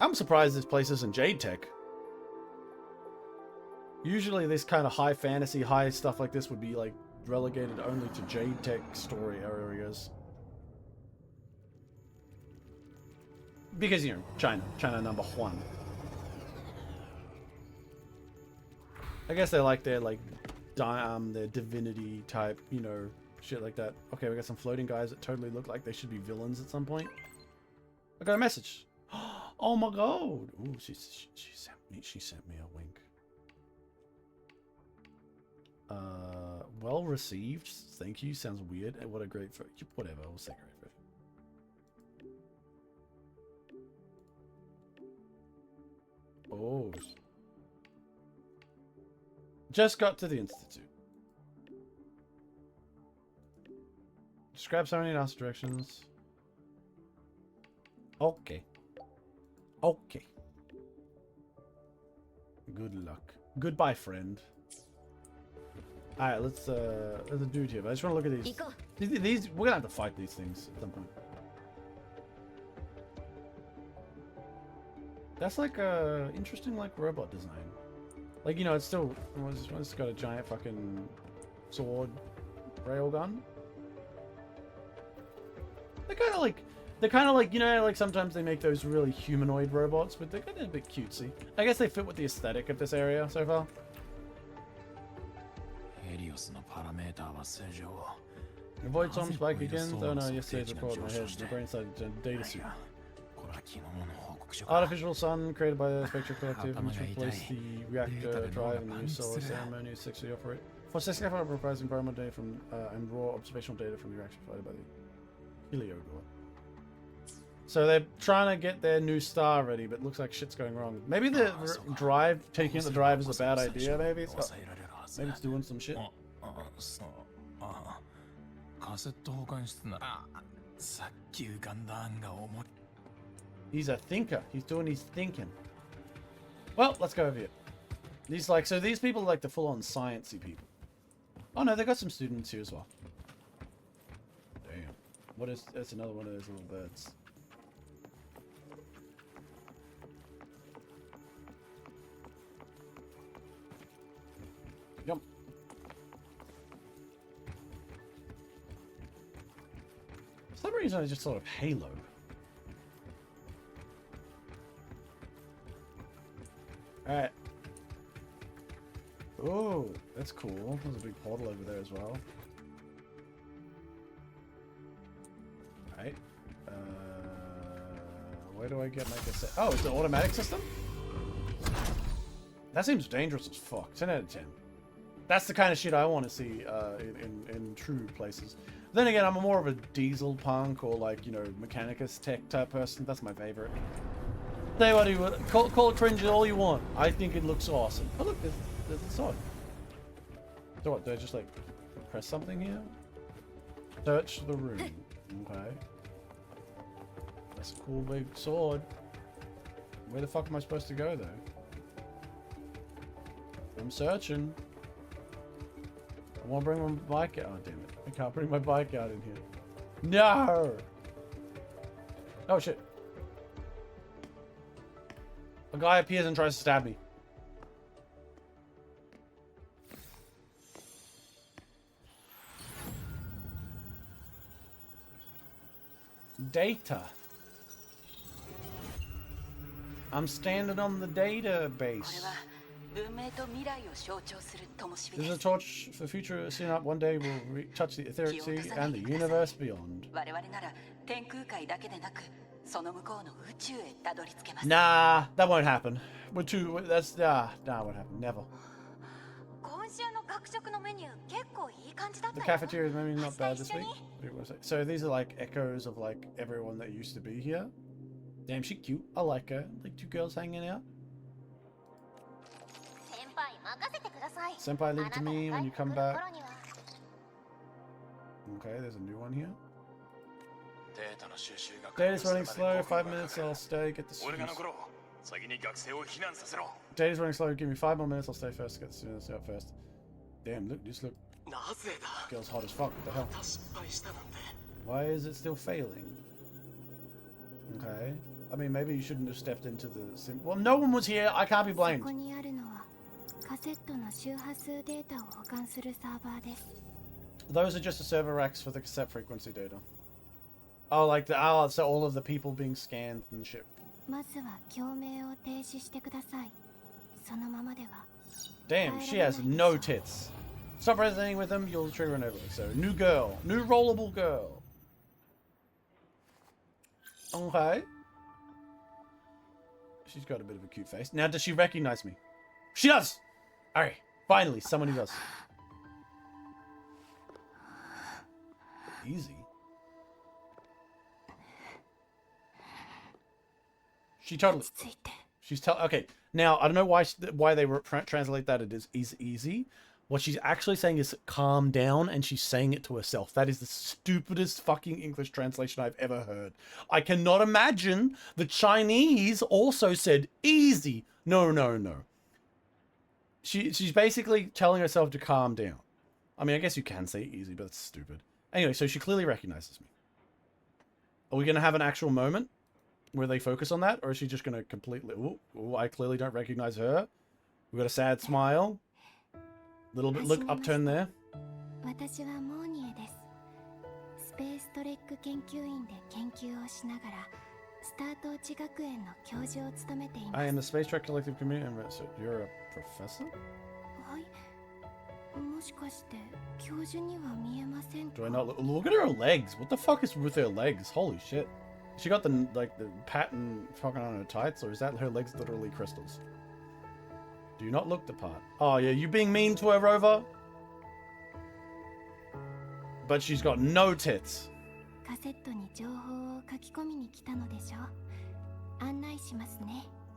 I'm surprised this place isn't Jade Tech. Usually this kind of high fantasy, high stuff like this would be like relegated only to Jade Tech story areas. Because, you know, China #1. I guess they like their, like, their divinity type, you know, shit like that. Okay, we got some floating guys that totally look like they should be villains at some point. I got a message. Oh my god. Ooh, she sent me a wink. Well received. Thank you. Sounds weird. What a great whatever. We'll say great. Oh. Just got to the Institute. Just grab so many last directions. Okay. Okay. Good luck. Goodbye, friend. Alright, let's there's a dude here, but I just want to look at these. We're gonna have to fight these things at some point. That's like a interesting like robot design. Like, you know, it's still it's got a giant fucking sword railgun. They're kind of like, you know, like sometimes they make those really humanoid robots, but they're kind of a bit cutesy. I guess they fit with the aesthetic of this area so far. Avoid some spike again. Oh no, yesterday's report in my head. My brain started data suit. Artificial sun created by the Spectre Collective, which replaced the reactor drive in the new solar ceremony sexually operate. For successful reprising environmental data from and raw observational data from the reaction provided by the Heliodor. So they're trying to get their new star ready, but it looks like shit's going wrong. Maybe the drive, taking the drive is a bad idea, maybe? Maybe it's doing some shit. He's a thinker. He's doing his thinking. Well, let's go over here. These so these people are like the full-on sciencey people. Oh no, they got some students here as well. Damn. What is? That's another one of those little birds. Jump. For some reason, I just thought of Halo. Alright. Oh, that's cool. There's a big portal over there as well. Alright. Where do I get my cassette? Oh, it's an automatic system? That seems dangerous as fuck. 10 out of 10. That's the kind of shit I want to see in true places. Then again, I'm more of a diesel punk or like, you know, Mechanicus tech type person. That's my favorite. Say what you want. Call it cringe all you want. I think it looks awesome. Oh look, there's the sword. So what, do I just like press something here? Search the room. Okay. That's a cool big sword. Where the fuck am I supposed to go though? I'm searching. I want to bring my bike out. Oh damn it. I can't bring my bike out in here. No! Oh shit. A guy appears and tries to stab me. Data. I'm standing on the database. This is a torch for future seen up one day will touch the etheric sea and the universe beyond. Nah, that won't happen. We're too. That's nah, won't happen. Never. The cafeteria is maybe not bad this week. So these are like echoes of like everyone that used to be here. Damn, she cute. I like her. Like two girls hanging out. Senpai, leave it to me when you come back. Okay, there's a new one here. Data's running slow. 5 minutes, I'll stay. Get the Data's running slow. Give me 5 more minutes. I'll stay first. Get the students out first. Damn, look, just look. Girl's hot as fuck. What the hell? Why is it still failing? Okay. I mean, maybe you shouldn't have stepped into the sim. Well, no one was here. I can't be blamed. Those are just the server racks for the cassette frequency data. Oh, like the so all of the people being scanned and shit. Damn, she has no tits. Stop resonating with them, you'll trigger an overload. So, new girl. New rollable girl. Okay. She's got a bit of a cute face. Now, does she recognize me? She does! Alright, finally, someone who does. Easy. She totally... She's okay, now, I don't know why they translate that it is easy. What she's actually saying is calm down, and she's saying it to herself. That is the stupidest fucking English translation I've ever heard. I cannot imagine the Chinese also said easy. No, no, no. She's basically telling herself to calm down. I mean, I guess you can say easy, but it's stupid. Anyway, so she clearly recognizes me. Are we going to have an actual moment where they focus on that? Or is she just going to completely... Ooh, I clearly don't recognize her. We got a sad smile. Little bit look upturn there. I am the Space Trek Collective Community member. So you're a professor? Do I not look at her legs? What the fuck is with her legs? Holy shit. She got the pattern fucking on her tights, or is that her legs literally crystals? Do not look the part. Oh yeah, you being mean to her, Rover? But she's got no tits.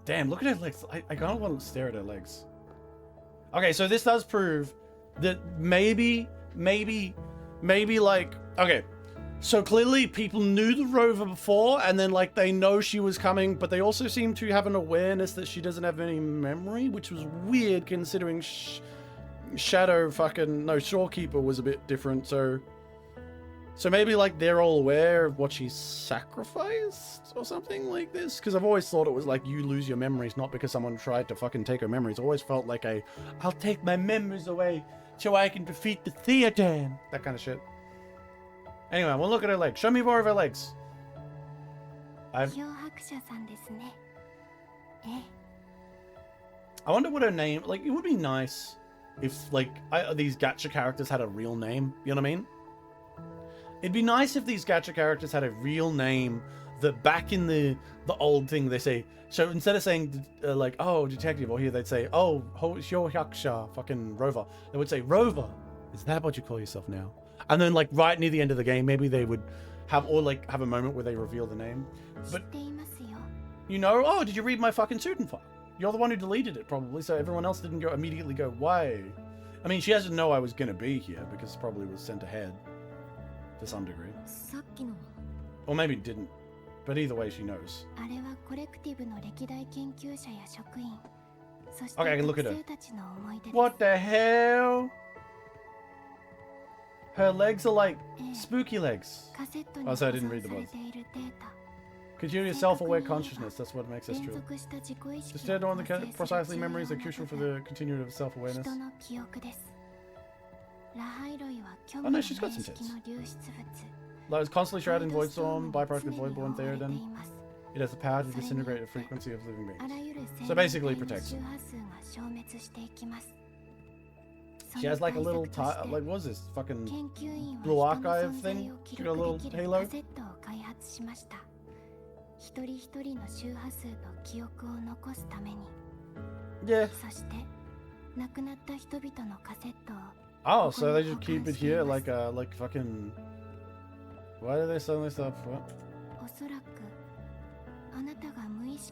Damn, look at her legs. I kind of want to stare at her legs. Okay, so this does prove that maybe like, okay, so clearly people knew the Rover before, and then like they know she was coming, but they also seem to have an awareness that she doesn't have any memory, which was weird considering Shadow Shorekeeper was a bit different, so maybe like they're all aware of what she sacrificed or something like this, because I've always thought it was like you lose your memories not because someone tried to fucking take her memories. It always felt like I'll take my memories away so I can defeat the Theodan, that kind of shit. Anyway, we'll look at her legs. Show me more of her legs. I wonder what her name... Like, it would be nice if, like, these gacha characters had a real name. You know what I mean? It'd be nice if these gacha characters had a real name that back in the old thing they say... So instead of saying, like, oh, detective, or here they'd say, oh, Hyohakusha, fucking Rover. They would say, Rover, is that what you call yourself now? And then, like, right near the end of the game, maybe they would have a moment where they reveal the name. But, you know, oh, did you read my fucking student file? You're the one who deleted it, probably, so everyone else didn't immediately go, why? I mean, she has to know I was going to be here, because it probably was sent ahead to some degree. Or maybe it didn't. But either way, she knows. Okay, I can look at her. What the hell? Her legs are like spooky legs. Oh, so I didn't read the book. Continue your self-aware consciousness. That's what makes us true. To stay on the precisely memories are crucial for the continuity of self-awareness. Oh no, she's got some tits. Like, it's constantly shrouded in void storm, byproduct of voidborn Theoden. It has the power to disintegrate the frequency of living beings. So basically, it protects them. She has like a little, like, what is this? Fucking blue archive thing? She got a little halo? Yeah. Oh, so they just keep it here like fucking... Why do they suddenly stop? What?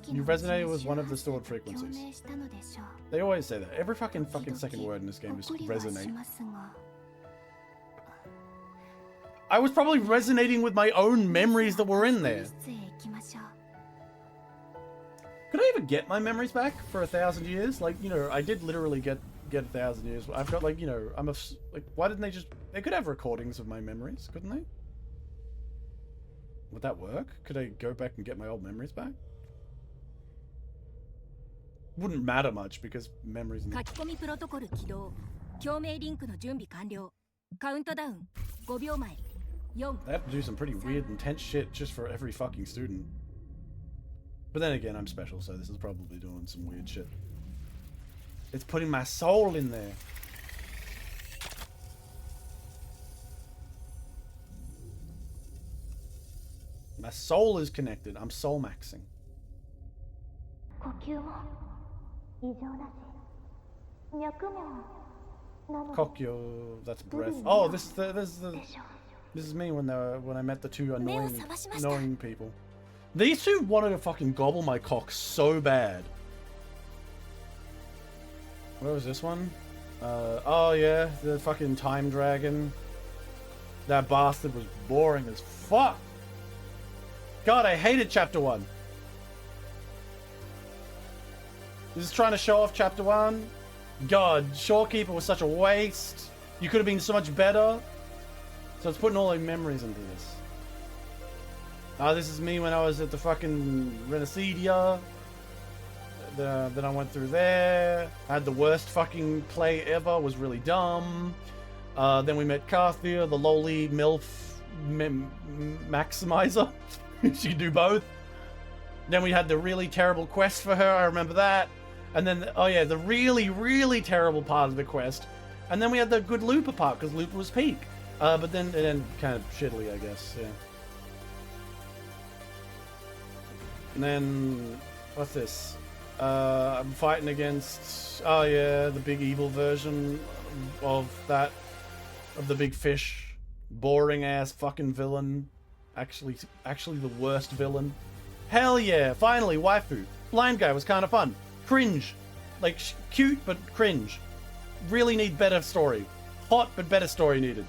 You resonated with one of the stored frequencies. They always say that. Every fucking second word in this game is resonate. I was probably resonating with my own memories that were in there. Could I ever get my memories back for 1,000 years? Like, you know, I did literally get 1,000 years. I've got, like, you know, like, why didn't they just... They could have recordings of my memories, couldn't they? Would that work? Could I go back and get my old memories back? Wouldn't matter much because memories... 書き込みプロトコル起動。共鳴リンクの準備完了。カウントダウン5秒前。4 They have to do some pretty weird, intense shit just for every fucking student. But then again, I'm special, so this is probably doing some weird shit. It's putting my soul in there. My soul is connected. I'm soul maxing. 呼吸も異常だし脈もなの Kokyo, that's breath. Oh, this is me when I met the two annoying people. These two wanted to fucking gobble my cock so bad. Where was this one? Oh yeah, the fucking time dragon. That bastard was boring as fuck. God, I hated chapter 1. This is trying to show off chapter 1. God, Shorekeeper was such a waste. You could have been so much better. So it's putting all their memories into this. This is me when I was at the fucking Renacedia. Then I went through there. I had the worst fucking play ever. Was really dumb. Then we met Carthia, the lowly MILF maximizer. She could do both. Then we had the really terrible quest for her. I remember that. And then, oh yeah, the really, really terrible part of the quest. And then we had the good Looper part, because Looper was peak. But then it ended kind of shittily, I guess, yeah. And then, what's this? I'm fighting against, oh yeah, the big evil version of that, of the big fish. Boring ass fucking villain. Actually the worst villain. Hell yeah, finally, waifu. Blind guy was kind of fun. Cringe. Like, cute, but cringe. Really need better story. Hot, but better story needed.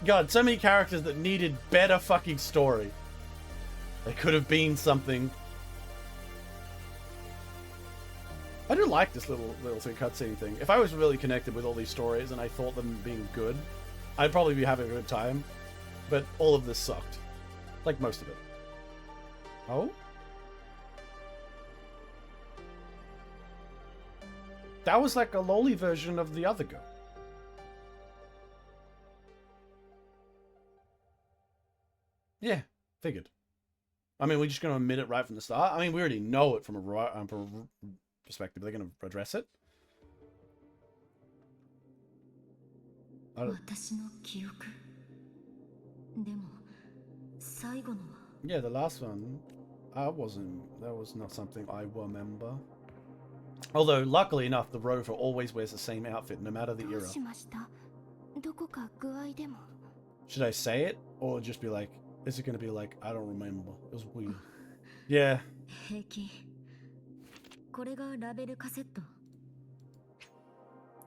God, so many characters that needed better fucking story. They could have been something. I do like this little cutscene thing. If I was really connected with all these stories and I thought them being good, I'd probably be having a good time. But all of this sucked. Like most of it. Oh? That was like a lowly version of the other girl. Yeah, figured. I mean, we're just going to admit it right from the start. I mean, we already know it from a perspective. They're going to address it. Yeah, the last one, that was not something I remember. Although, luckily enough, the rover always wears the same outfit, no matter the era. Should I say it? Or just be like, is it going to be like, I don't remember. It was weird. Yeah.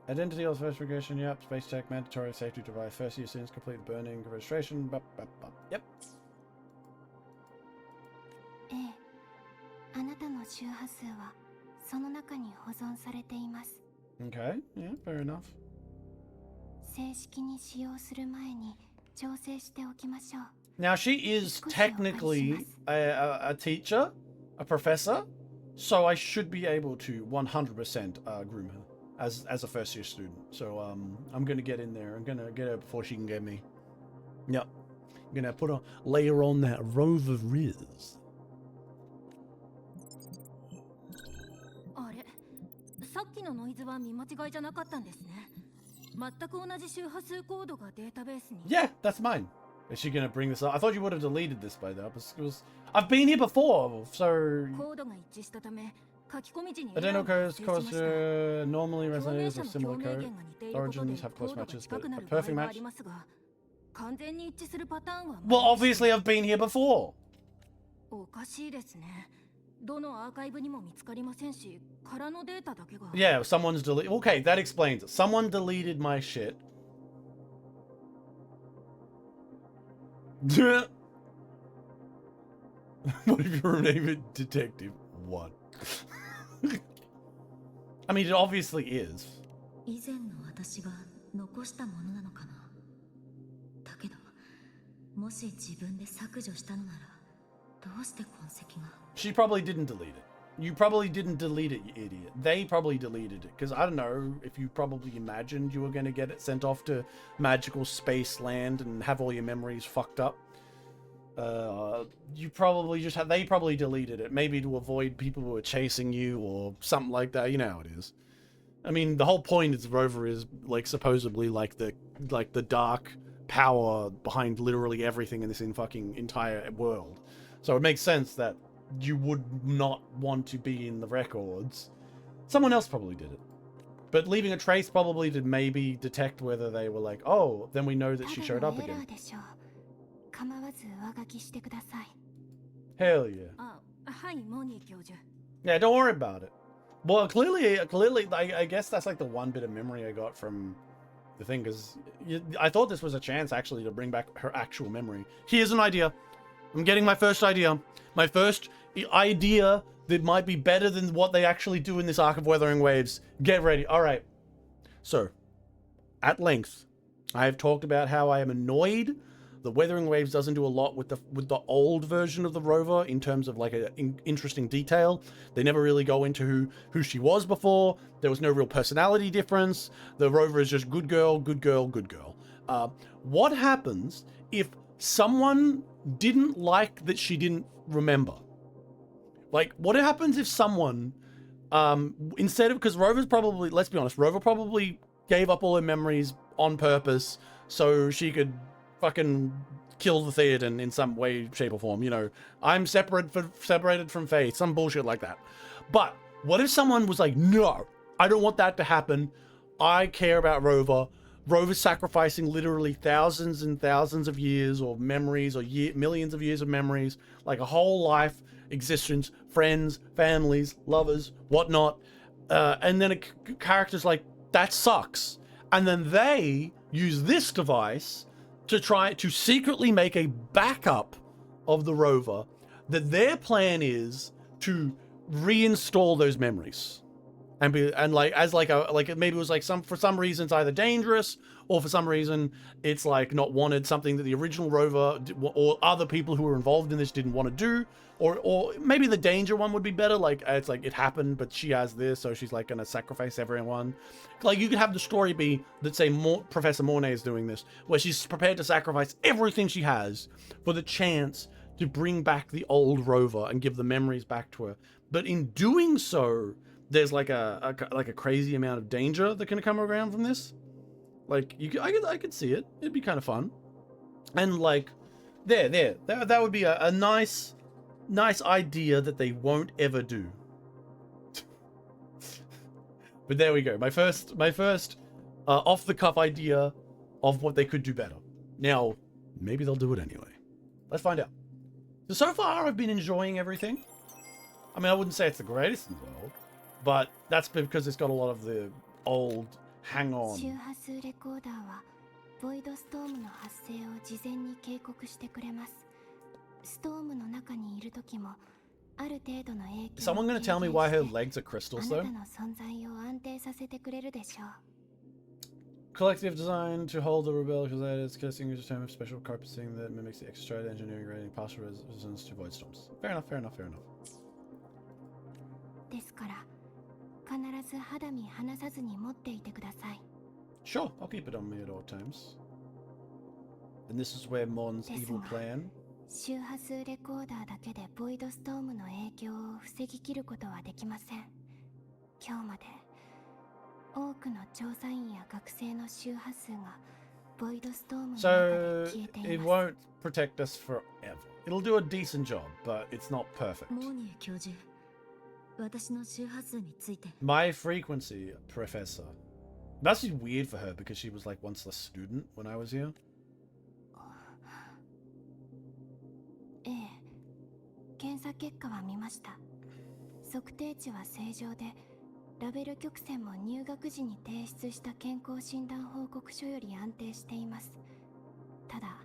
Identity of first regression, yep. Space tech, mandatory safety device. First year students complete the burning registration. Yep. Okay, yeah, fair enough. Now, she is technically a teacher, a professor, so I should be able to 100% groom her as a first year student. So I'm going to get in there. I'm going to get her before she can get me. Yep. I'm going to put a layer on that rover riz. Yeah, that's mine. Is she gonna bring this up? I thought you would have deleted this by now. I've been here before, so... Identical codes cause normally resonators of similar code. Origins have close matches, but a perfect match. Well, obviously I've been here before. Yeah, someone's deleted. Okay, that explains it. Someone deleted my shit. What if you rename it Detective 1? I mean, it obviously is. 以前の私が残したものなのかな。だけど、もし自分で削除したのなら、どうして痕跡が。 She probably didn't delete it. You probably didn't delete it, you idiot. They probably deleted it. Because I don't know if you probably imagined you were going to get it sent off to magical space land and have all your memories fucked up. You probably just had, they probably deleted it. Maybe to avoid people who are chasing you or something like that. You know how it is. I mean, the whole point is Rover is like supposedly like the dark power behind literally everything in this fucking entire world. So it makes sense that you would not want to be in the records. Someone else probably did it. But leaving a trace probably to maybe detect whether they were like, oh, then we know that she showed up again. Hell yeah. Yeah, don't worry about it. Well, clearly, I guess that's like the one bit of memory I got from the thing, because I thought this was a chance actually to bring back her actual memory. Here's an idea. I'm getting my first idea. My first idea that might be better than what they actually do in this arc of Weathering Waves. Get ready. All right. So, at length, I have talked about how I am annoyed the Weathering Waves doesn't do a lot with the old version of the rover in terms of like an interesting detail. They never really go into who she was before. There was no real personality difference. The rover is just good girl, good girl, good girl. What happens if someone didn't like that she didn't remember? Like, what happens if someone, instead of, because Rover's probably, let's be honest, Rover probably gave up all her memories on purpose so she could fucking kill the Theoden in some way, shape, or form. You know, I'm separated from Faith, some bullshit like that. But what if someone was like, no, I don't want that to happen. I care about Rover. Rover's sacrificing literally thousands and thousands of years or memories or millions of years of memories, like a whole life, existence, friends, families, lovers, whatnot. And then a character's like, that sucks. And then they use this device to try to secretly make a backup of the rover, that their plan is to reinstall those memories. And maybe it was like for some reason it's either dangerous or for some reason it's like not wanted, something that the original rover or other people who were involved in this didn't want to do, or maybe the danger one would be better. Like it's like it happened, but she has this, so she's like gonna sacrifice everyone. Like you could have the story be that say Professor Mornay is doing this, where she's prepared to sacrifice everything she has for the chance to bring back the old rover and give the memories back to her. But in doing so, there's like a crazy amount of danger that can come around from this. Like I could see it. It'd be kind of fun. And like that would be a nice idea that they won't ever do. But there we go. My first off the cuff idea of what they could do better. Now, maybe they'll do it anyway. Let's find out. So far I've been enjoying everything. I mean, I wouldn't say it's the greatest in the world, but that's because it's got a lot of the old hang on. 周波数レコーダーはボイドストームの発生を事前に警告してくれます。ストームの中にいる時もある程度の影響を Is someone going to tell me why her legs are あ crystals な though? たの存在を安定させてくれるでしょう。 Collective design to hold the rebel because that is casting a term of special carpeting that mimics the extra engineering rating partial resistance to void storms. Fair enough, fair enough, fair enough. ですから必ず肌身離さずに持っていてください。 Sure, I'll keep it on me at all times. And this is where Mon's evil plan. 周波数レコーダーだけでボイドストームの影響を防ぎきることはできません。今日まで多くの調査員や学生の周波数がボイドストームの中 So で消えて it います。 won't protect us forever. It'll do a decent job, but it's not perfect. モーニエ教授、私の周波数について。 My frequency, Professor. That's just weird for her because she was like once a student when I was here. ええ、検査結果は見ました。測定値は正常で、ラベル曲線も入学時に提出した健康診断報告書より安定しています。ただ、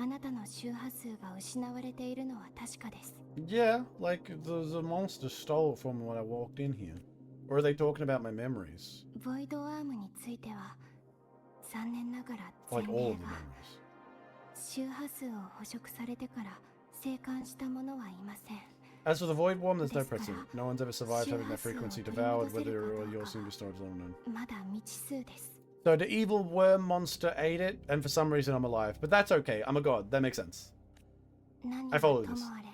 あなたの周波数が失われているのは確かです。Yeah, like the monster stole it from me when I walked in here. Or are they talking about my memories? ボイドアームについては残念ながら Like 前 all 例 of the が memories. 周波数を捕食されてから生還した者はいません。 As for the void worm, there's no precedent. No one's ever survived having that frequency devoured, whether yours seem restored is unknown. まだ未知数です。 So the evil worm monster ate it, and for some reason I'm alive. But that's okay. I'm a god. That makes sense. 何 I はと follow も this. あれ、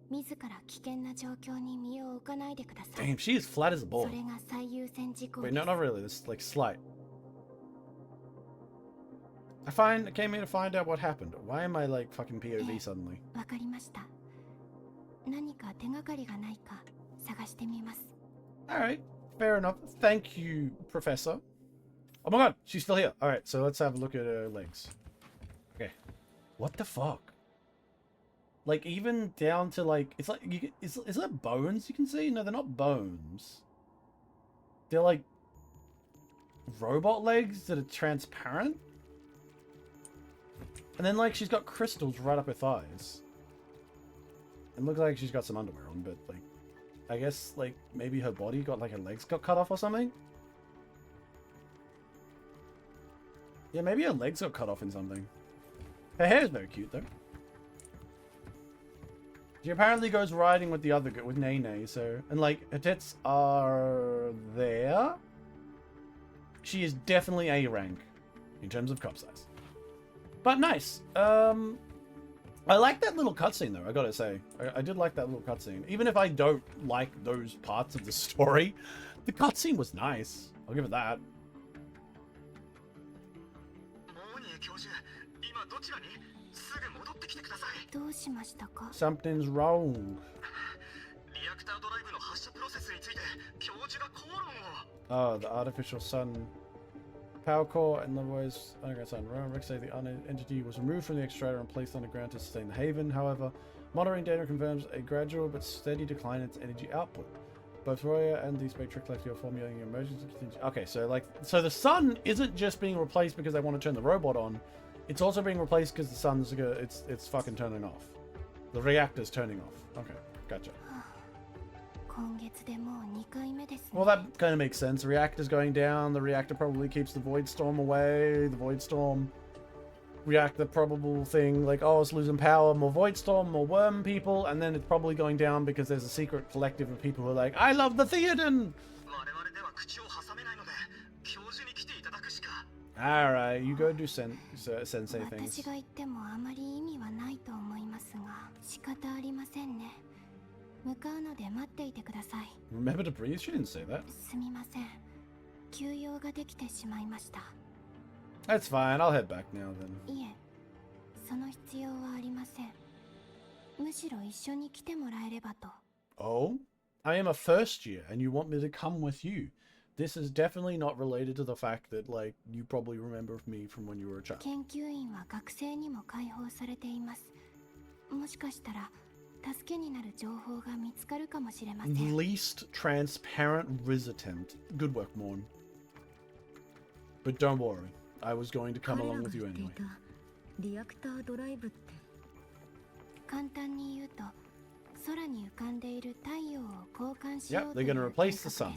自ら危険な状況に身を置かないでください。 Damn, she is flat as a そ ball. れが最優先事項 Wait, で no, す。 not really. This is like slight. I came here to find out what happened. Why am I like fucking POV suddenly? わかりました。何か手がかりがないか探してみます。 Alright, fair enough. Thank you, Professor. Oh my god, she's still here. Alright, so let's have a look at her legs. Okay. What the fuck? Like, even down to like, it's like, is that bones you can see? No, they're not bones. They're like robot legs that are transparent. And then like she's got crystals right up her thighs. It looks like she's got some underwear on, but like, I guess like maybe her body got like her legs got cut off or something. Yeah, maybe her legs got cut off in something. Her hair is very cute though. She apparently goes riding with the other with Nene, so and like her tits are there. She is definitely A rank in terms of cup size. But nice. I like that little cutscene though, I gotta say. I did like that little cutscene. Even if I don't like those parts of the story, the cutscene was nice. I'll give it that. Something's wrong. Oh, the artificial sun. Power core and otherwise underground sun. Roman Rick say the entity was removed from the extractor and placed underground to sustain the haven. However, monitoring data confirms a gradual but steady decline in its energy output. Both Roya and the Spectric Left are formulating emergency contingency. Okay, so the sun isn't just being replaced because they want to turn the robot on. It's also being replaced because the sun's it's fucking turning off. The reactor's turning off. Okay, gotcha. Well, that kind of makes sense. The reactor's going down. The reactor probably keeps the void storm away. The void storm reactor probable thing like, oh, it's losing power, more void storm, more worm people, and then it's probably going down because there's a secret collective of people who are like, I love the Theoden. Alright, you go do sensei things. Remember to breathe? She didn't say that. That's fine, I'll head back now then. Oh? I am a first year and you want me to come with you. This is definitely not related to the fact that, like, you probably remember me from when you were a child. Least transparent Riz attempt. Good work, Morn. But don't worry, I was going to come along with you anyway. Yep, they're gonna replace the sun.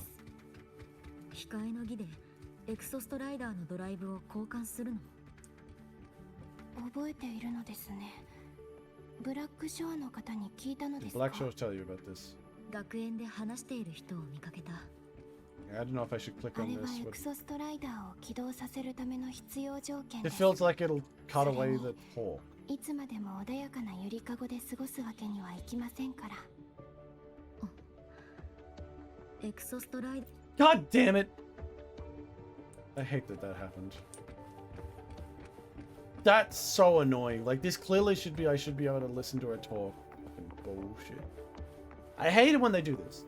控えの儀でエクソストライダーのドライブを交換するの。覚えているのですね。ブラックショアの方に聞いたのですか？ Black Shaw's tell you about this. 学園で話している人を見かけた。I don't know if I should click あ on れは this. エクソストライダーを起動させるための必要条件 It です。 feels like it'll cut away the pore. いつまでも穏やかなゆりかごで過ごすわけにはいきませんから。エクソストライダー God damn it! I hate that happened. That's so annoying. Like, this clearly should be, I should be able to listen to her talk. Fucking bullshit. I hate it when they do this.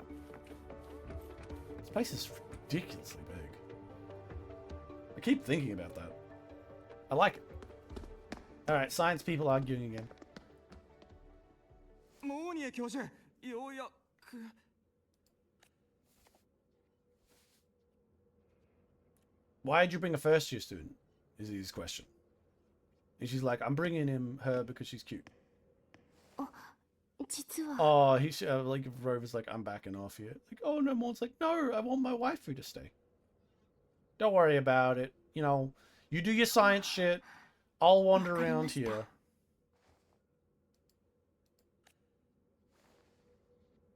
This place is ridiculously big. I keep thinking about that. I like it. Alright, science people arguing again. Why did you bring a first year student? Is his question. And she's like, I'm bringing her because she's cute. 実は Oh, like Rover's like, I'm backing off here. Like, oh no, Maud's like, no, I want my waifu to stay. Don't worry about it. You know, you do your science shit. I'll wander around here.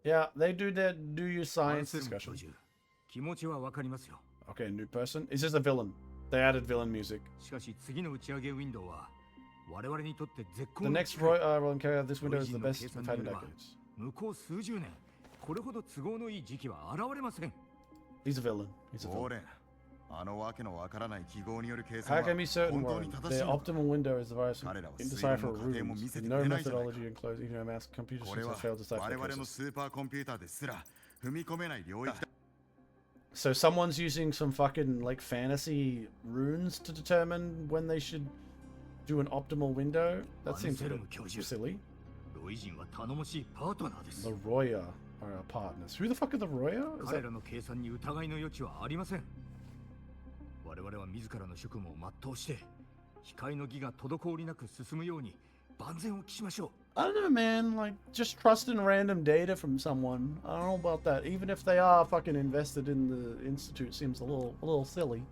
Yeah, they do your science discussion. Okay, new person. It's just a villain. They added villain music. The next Roland carrier of this window is the best we've had in decades. He's a villain. He's a villain. How can be certain, Warren? Their optimal window is the virus indecipherable runes. With no methodology enclosed, even a mass computer system has failed to decipher cases. So someone's using some fucking like fantasy runes to determine when they should do an optimal window? That seems a bit silly. The Roya are our partners. Who the fuck are the Roya? Is that... 我々は自らの職務を全うして控えの儀が滞りなく進むように万全を期しましょう。 I don't know, man. Like, just trusting random data from someone. I don't know about that. Even if they are fucking invested in the institute, seems a little silly.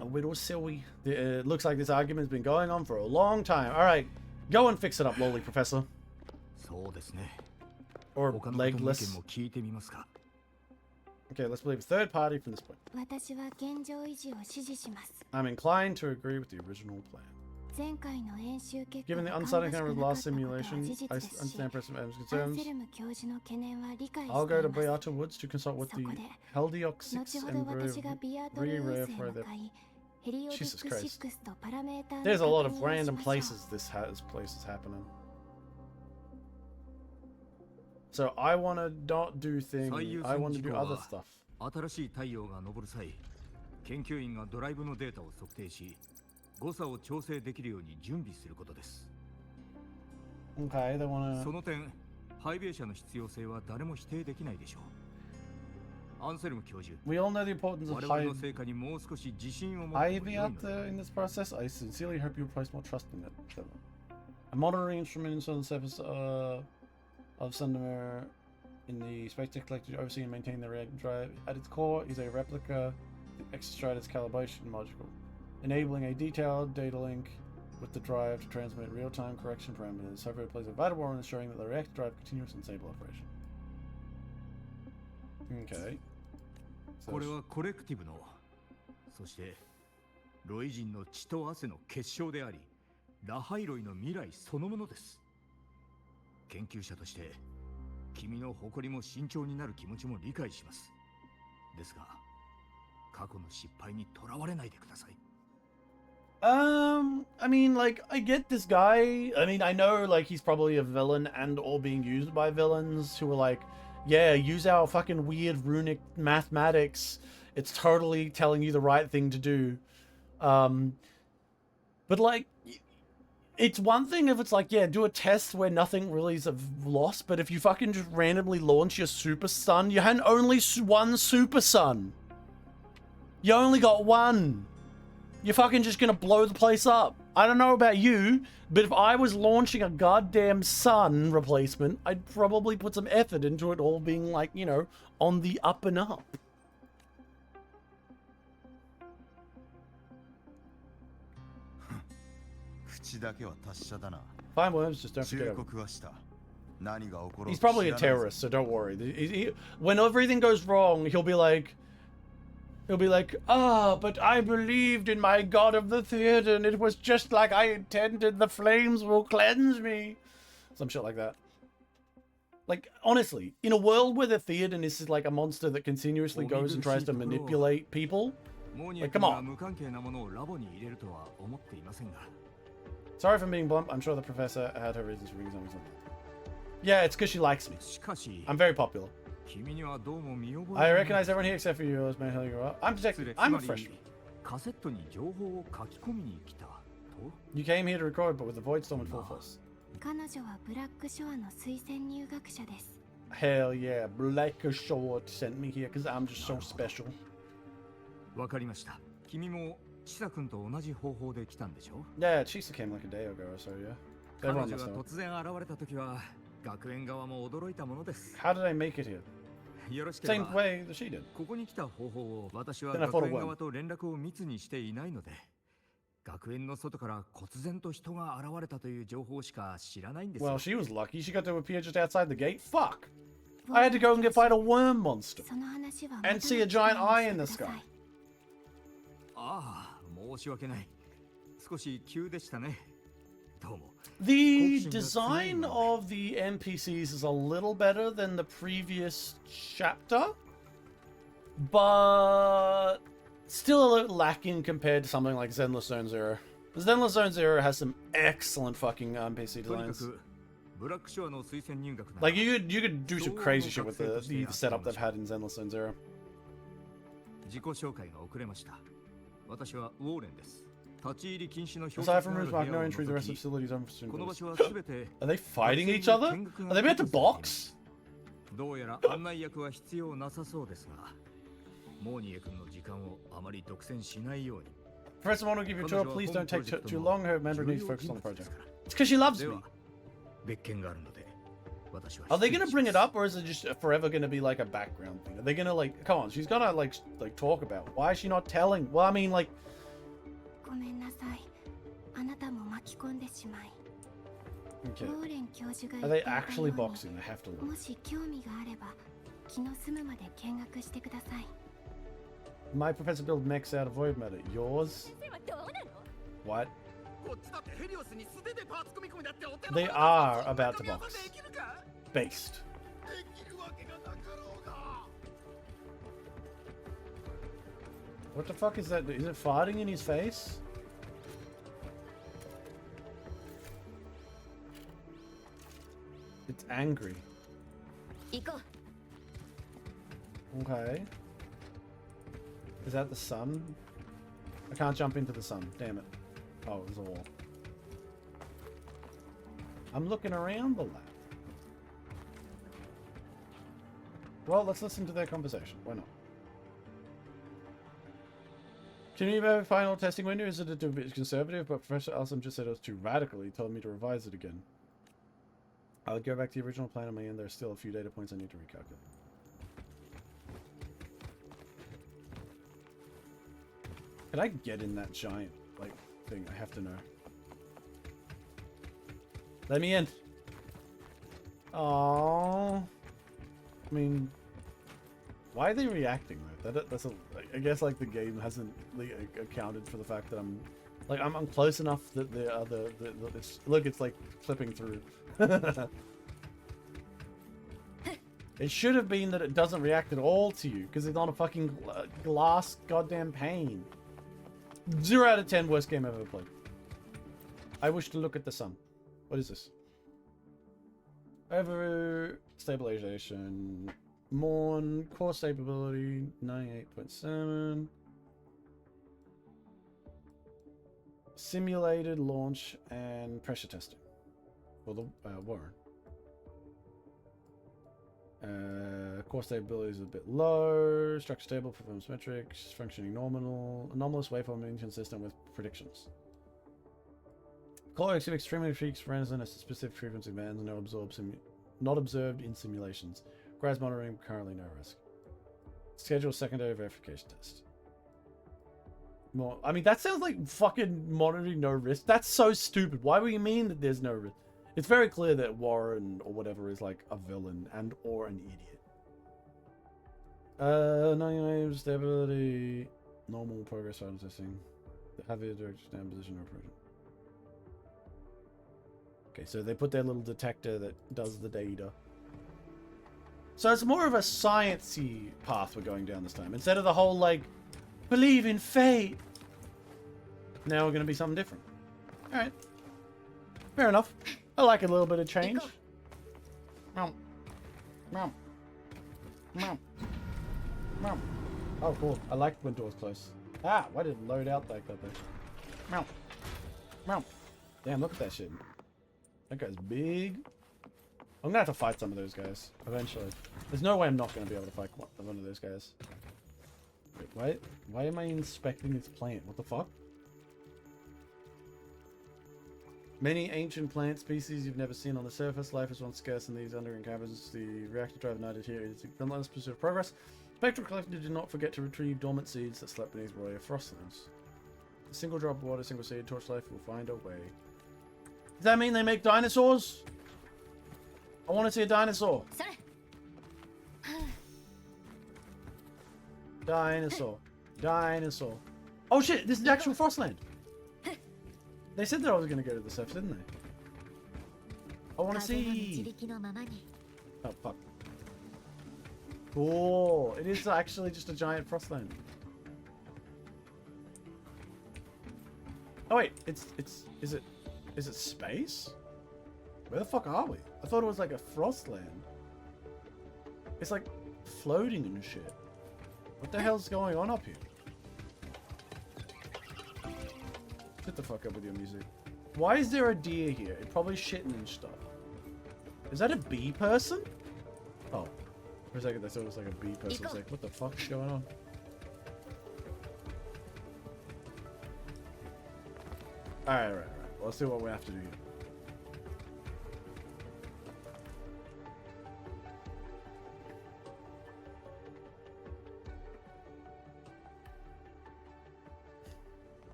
A little silly. It looks like this argument's been going on for a long time. All right, go and fix it up, lowly professor. そうですね。 Or 他の方の意見も legless. 聞いてみますか。 Okay, let's believe a third party from this point. 私は現状維持を支持します。 I'm inclined to agree with the original plan. 前回の演習結果 Given the が unsettling 芳 kind し of くなか last ったことは simulation, 事実 I ですし、 understand President Adams' アン concerns. セルム教授の懸念は理解してい I'll go to ます。 Beata Woods to consult with そ the こで Heldiox 後 6ほど and 私がビアトルースへ re-rare 向 for their... かい、ヘリオディッ Jesus ク Christ. 6とパラメーターの There's a 確 lot of 認をし random ましょう。 places this place is happening. So I want to not do things. I want to do other stuff. 新しい太陽が昇る際、研究員がドライブのデータを測定し、誤差を調整できるように準備することです。 Okay, they want そ to... の点、配備者の必要性は誰も否定できないでしょう。アンセルム教授、 We all know the importance of 我々の成果にもう少し自信を持っても良いのでは。 Beata in this process. I sincerely hope you place more trust in it. A monitoring instrument on the surface of Sundemer in the space tech collector to oversee and maintain the reactor drive. At its core is a replica of the Extrastratus calibration module, enabling a detailed data link with the drive to transmit real-time correction parameters. However, it plays a vital role in ensuring that the reactor drive continues in stable operation. Okay. これはコレクティブの、そしてロイ人の血と汗の結晶であり、ラハイロイの未来そのものです。研究者として君の誇りも慎重になる気持ちも理解します。ですが、過去の失敗にとらわれないでください。I mean, like, I get this guy. I mean, I know, like, he's probably a villain and or being used by villains who are like, yeah, use our fucking weird runic mathematics. It's totally telling you the right thing to do. But, like, it's one thing if it's like, yeah, do a test where nothing really is lost, but if you fucking just randomly launch your super sun, you had only one super sun. You only got one. You're fucking just gonna blow the place up. I don't know about you, but if I was launching a goddamn sun replacement, I'd probably put some effort into it all being like, you know, on the up and up. Fine worms, just don't forget it. He's probably a terrorist, so don't worry. When everything goes wrong, he'll be like, ah, but I believed in my god of the theater, and it was just like I intended. The flames will cleanse me. Some shit like that. Like, honestly, in a world where the theater is like a monster that continuously goes and tries to manipulate people, like, come on. Sorry for being blunt. I'm sure the professor had her reasons for being something. Yeah, it's because she likes me. I'm very popular. I recognize everyone here except for you. I'm detective. I'm a freshman. You came here to record, but with the void storm in full force. 彼女はブラックショアの推薦入学者です。 Hell yeah, Black Short sent me here because I'm just so special. わかりました。君もチサ君と同じ方法で来たんでしょ？ Yeah, Chisa came like a day ago or so, yeah. 彼 Everyone 女 must が know. 突然現れた時は学園側も驚いたものです。 How did I make it here? よろしけれ Same ば way that she did. ここに来た方法を私は Then I 学 thought 園 it 側と連絡を密にしていないので、学園の外から忽然と人が現れたという情報しか知らないんですよ。 Well, she was lucky. She got to appear just outside the gate. Fuck! I had to go and get fight a worm monster. その話は And see a giant eye in the sky. ああ、申し訳ない。少し急でしたね。どうも。 The design of the NPCs is a little better than the previous chapter, but still a little lacking compared to something like Zenless Zone Zero. Zenless Zone Zero has some excellent fucking NPC とにか designs. くブラックショアの推薦入学なら Like you could do some crazy shit with the setup they've had in Zenless Zone Zero. 自己紹介が遅れました。私はウォーレンです。立ち入り禁止の表 Aside 札 from がある rooms 部 marked 屋 no を entry, the 除 rest of き、 facilities are この場 open. 所はすべて Are they fighting each other? Are they about to box? どうやら案内役は必要なさそうですが、モーニエ君の時間をあまり独占しないように。 Professor Mono, give you a tour. Please don't take too long. Her member needs to 重要 focus 人 on the 物です project. から It's because she loves で me. は、別件があるので、私は Are they 失礼 gonna しま bring it す up, or is it just forever gonna be like a background thing? Are they gonna like, come on, she's gonna like talk about it. Why is she not telling? Well, I mean, like, ごめんなさい。あなたも巻き込んでしまい。 okay. ウォーレン教授が Are 言っ they ていたよ actually う boxing? I have to に、 look. もし興味があれば気の済むまで見学してください。 My professor built mechs out of void matter. Yours? What? They are about to box. Based. What the fuck is that? Is it farting in his face? It's angry. 行こう。 Okay. Is that the sun? I can't jump into the sun. Damn it. Oh, it was a wall. I'm looking around the lab. Well, let's listen to their conversation. Why not? Can you have a final testing window? Is it a bit conservative? But Professor Alsam just said it was too radical. He told me to revise it again. I'll go back to the original plan on my end. There are still a few data points I need to recalculate. Can I get in that giant, like, thing? I have to know. Let me in. Oh. I mean, why are they reacting like that? That's I guess like the game hasn't accounted for the fact that I'm close enough that look, it's like flipping through. It should have been that it doesn't react at all to you because it's not a fucking glass goddamn pane. 0 out of 10 worst game I've ever played. I wish to look at the sun. What is this? Over stabilization. Morn. Core stability. 98.7. Simulated launch and pressure testing. For the Warren. Core stability is a bit low. Structure stable, performance metrics, functioning nominal. Anomalous waveform inconsistent with predictions. Core exhibits extremely freaks resonant at specific frequency bands, not observed in simulations. Requires monitoring, currently no risk. Schedule secondary verification test. More, I mean, that sounds like fucking monitoring no risk. That's so stupid. Why would you mean that there's no risk? It's very clear that Warren or whatever is like a villain and or an idiot. 99 stability, normal progress item testing, heavy direction stand position or approach. Okay, so they put their little detector that does the data. So it's more of a science-y path we're going down this time. Instead of the whole, like, believe in fate. Now we're going to be something different. Alright. Fair enough. I like a little bit of change. Meow. Meow. Meow. Meow. Oh, cool. I like when doors close. Ah, why did it load out like that? Meow. Meow. Damn, look at that shit. That guy's big. I'm gonna have to fight some of those guys eventually. There's no way I'm not gonna be able to fight one of those guys. Wait. Why am I inspecting this plant? What the fuck? Many ancient plant species you've never seen on the surface. Life is once scarce in these underground caverns. The reactor drive ignited here is a relentless pursuit of progress. Spectral Collector did not forget to retrieve dormant seeds that slept beneath royal frostlands. A single drop of water, single seed, torchlight will find a way. Does that mean they make dinosaurs? I want to see a dinosaur. Dinosaur. Dinosaur. Oh shit, this is the actual Frostland. They said that I was going to go to the surface, didn't they? I want to see. Oh, fuck. Oh, it is actually just a giant Frostland. Oh wait, is it space? Where the fuck are we? I thought it was like a Frostland. It's like floating and shit. What the hell's going on up here? Shut the fuck up with your music. Why is there a deer here? It probably shitting and stuff. Is that a bee person? Oh. For a second I thought it was like a bee person. I was like, what the fuck's going on? Alright. Well, let's see what we have to do here.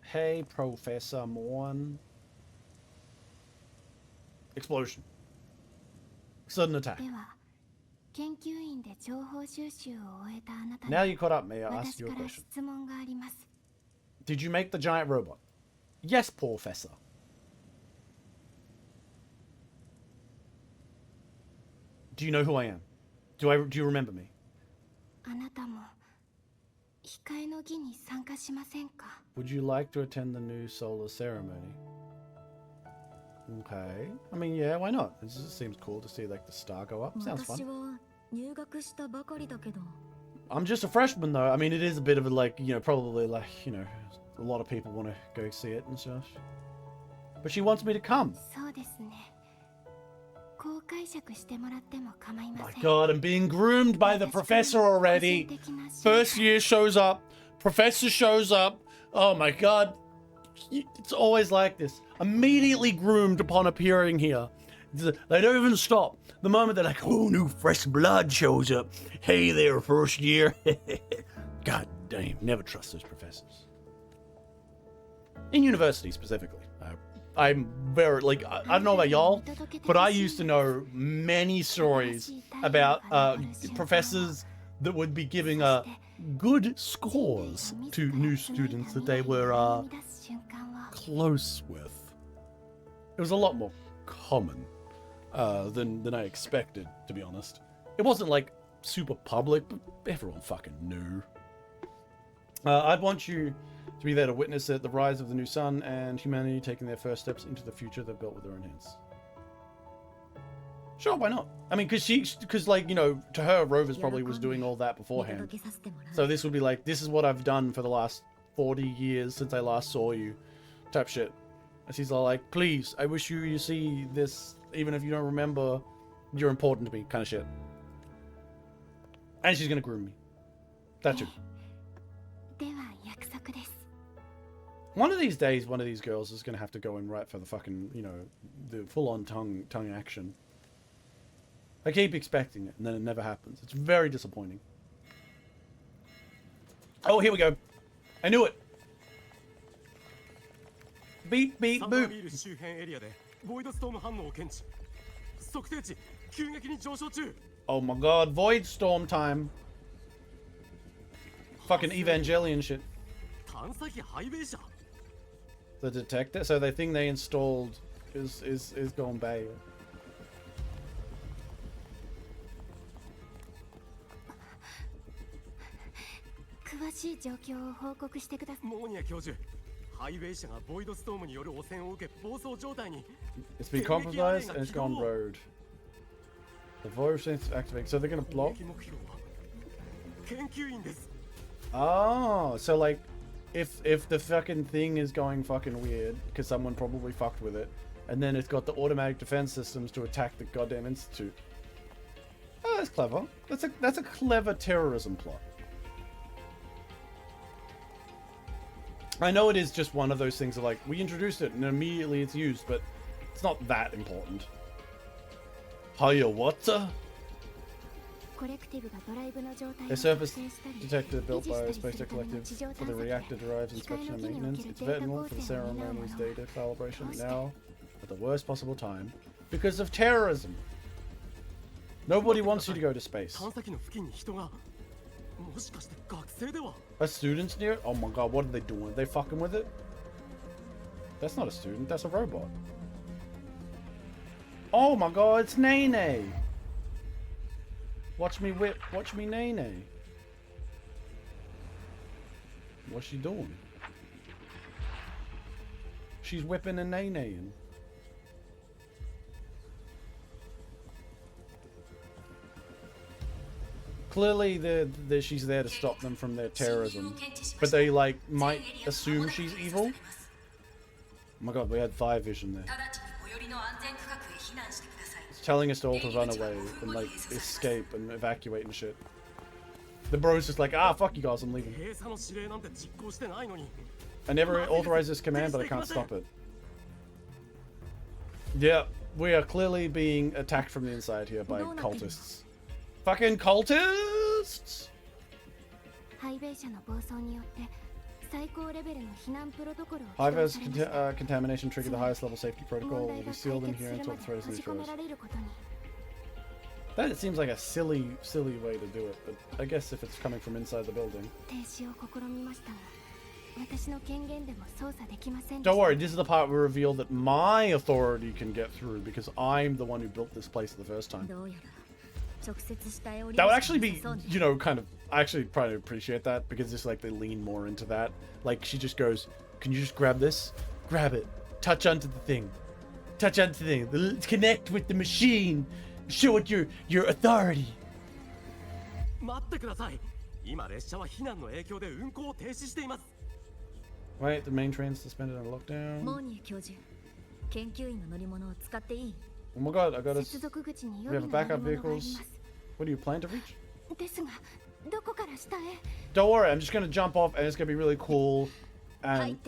Hey, Professor Morn. Explosion. Sudden attack. Now you caught up, may I ask you a question? Did you make the giant robot? Yes, Professor. Do you know who I am? Do you remember me? Would you like to attend the new solar ceremony? Okay. I mean, yeah, why not? It just seems cool to see like the star go up. Sounds fun. I'm just a freshman though. I mean, it is a bit of a like, you know, probably like, you know, a lot of people want to go see it and stuff. But she wants me to come. My god, I'm being groomed by the professor already. First year shows up. Professor shows up. Oh my god. It's always like this. Immediately groomed upon appearing here. They don't even stop. The moment they're like, oh, new fresh blood shows up. Hey there, first year. God damn, never trust those professors. In university specifically. I'm very, like, I don't know about y'all, but I used to know many stories about professors that would be giving good scores to new students that they were close with. It was a lot more common than I expected, to be honest. It wasn't like super public, but everyone fucking knew. I'd want you to be there to witness it, the rise of the new sun and humanity taking their first steps into the future they've built with their own hands. Sure, why not? I mean, because like, you know, to her, Rovers probably was doing all that beforehand. So this would be like, this is what I've done for the last 40 years since I last saw you, type shit. And she's all like, please, I wish you see this, even if you don't remember, you're important to me, kind of shit. And she's gonna groom me. That's true. One of these days, one of these girls is gonna have to go in right for the fucking, you know, the full-on tongue action. I keep expecting it, and then it never happens. It's very disappointing. Oh, here we go. I knew it. Beep, beep, boop. Oh my god, Void Storm time. Fucking Evangelion shit. The detector? So the thing they installed is going bad. It's been compromised and it's gone road. The voice is activating, so they're gonna block. Oh, so like, if the fucking thing is going fucking weird because someone probably fucked with it, and then it's got the automatic defense systems to attack the goddamn institute. Oh, that's clever. That's a clever terrorism plot. I know it is just one of those things of like, we introduced it and immediately it's used, but it's not that important. Hiya, what? A surface detector built by a Space Tech Collective for the reactor derives inspection and maintenance. It's veterinal for the ceremony's data calibration now at the worst possible time because of terrorism. Nobody wants you to go to space. Are students near? Oh my god, what are they doing? Are they fucking with it? That's not a student, that's a robot. Oh my god, it's Nene! Watch me whip, watch me Nene. What's she doing? She's whipping a Nene-ing. Clearly, she's there to stop them from their terrorism. But they, like, might assume she's evil. Oh my god, we had fire vision there. It's telling us all to run away and, like, escape and evacuate and shit. The bro's just like, ah, fuck you guys, I'm leaving. I never authorized this command, but I can't stop it. Yeah, we are clearly being attacked from the inside here by cultists. Fucking cultists! High-vis contamination triggered the highest level safety protocol. Will be sealed in here until the threat is neutralized. That seems like a silly way to do it, but I guess if it's coming from inside the building. Don't worry, this is the part where we reveal that my authority can get through because I'm the one who built this place the first time. That would actually be, you know, kind of, I actually probably appreciate that because it's like they lean more into that. Like she just goes, can you just grab this? Grab it. Touch onto the thing. Touch onto the thing. Connect with the machine. Show it your authority. Wait, the main train's suspended on lockdown. Oh my god, I got us. We have backup vehicles. What do you plan to reach? Don't worry, I'm just gonna jump off and it's gonna be really cool. And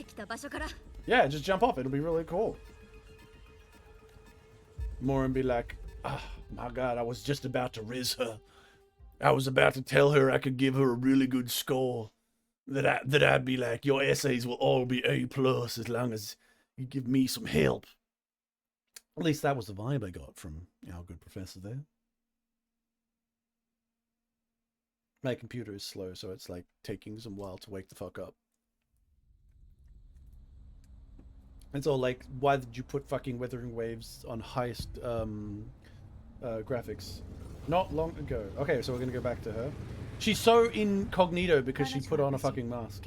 yeah, just jump off, it'll be really cool. More and be like, oh my god, I was just about to riz her. I was about to tell her I could give her a really good score. That I'd be like, your essays will all be A+ as long as you give me some help. At least that was the vibe I got from our good professor there. My computer is slow, so it's like taking some while to wake the fuck up. It's all like, why did you put fucking Weathering Waves on highest graphics? Not long ago. Okay, so we're gonna go back to her. She's so incognito because she put on a fucking mask.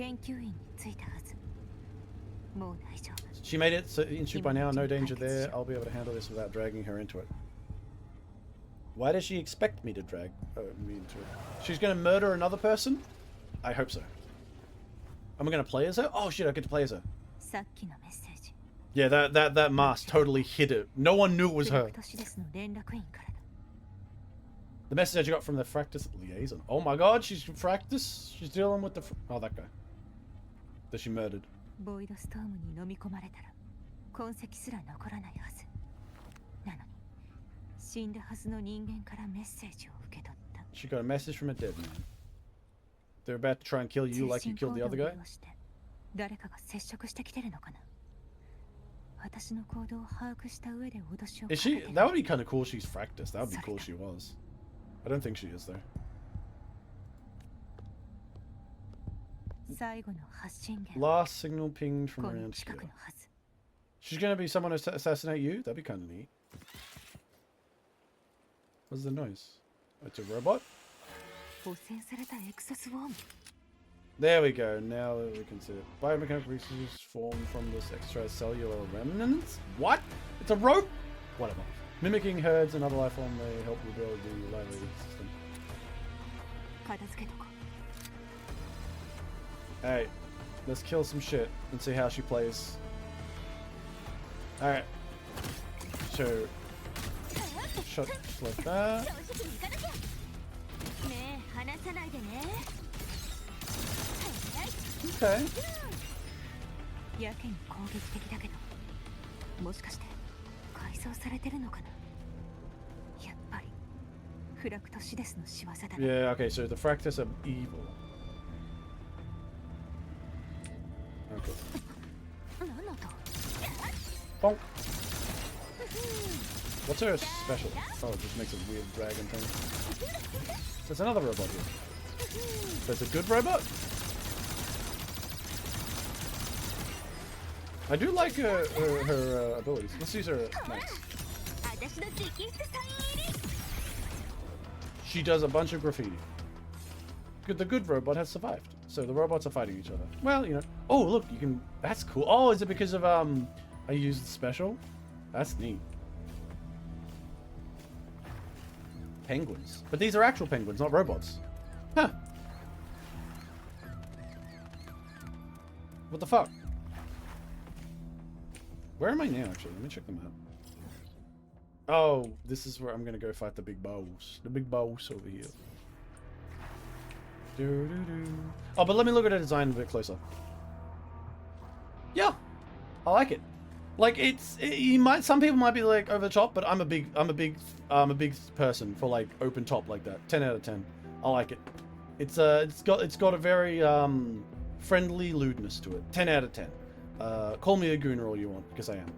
She made it so in shoot by now, no danger there. I'll be able to handle this without dragging her into it. Why does she expect me to drag me into it? She's gonna murder another person? I hope so. Am I gonna play as her? Oh shit, I get to play as her. Yeah, that mask totally hit it. No one knew it was her. The message I got from the Fractus liaison. Oh my god, she's Fractus? She's dealing with the... Oh, that guy. That she murdered. She got a message from a dead man. They're about to try and kill you like you killed the other guy? Is she? That would be kind of cool she's Fractus. That would be cool if she was. I don't think she is though. Last signal pinged from around here. She's gonna be someone to assassinate you? That'd be kind of neat. What's the noise? It's a robot? There we go, now we can see it. Biomechanical resources formed from this extracellular remnants? What? It's a rope? Whatever. Mimicking herds and other life form, they help rebuild the livelihood system. Alright, let's kill some shit and see how she plays. Alright. So... shut just like that. ねえ離さないでね Okay. やけに攻撃的だけどもしかして改装されてるのかなやっぱりフラクトシデスの仕業だね Yeah, okay, so the Fractus are evil. Okay. 何の音 Bonk. What's her special? Oh, it just makes a weird dragon thing. There's another robot here. There's a good robot? I do like her abilities. Let's use her next. 私の直筆サイン入り She does a bunch of graffiti. The good robot has survived. So the robots are fighting each other. Well, you know. Oh, look, you can... That's cool. Oh, is it because of, I used the special? That's neat. Penguins. But these are actual penguins, not robots. Huh. What the fuck? Where am I now, actually? Let me check the map. Oh, this is where I'm gonna go fight the big boss. The big boss over here. Oh, but let me look at the design a bit closer. Yeah, I like it. Like some people might be like over the top, but I'm a big person for like open top like that. 10 out of 10. I like it. It's got a very friendly lewdness to it. 10 out of 10. Call me a gooner all you want, because I am.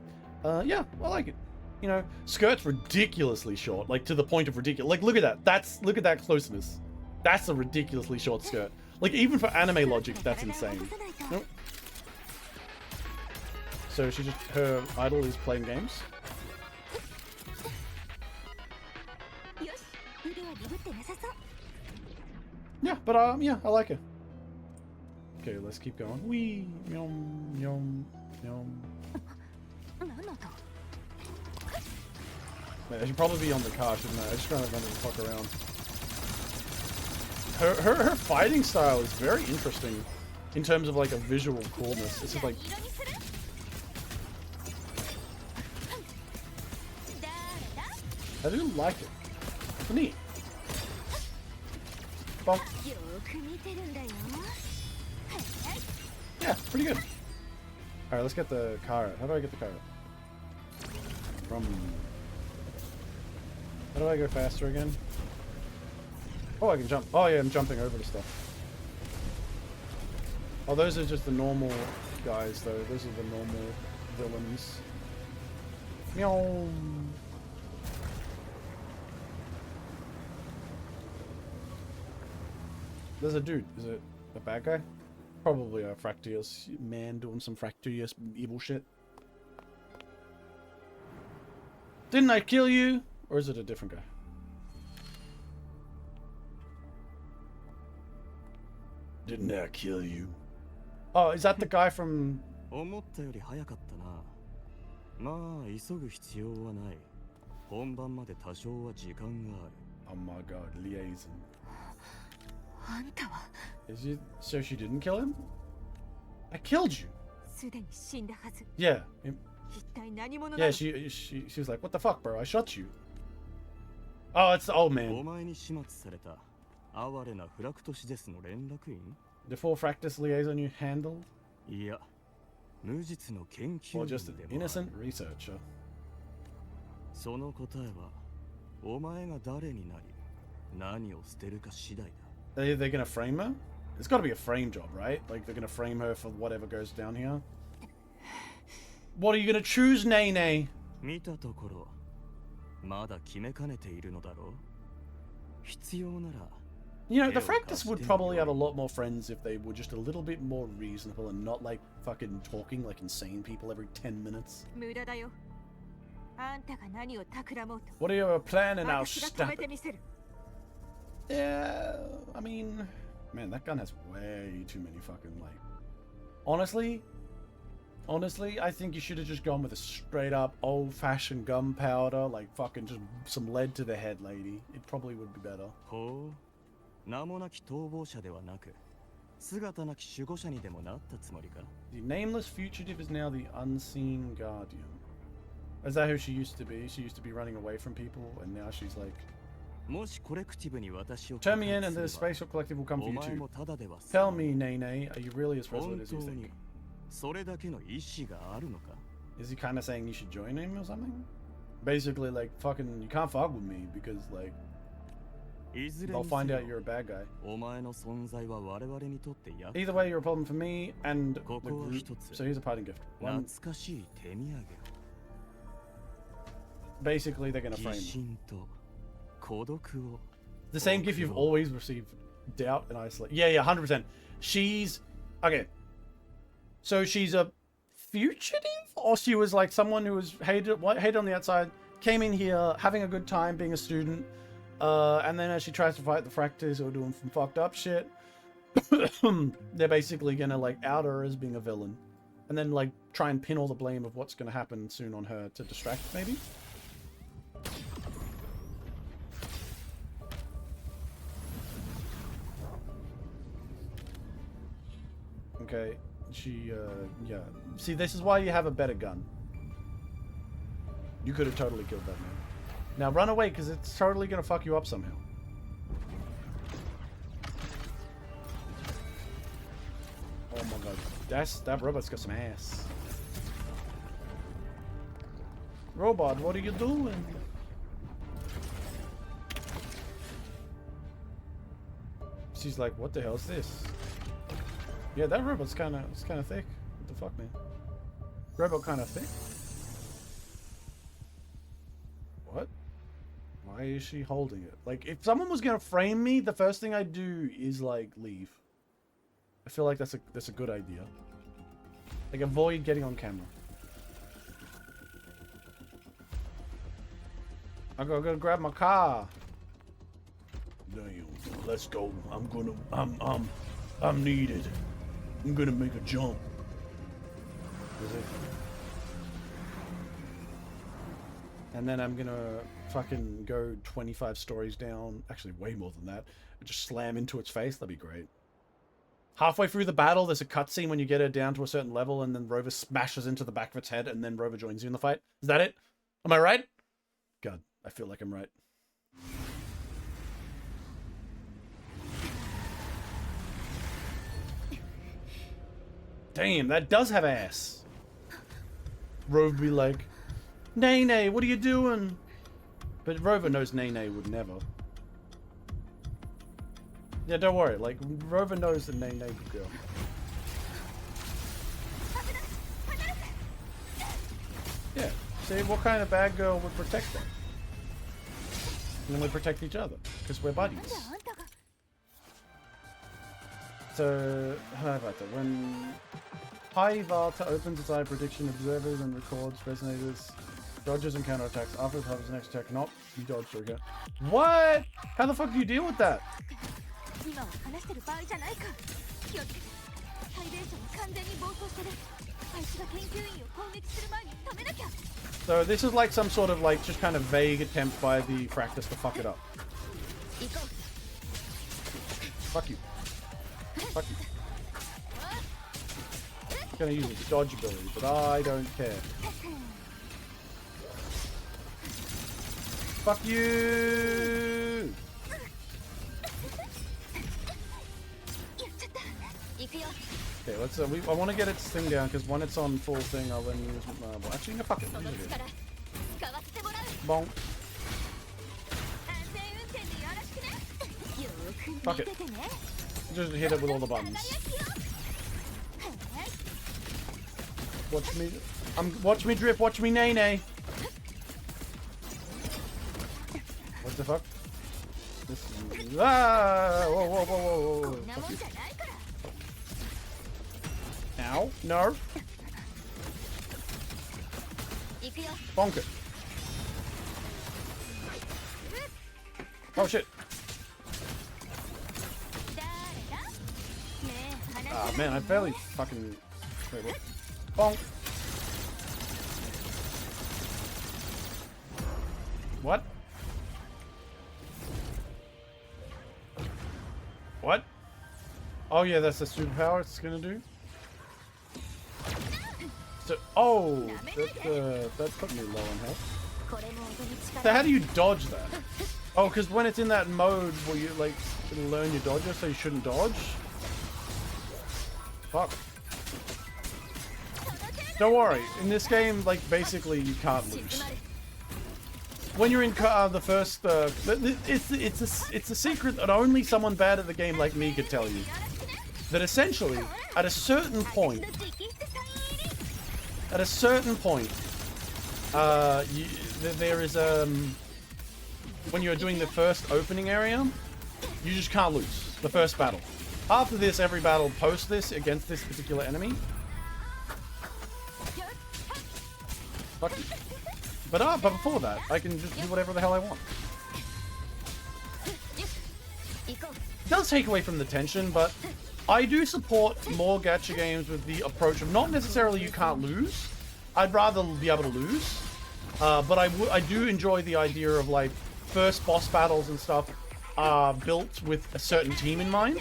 Yeah, I like it. You know, skirt's ridiculously short, like to the point of ridiculous. Like, look at that. Look at that closeness. That's a ridiculously short skirt. Like, even for anime logic, that's insane. Nope. So her idol is playing games. Yeah, but yeah, I like it. Okay, let's keep going. Wee, yum, yum, yum. Man, I should probably be on the car, shouldn't I? I just kind of wanted to fuck around. Her fighting style is very interesting in terms of like a visual coolness. It's just like I do like it. It's neat. Bonk. Yeah, pretty good. Alright, let's get the car out. How do I get the car out? From... How do I go faster again? Oh, I can jump. Oh yeah, I'm jumping over the stuff. Oh, those are just the normal guys, though. Those are the normal villains. Meow. There's a dude. Is it a bad guy? Probably a Fractious man doing some Fractious evil shit. Didn't I kill you? Or is it a different guy? Didn't I kill you? Oh, is that the guy from... 思ったより早かったな。まあ、急ぐ必要はない。本番まで多少は時間がある。Oh my god, liaison. あんたは Is it... So she didn't kill him? I killed you! すでに死んだはず Yeah. 一体何者なの Yeah, she was like, what the fuck, bro? I shot you. Oh, it's the old お man. 前に始末された哀れなフラクトシゼスの連絡員 The full Fractus liaison you handled? いや、無実の研究 Or 員 just で an もあ innocent る。 researcher? その答えは、お前が誰になり、何を捨てるか次第だ。They're gonna frame her? It's gotta be a frame job, right? Like, they're gonna frame her for whatever goes down here? What are you gonna choose, Nene? 見たところ、まだ決めかねているのだろう。必要なら、 You know, the Fractus would probably have a lot more friends if they were just a little bit more reasonable and not like fucking talking like insane people every 10 minutes. 無駄だよあんたが何を企もうと What are you planning now? 私が止 Stop め it. てみせる Yeah, I mean, man, that gun has way too many fucking like. Honestly, I think you should have just gone with a straight up old-fashioned gunpowder, like fucking just some lead to the head, lady. It probably would be better. ほう、名もなき逃亡者ではなく、姿なき守護者にでもなったつもりか。 The nameless fugitive is now the unseen guardian. Is that who she used to be? She used to be running away from people, and now she's like, もしコレクティブに私を turn me in and the spatial collective will come for お you 前 too. もただでは Tell me, Nene, are you really as 本 resolute as 当 you think? にそれだけの意志があるのか Is he kind of saying you should join him or something? Basically, like, fucking, you can't fuck with me because, like, いずれ they'll にせ find よ out you're a bad guy. お前の存在は我々にとって厄 Either way, you're a problem for me and the ここは group. 一つ So here's a parting gift. One, 懐かしい手土産 basically, they're gonna を frame 疑 me. 心と孤独を The same gift you've always received: doubt and isolation. Yeah, yeah, 100%. She's okay. So she's a fugitive, or she was like someone who was hated on the outside, came in here having a good time being a student, and then as she tries to fight the Fractors or doing some fucked up shit, they're basically gonna like out her as being a villain, and then like try and pin all the blame of what's gonna happen soon on her to distract maybe. Okay, she, yeah. See, this is why you have a better gun. You could have totally killed that man. Now run away, because it's totally going to fuck you up somehow. Oh my god. That robot's got some ass. Robot, what are you doing? She's like, what the hell is this? Yeah, that robot's kind of thick. What the fuck, man? Robot kind of thick. What? Why is she holding it? Like, if someone was gonna frame me, the first thing I'd do is like leave. I feel like that's a good idea. Like, avoid getting on camera. I gotta grab my car. Damn, let's go. I'm needed. I'm gonna make a jump. Is it? And then I'm gonna fucking go 25 stories down, actually way more than that, and just slam into its face. That'd be great. Halfway through the battle, there's a cutscene when you get her down to a certain level, and then Rover smashes into the back of its head, and then Rover joins you in the fight. Is that it? Am I right? God, I feel like I'm right. Damn, that does have ass. Rover be like, Nene, what are you doing? But Rover knows Nene would never. Yeah, don't worry. Like, Rover knows that Nene would go. Yeah. See, what kind of bad girl would protect them? And then we protect each other. Because we're buddies. So, how about that? When High Varta opens its eye prediction, observers and records resonators, dodges and counterattacks. After it has the next attack, not you dodged or What? How the fuck do you deal with that? So this is like some sort of like just kind of vague attempt by the Fractus to fuck it up. Fuck you. Fuck you. I'm gonna use its dodge ability, but I don't care. Fuck you! Okay, let's. I want to get its thing down because when it's on full thing, I'll then use. Well, actually, no, fuck it. Bonk. Fuck it. Just hit it with all the buttons. Watch me. Watch me drip. Watch me nay nay. What the fuck? This is, whoa, whoa, whoa, whoa, whoa. Fuck you. Ow. No. Bonk it. Oh shit. Ah man, I barely fucking. Wait, what? Bonk. What? What? Oh yeah, that's the superpower it's gonna do. to... Oh, that put me low on health. So how do you dodge that? Oh, because when it's in that mode where you, like, it'll learn your dodger, so you shouldn't dodge? Fuck. Don't worry. In this game, like, basically, you can't lose. When you're in the first... it's a secret that only someone bad at the game like me could tell you. That essentially, at a certain point... At a certain point... there is, when you're doing the first opening area, you just can't lose. The first battle. After this, every battle post this against this particular enemy. Fuck you. But before that, I can just do whatever the hell I want. It does take away from the tension, but I do support more gacha games with the approach of not necessarily you can't lose. I'd rather be able to lose. But I do enjoy the idea of, like, first boss battles and stuff are built with a certain team in mind.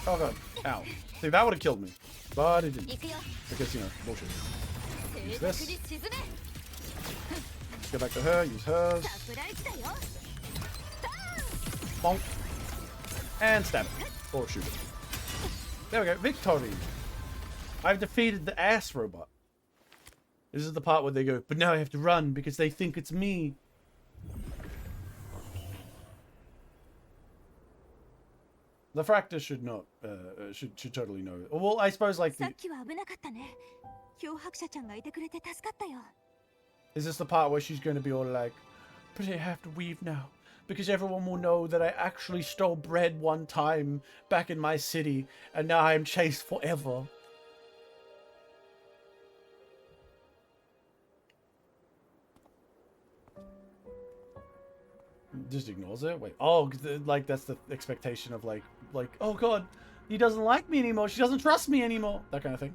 Oh god. Ow. See, that would have killed me. But it didn't. Because, you know, bullshit. Use this. Go back to her, use hers. Bonk. And stab it. Or shoot it. There we go. Victory. I've defeated the ass robot. This is the part where they go, but now I have to run because they think it's me. The Fractus should not, should totally know. Well, I suppose like the... Is this the part where she's going to be all like, but I have to weave now, because everyone will know that I actually stole bread one time back in my city, and now I am chased forever. Just ignores it. Wait. Oh, like that's the expectation of like, oh god, he doesn't like me anymore. She doesn't trust me anymore. That kind of thing.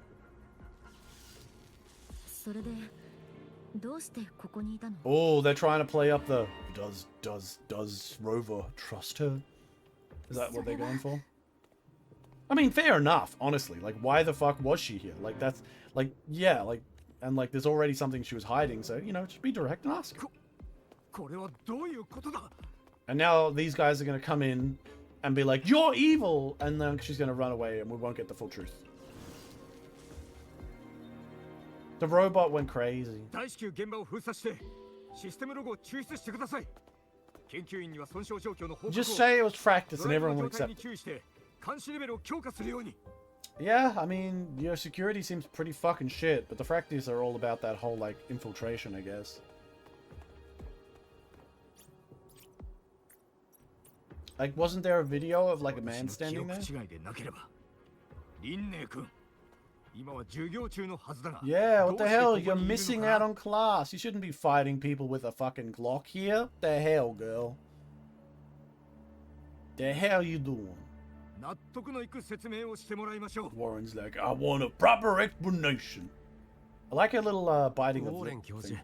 Oh, they're trying to play up the does Rover trust her? Is that what they're going for? I mean, fair enough, honestly. Like, why the fuck was she here? Like, that's like, yeah, like, and like, there's already something she was hiding. So, you know, just be direct and ask her. And now these guys are going to come in and be like, you're evil! And then she's going to run away and we won't get the full truth. The robot went crazy. Just say it was Fractus and everyone will accept it. Yeah, I mean, your security seems pretty fucking shit, but the Fractus are all about that whole, like, infiltration, I guess. Like, wasn't there a video of, like, a man standing there? Yeah, what the hell? You're missing out on class. You shouldn't be fighting people with a fucking Glock here. The hell, girl? The hell you doing? Warren's like, I want a proper explanation. I like a little biting of lip thing.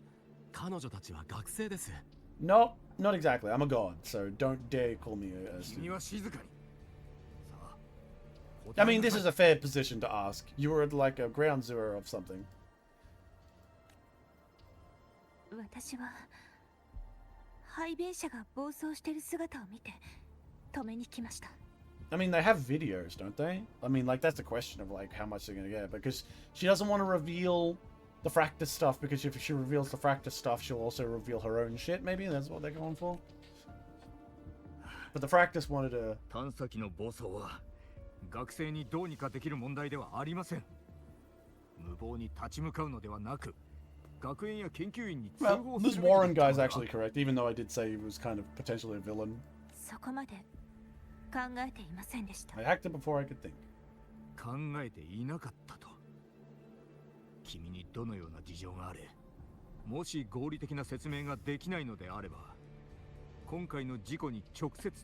No, not exactly. I'm a god, so don't dare call me a student. I mean, this is a fair position to ask. You were at like a ground zero of something. I mean, they have videos, don't they? I mean, like, that's the question of like how much they're gonna get, because she doesn't want to reveal the Fractus stuff, because if she reveals the Fractus stuff, she'll also reveal her own shit, maybe? That's what they're going for. But the Fractus wanted to... Well, this Warren guy's actually correct, even though I did say he was kind of potentially a villain. I hacked it before I could think.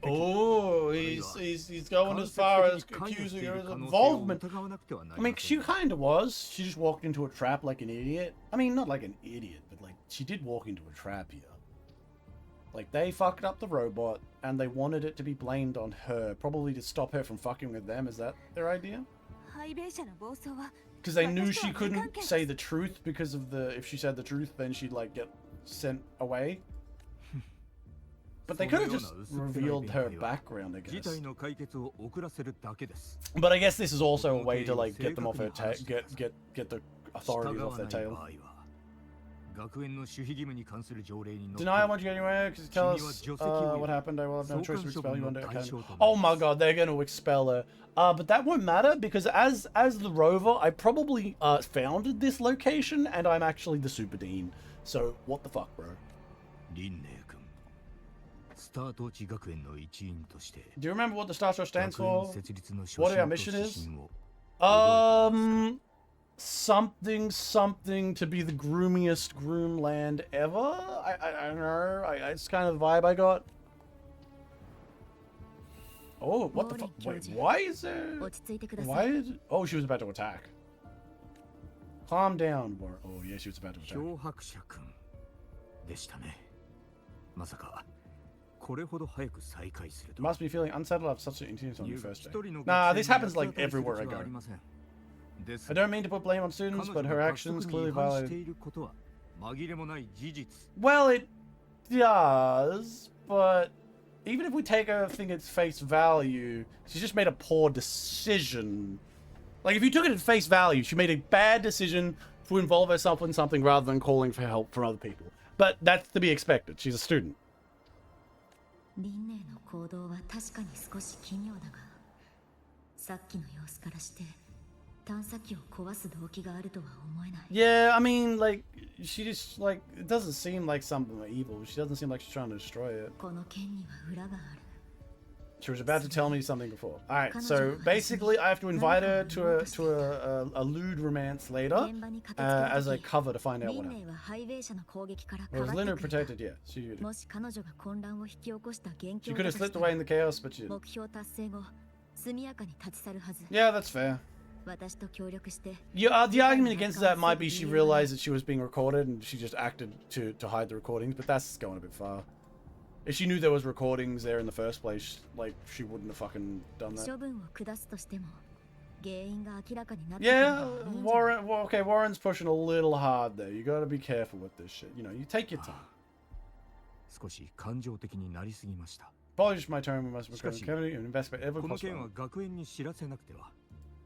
Oh, he's going as far as accusing her of involvement. I mean, she kind of was. She just walked into a trap like an idiot. I mean, not like an idiot, but like she did walk into a trap here. Like, they fucked up the robot. and they wanted it to be blamed on her, probably to stop her from fucking with them. Is that their idea? Because they knew she couldn't say the truth because of if she said the truth, then she'd like get sent away. But they could have just revealed her background, I guess. But I guess this is also a way to like get them off her get the authorities off their tail. Deny I want you anywhere because tell us what happened. I will have no choice to expel you under academy. Oh my god, they're going to expel her. But that won't matter because as the rover, I probably founded this location and I'm actually the super dean. So what the fuck, bro? Do you remember what the Star Trek stands for? What our mission is? Something to be the groomiest groomland ever? I don't know. It's kind of the vibe I got. Oh, what the fuck? Wait, why is there... Why did... Oh, she was about to attack. Calm down, War. Oh, yeah, she was about to attack. Must be feeling unsettled after such an intense on your first day. Nah, this happens like everywhere I go. I don't mean to put blame on students, but her actions clearly violated... Well, it does, but even if we take everything at face value, she just made a poor decision. Like, if you took it at face value, she made a bad decision to involve herself in something rather than calling for help from other people. But that's to be expected. She's a student. Yeah, I mean, like, she just, like, it doesn't seem like something evil. She doesn't seem like she's trying to destroy it. She was about to tell me something before. Alright, so basically I have to invite her to a lewd romance later as a cover to find out what happened. Was Linda protected? Yeah, she did. She could have slipped away in the chaos, but she didn't. Yeah, that's fair. Yeah, the argument against that might be she realized that she was being recorded and she just acted to hide the recordings, but that's going a bit far. If she knew there was recordings there in the first place, like, she wouldn't have fucking done that. Yeah, Warren, well, okay, Warren's pushing a little hard there. You gotta be careful with this shit. You know, you take your time. Apologies for my tone, we must be and investigate every possible.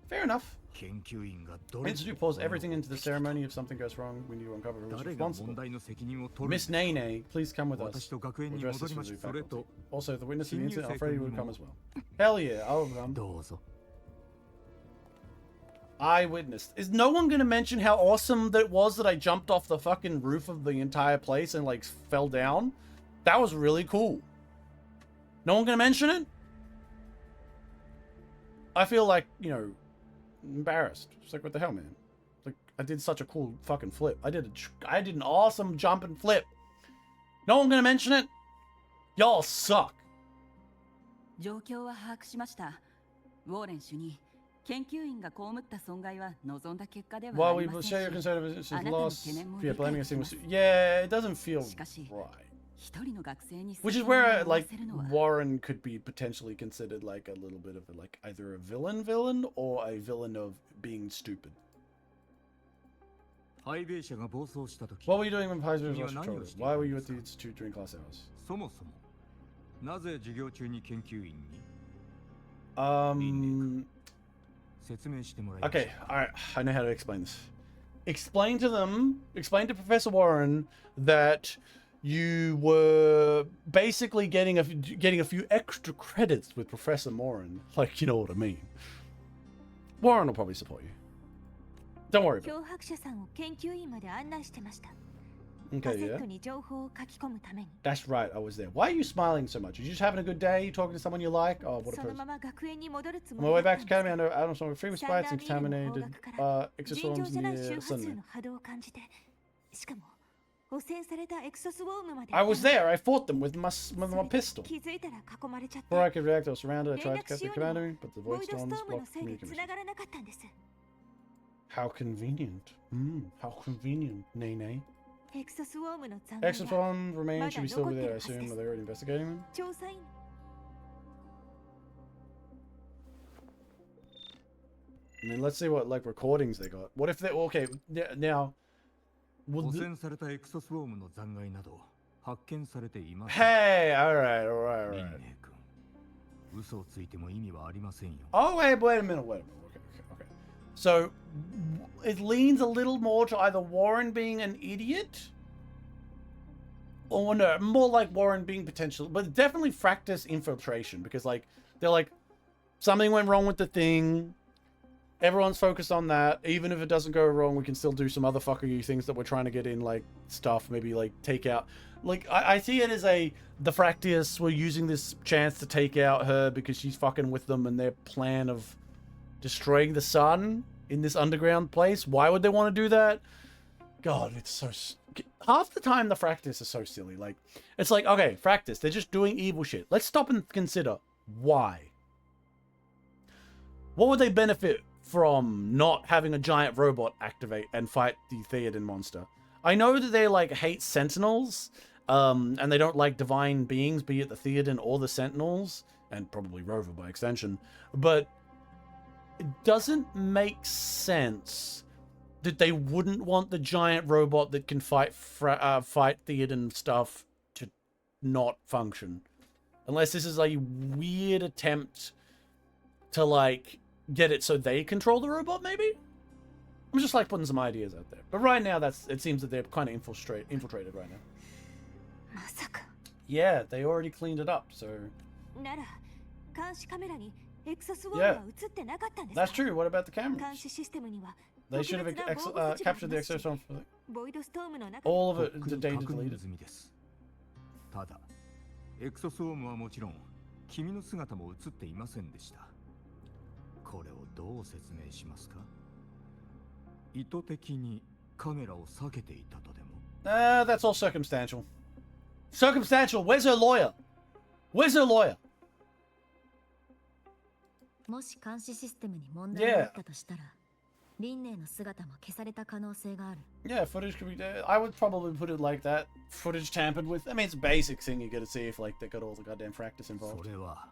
Fair enough. Hence, you pause everything into the ceremony. If something goes wrong, we need to uncover who's responsible. Miss Nene, please come with us. We'll address this with the faculty. Also, the witness of the incident, Alfredi, will come as well. Hell yeah, I'll come. Eyewitness. Is no one going to mention how awesome that was that I jumped off the fucking roof of the entire place and, like, fell down? That was really cool. No one going to mention it? I feel like, you know, embarrassed. It's like, what the hell, man? Like, I did such a cool fucking flip. I did an awesome jump and flip. No one gonna mention it? Y'all suck. While we will share your concern of his loss, yeah, blaming us, yeah, it doesn't feel right. Which is where, like, Warren could be potentially considered, like, a little bit of, like, either a villain or a villain of being stupid. What were you doing when Paizo was controller? Why were you at the institute during class hours? Okay, alright, I know how to explain this. Explain to Professor Warren that you were basically getting a few extra credits with Professor Warren. Like, you know what I mean. Warren will probably support you. Don't worry about it. Okay, yeah. That's right, I was there. Why are you smiling so much? Are you just having a good day? You talking to someone you like? Oh, what a person. On my way back to Academy, I know Adam's on free with spites and contaminated exosomes near Sunday. I was there. I fought them with my pistol. Before I could react, I was surrounded. I tried to catch the commander, but the void storms blocked communication. How convenient. How convenient, Nene. Exosome remains should be still over there, I assume. Are they already investigating them? I mean, let's see what like recordings they got. What if they okay now? 汚染されたエクソスウォームの残骸など発見されていません。 Hey, all right. リンネイ君、嘘をついても意味はありませんよ。 Oh wait a minute. Okay. So it leans a little more to either Warren being an idiot, or no, more like Warren being potential, but definitely Fractus infiltration because like they're like something went wrong with the thing. Everyone's focused on that. Even if it doesn't go wrong, we can still do some other fuckery things that we're trying to get in, like stuff, maybe like take out. Like I see it as the Fractius were using this chance to take out her because she's fucking with them and their plan of destroying the sun in this underground place. Why would they want to do that? God, it's so... Half the time the Fractius is so silly. Like, it's like, okay, Fractius, they're just doing evil shit. Let's stop and consider why. What would they benefit from not having a giant robot activate and fight the Theoden monster? I know that they like hate Sentinels, and they don't like divine beings, be it the Theoden or the Sentinels, and probably Rover by extension, but it doesn't make sense that they wouldn't want the giant robot that can fight Theoden stuff to not function. Unless this is a weird attempt to like get it so they control the robot, maybe? I'm just like putting some ideas out there. But right now, it seems that they're kind of infiltrated right now. Yeah, they already cleaned it up, so... Yeah, that's true. What about the cameras? They should have captured the exosome. All of it, the data deleted. ただ、エクソスウォームはもちろん、君の姿も映っていませんでした。これをどう説明しますか？意図的にカメラを避けていたとでも。That's all circumstantial. Circumstantial. Where's her lawyer? Where's her lawyer? もし監視システムに問題があったとしたら、リンネイの姿も消された可能性がある。Yeah, footage could be. I would probably put it like that. Footage tampered with. I mean, it's a basic thing you got to see if like they got all the goddamn Fractius involved. それは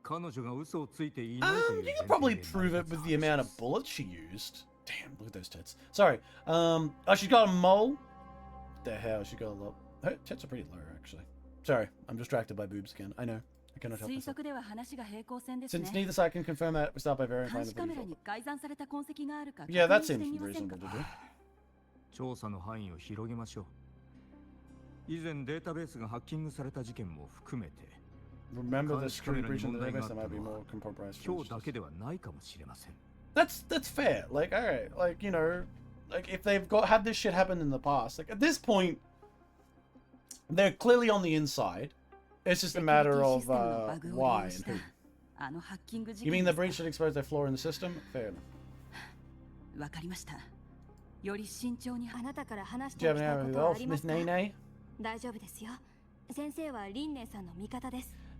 彼女が嘘をついていないという。You could probably prove it with the amount of bullets she used. Damn, look at those tits. Sorry. Oh, she's got a mole. What the hell? She got a lot. Her tits are pretty low, actually. Sorry, I'm distracted by boobs again. I know. I cannot help myself. Since neither side can confirm that, we start by verifying the video. Yeah, that seems reasonable to do. 調査の範囲を広げましょう。以前データベースがハッキングされた事件も含めて。Remember the security breach in the database that might be more compromised. 今日だけではないかもしれません。That's fair. Like, alright, like, you know, like if they've had this shit happen in the past, like at this point, they're clearly on the inside. It's just a matter of why and who. You mean the breach should expose their flaw in the system? Fair enough. Do you have any idea, Miss Nene?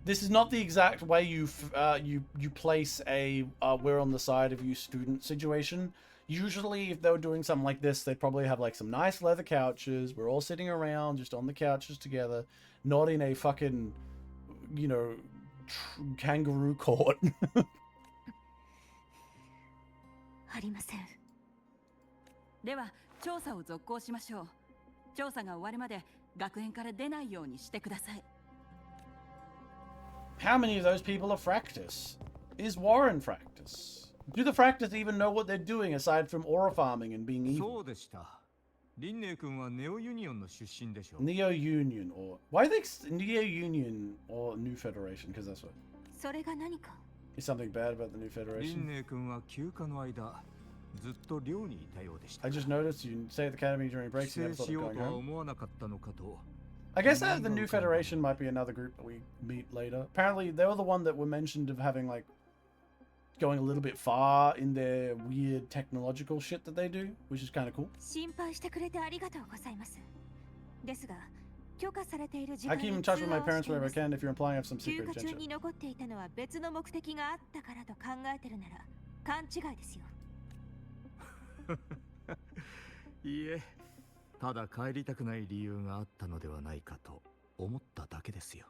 This is not the exact way you place a we're on the side of you student situation. Usually, if they were doing something like this, they'd probably have like some nice leather couches. We're all sitting around just on the couches together, not in a fucking, you know, kangaroo court. ありません。では調査を続行しましょう。調査が終わるまで学園から出ないようにしてください。How many of those people are Fractus? Is Warren Fractus? Do the Fractus even know what they're doing aside from aura farming and being evil? そうでした。リンネイ君はネオユニオンの出身でしょう。Neo Union or why they Neo Union or New Federation? Because that's what. それが何か。Is something bad about the New Federation? リンネイ君は休暇の間、ずっと寮にいたようでした。I just noticed you stay at the academy during breaks and never thought of going 帰省しようとは home. 思わなかったのかと。I guess the New Federation might be another group that we meet later. Apparently, they were the one that were mentioned of having like going a little bit far in their weird technological shit that they do, which is kind of cool. 心配してくれてありがとうございます。ですが、許可されている時 I 間 keep に in 通 touch with my 話を parents してい whenever ま I す。 can if you're implying I have some 休 secret 暇中 agenda. に残っていたのは別の目的があったからと考えてるなら勘違いですよ。いいえ、ただ帰りたくない理由があったのではないかと思っただけですよ。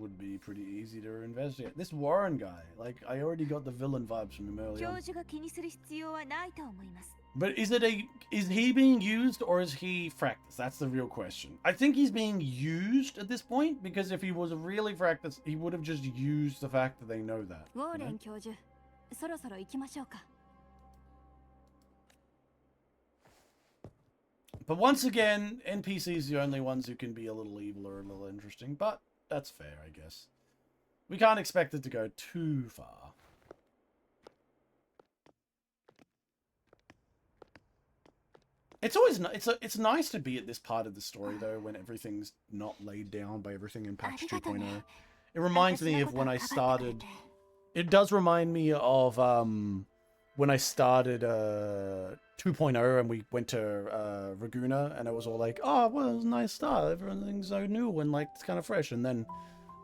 would be pretty easy to investigate. This Warren guy, like, I already got the villain vibes from him earlier. 教授が気にする必要はないと思います。 But is he being used or is he Fractus? That's the real question. I think he's being used at this point because if he was really Fractus, he would have just used the fact that they know that. ウォーレン教授、そろそろ行きましょうか。 But once again, NPCs are the only ones who can be a little evil or a little interesting, but that's fair, I guess. We can't expect it to go too far. It's always it's nice to be at this part of the story though, when everything's not laid down by everything in patch 2.0. It reminds me of when I started. It does remind me of when I started 2.0 and we went to Raguna and it was all like, oh, well, it was a nice start. Everything's so new and like it's kind of fresh, and then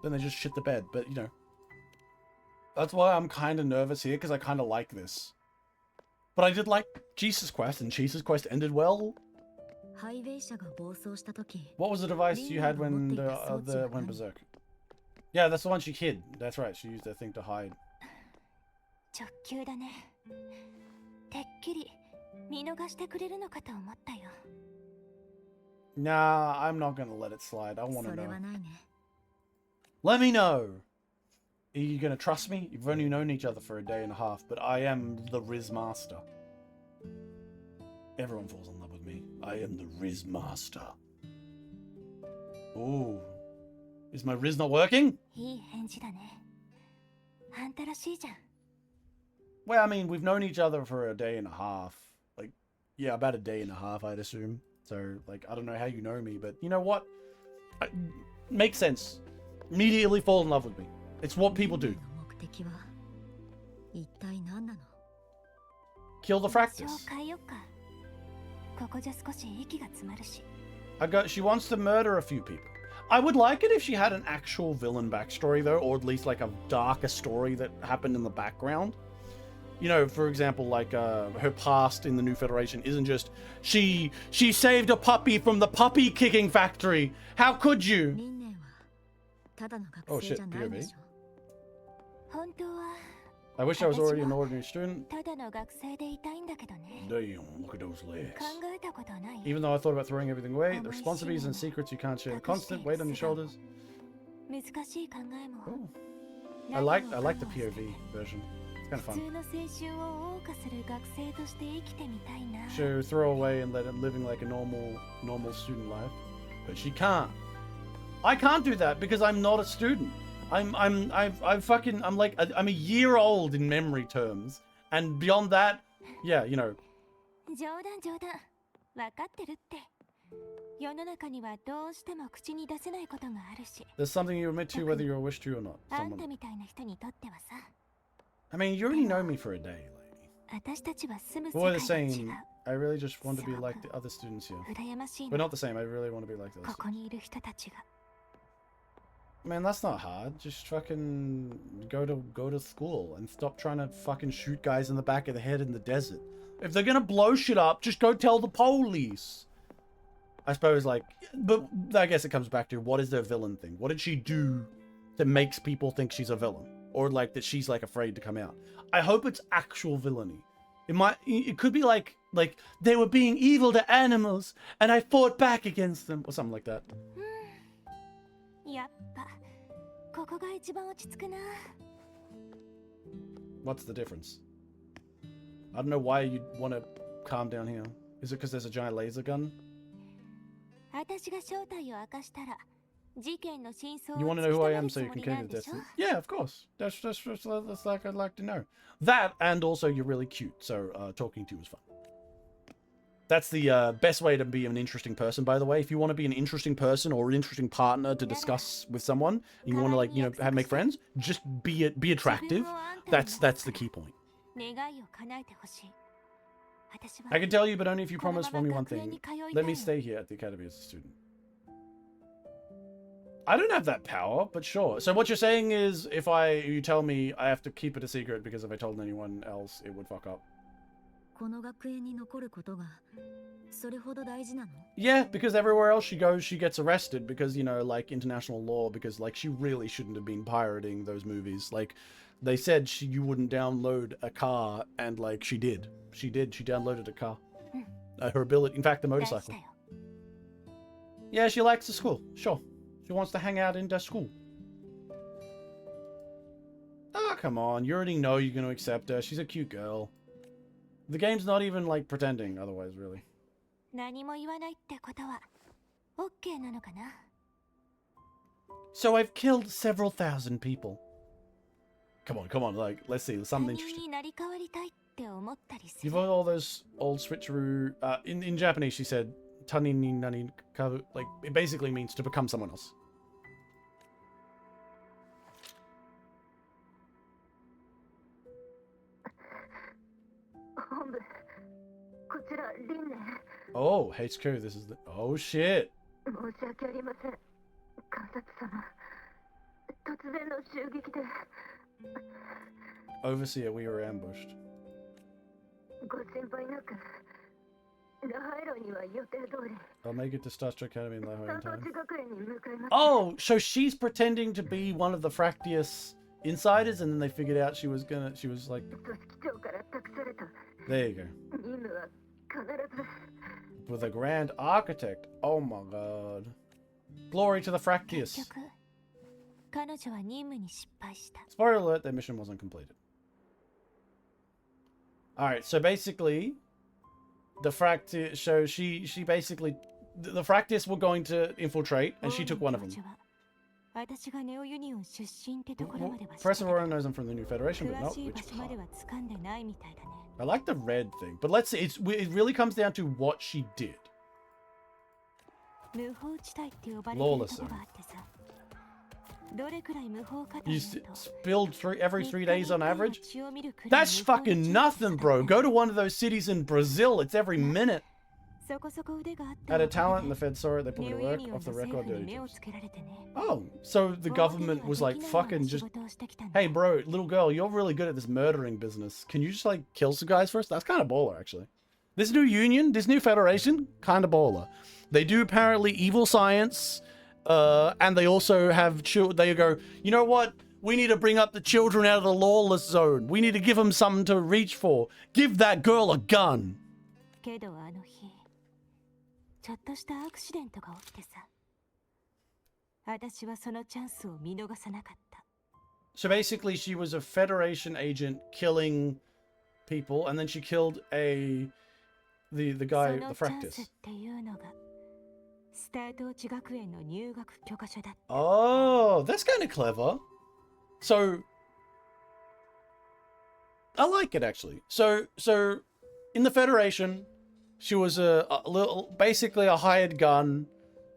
they just shit the bed. But you know, that's why I'm kind of nervous here because I kind of like this. But I did like Jesus Quest, and Jesus Quest ended well. What was the device you had when when Berserk? Yeah, that's the one she hid. That's right, she used that thing to hide. Nah, I'm not gonna let it slide. I want to know. Let me know. Are you gonna trust me? You've only known each other for a day and a half, but I am the Riz Master. Everyone falls in love with me. I am the Riz Master. Ooh. Is my Riz not working? Well, I mean, we've known each other for a day and a half. Like, yeah, about a day and a half, I'd assume. So, like, I don't know how you know me, but you know what? Makes sense. Immediately fall in love with me. It's what people do. Kill the Fractus. She wants to murder a few people. I would like it if she had an actual villain backstory, though, or at least like a darker story that happened in the background. You know, for example, like her past in the New Federation isn't just she saved a puppy from the puppy kicking factory. How could you? Oh shit, POV. I wish I was already an ordinary student. Damn, look at those legs. Even though I thought about throwing everything away, the responsibilities and secrets you can't share. Constant weight on your shoulders. Ooh. I like the POV version. It's kind of fun. So throw away and let it living like a normal student life, but she can't. I can't do that because I'm not a student. I'm like I'm a year old in memory terms, and beyond that, yeah, you know. There's something you admit to whether you wish to or not. Someone. I mean, you already know me for a day, lady. We're the same. I really just want to be like the other students here. We're not the same. I really want to be like those. Man, that's not hard. Just fucking go to school and stop trying to fucking shoot guys in the back of the head in the desert. If they're gonna blow shit up, just go tell the police. I suppose, like, but I guess it comes back to what is their villain thing? What did she do that makes people think she's a villain? Or like that she's like afraid to come out? I hope it's actual villainy. It could be like they were being evil to animals and I fought back against them or something like that. What's the difference? I don't know why you'd want to calm down here. Is it because there's a giant laser gun? You want to know who I am so you can kill me to distance? Yeah, of course. That's like I'd like to know. That, and also you're really cute, so talking to you is fun. That's the best way to be an interesting person, by the way. If you want to be an interesting person or an interesting partner to discuss with someone, and you want to, like, you know, make friends, just be attractive. That's the key point. I can tell you, but only if you promise for me one thing. Let me stay here at the academy as a student. I don't have that power, but sure. So what you're saying is, if you tell me I have to keep it a secret because if I told anyone else, it would fuck up. この学園に残ることがそれほど大事なの？ Yeah, because everywhere else she goes, she gets arrested because, you know, like international law, because like she really shouldn't have been pirating those movies. Like they said you wouldn't download a car, and like she did. She downloaded a car. Her ability, in fact, the motorcycle. Yeah, she likes the school. Sure. She wants to hang out in the school. Oh, come on. You already know you're going to accept her. She's a cute girl. The game's not even like pretending otherwise, really. 何も言わないってことは OK なのかな? So I've killed several thousand people. Come on, like, let's see, something interesting. 他人になり変わりたいって思ったりす You've る。 got all those old switcheroo. In Japanese, she said, "Tani ni nani karu." Like, it basically means to become someone else. 本部、こちらリンネ。 Oh, HQ, this is the... Oh, shit. 申し訳ありません。監察様、突然の襲撃で。 Overseer, we were ambushed. ご心配なく、ラハイロには予定通り。 I'll make it to Star Trek Academy in Lahore in 三 time. 等地学園に向かいます。 Oh, so she's pretending to be one of the Fractious insiders, and then they figured out she was like... 組織長から託された There you go. 任務は必ず。 With a Grand Architect. Oh my god. Glory to the 結 Fractious. 局、彼女は任務に失敗した。 Spoiler alert, their mission wasn't completed. Alright, so basically, the Fractious, so she basically, the Fractious were going to infiltrate, and she took one of them. 私がネオユニオン出身ってところまでは知って Professor た Aurora knows I'm from the New Federation, but 詳 not しい which 場所まで part. は掴んでないみたいだね。 I like the red thing, but let's see, it really comes down to what she did. 無法地帯って呼ばれてるとこがあってさ。どれくらい無法かとい You うと spilled every 3 days on average? 血を見るくらい That's 無法地 fucking 帯 nothing, bro. Go to one of those cities in Brazil, it's every minute. そこそこ腕があった Had a おか talent げ and the で Fed saw it, they put ネ it オ to ユ work ニオン off the の政 record 府に dirty 目を jobs. つけられてね。 Oh, so the 表には government was like できないような fucking 仕 just... 事をしてきたんだ。 Hey, bro, little girl, you're really good at this murdering business. Can you just, like, kill some guys for us? That's kind of baller, actually. This new union, this new federation, kind of baller. They do apparently evil science, and they also have... They go, you know what? We need to bring up the children out of the lawless zone. We need to give them something to reach for. Give that girl a gun. けどあの日、ちょっとしたアクシデントが起きてさ。私はそのチャンスを見逃さなかった。 So basically, she was a Federation agent killing people, and then she killed the guy, そ the のチャンス Fractious. っていうのが、スタートーチ学園の入学許可書だった。 Oh, that's kind of clever. So, I like it actually. So in the Federation, she was a little, basically a hired gun.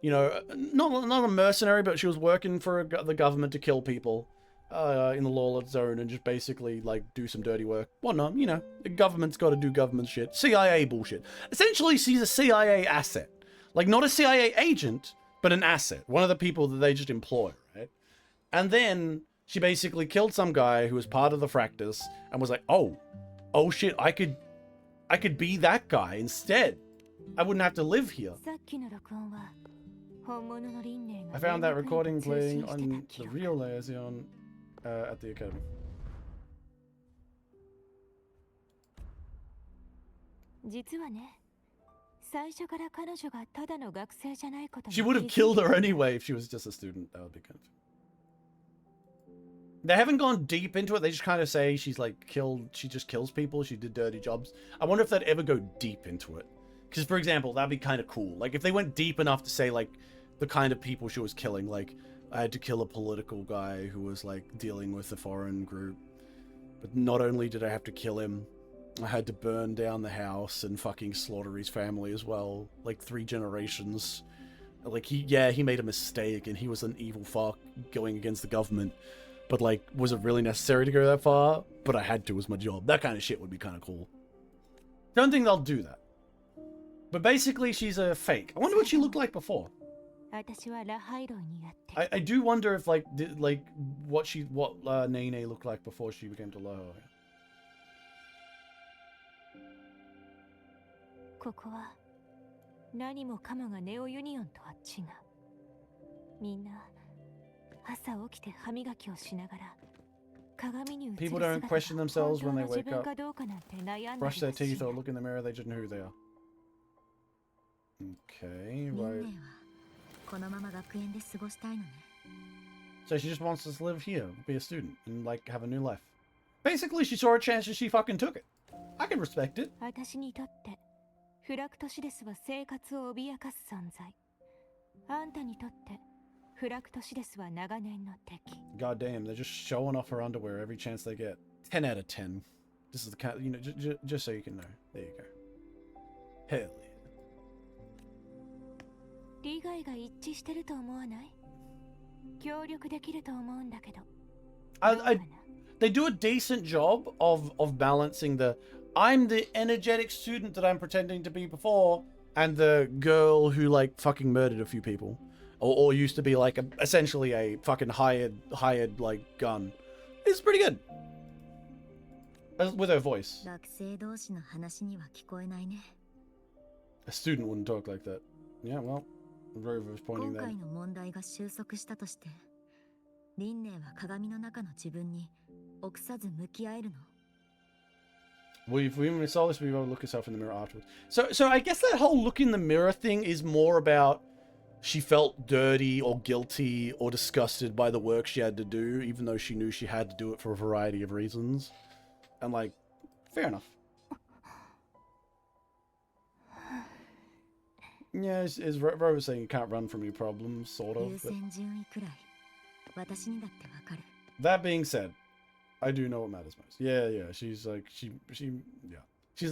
You know, not a mercenary, but she was working for the government to kill people in the lawless zone and just basically like do some dirty work. Whatnot, you know, the government's got to do government shit. CIA bullshit. Essentially, she's a CIA asset. Like, not a CIA agent, but an asset. One of the people that they just employ, right? And then she basically killed some guy who was part of the Fractus and was like, oh shit, I could be that guy instead. I wouldn't have to live here. さっきの録音は本物の輪廻が I found that 連絡に recording 通 playing 信してた on 記 the 憶。 real liaison at the academy. 実はね、最初から彼女がただの学生じゃないことに She would have 気づい killed her anyway if she was just a student. That would be kind of... They haven't gone deep into it. They just kind of say she's like she just kills people. She did dirty jobs. I wonder if they'd ever go deep into it. Because, for example, that'd be kind of cool. Like, if they went deep enough to say, like, the kind of people she was killing. Like, I had to kill a political guy who was, like, dealing with a foreign group. But not only did I have to kill him, I had to burn down the house and fucking slaughter his family as well. Like, 3 generations. Like, he made a mistake and he was an evil fuck going against the government. But, like, was it really necessary to go that far? But I had to, as my job. That kind of shit would be kind of cool. Don't think they'll do that. But basically, she's a fake. I wonder what she looked like before. 私はラハイロイにやってきた。 I do wonder if, like, what Nene looked like before she became to Loho. ここは何もかもがネオユニオンとは違う。みんな朝起きて歯磨きをしながら鏡に映る People 姿 don't が question 本 themselves 当 when の they 自 wake 分 up, かどうかなんて悩んだ brush り their はし teeth な or い。 look in the mirror, they just know who they are. Okay, ミン right. ネはこのまま学園で過ごしたいのね。 So she just wants us to live here, be a student, and like have a new life. Basically, she saw a chance and she fucking took it. I can respect it. 私にとってフラクトシデスは生活を脅かす存在。あんたにとってフラクトシデスは長年の敵。 God damn, they're just showing off her underwear every chance they get. 10 out of 10. This is the kind, you know, just so you can know. There you go. Hell yeah. 利害が一致してると思わない？協力できると思うんだけど。 They do a decent job of balancing the I'm the energetic student that I'm pretending to be before and the girl who like fucking murdered a few people or used to be like essentially a fucking hired like gun. It's pretty good. With her voice. 学生同士の話には聞こえないね。 A student wouldn't talk like that. Yeah, well, Rover's 今 pointing that. 回の問題が収束したとして、リンネは鏡の中の自分に臆さず向き合えるの？ When we saw this, we were able to look herself in the mirror afterwards. So I guess that whole look in the mirror thing is more about she felt dirty or guilty or disgusted by the work she had to do, even though she knew she had to do it for a variety of reasons. And like, fair enough. Yeah, as Ro was saying, you can't run from your problems, sort of. 優先順位くらい私にだってわかる。 That being said, I do know what matters most. Yeah, she's like, she's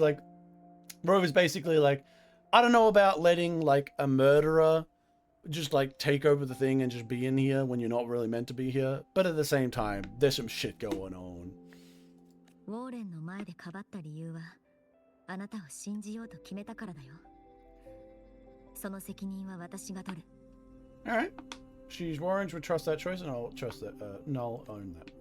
like, Rover's basically like, I don't know about letting like a murderer just like take over the thing and just be in here when you're not really meant to be here. But at the same time, there's some shit going on. ウォーレンの前でかばった理由は、あなたを信じようと決めたからだよ。その責任は私が取る。 Alright. She's orange, would trust that choice, and I'll trust that. No, I'll own that.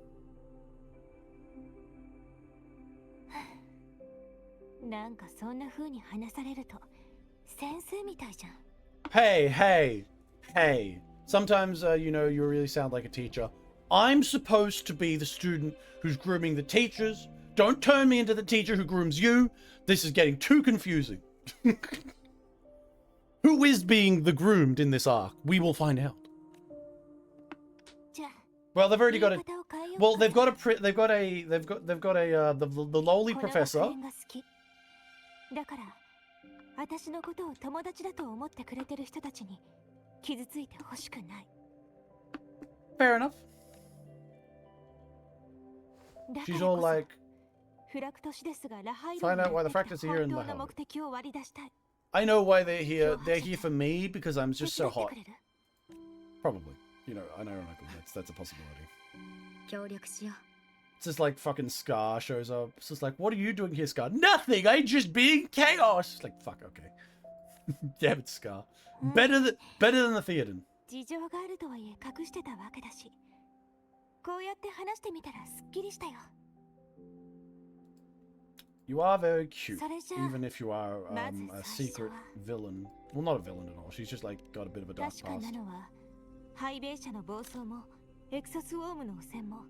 なんかそんな風に話されると先生みたいじゃん。 Hey. Sometimes, you know, you really sound like a teacher. I'm supposed to be the student who's grooming the teachers. Don't turn me into the teacher who grooms you. This is getting too confusing. Who is being the groomed in this arc? We will find out. じゃあ Well, they've already got a. 言い方を変えようか。 Well, they've got the lowly この学 professor. 園が好き。だから私のことを友達だと思ってくれてる人たちに傷ついてほしくない。 Fair enough. だから She's こ all そ like, フラクトシデスがラハイ Find ロ out に why や the ってき fractals た are here in 本 the 当の hole. 目的を割り出したい。 I know why they're here. They're here for me because I'm just 手 so 伝って hot. くれる？ Probably. You know, ironically, that's a possibility. 協力しよう。 It's just like fucking Scar shows up. It's just like, what are you doing here, Scar? Nothing. I'm just being chaos. It's like, fuck. Okay. Damn it, Scar. Better than the Theoden. 事情があるとはいえ隠してたわけだし、こうやって話してみたらすっきりしたよ。 You are very cute, それじゃあ even if you are a まず最初 secret は villain. Well, not a villain at all. She's just like got a bit of a dark 確か past. なのは、ハイベー社の暴走もエクソスウォームの汚染も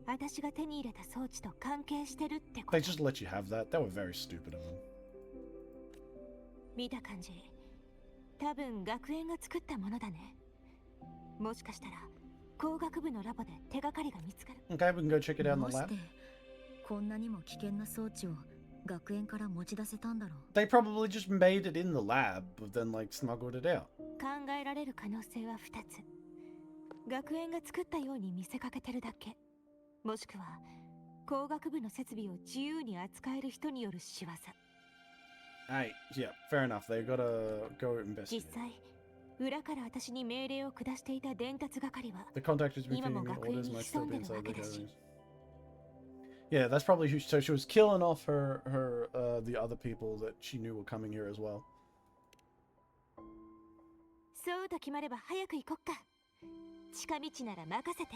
私が手に入れた装置と関係してるってこ They と。 just let you have that. That were very stupid of them. 見た感じ、多分学園が作ったものだね。もしかしたら工学部のラボで手がかりが見つかる。 Okay, we can go check it out in どう the し lab. てこんなにも危険な装置を学園から持ち出せたんだろう。 They probably just made it in the lab, but then like smuggled it out. 考えられる可能性は2つ。学園が作ったように見せかけてるだけ。もしくは工学部の設備を自由に扱える人による仕業。 Hey, yeah, fair enough. They gotta go 実 investigate. 際、裏から私に命令を下していた伝達係は The contact has been 今 feeding も me 学園 orders に might 潜 still ん be でる inside わ the けだし。 galleries. Yeah, that's probably who. So she was killing off the other people that she knew were coming here as well. そうと決まれば早く行こっか。近道なら任せて。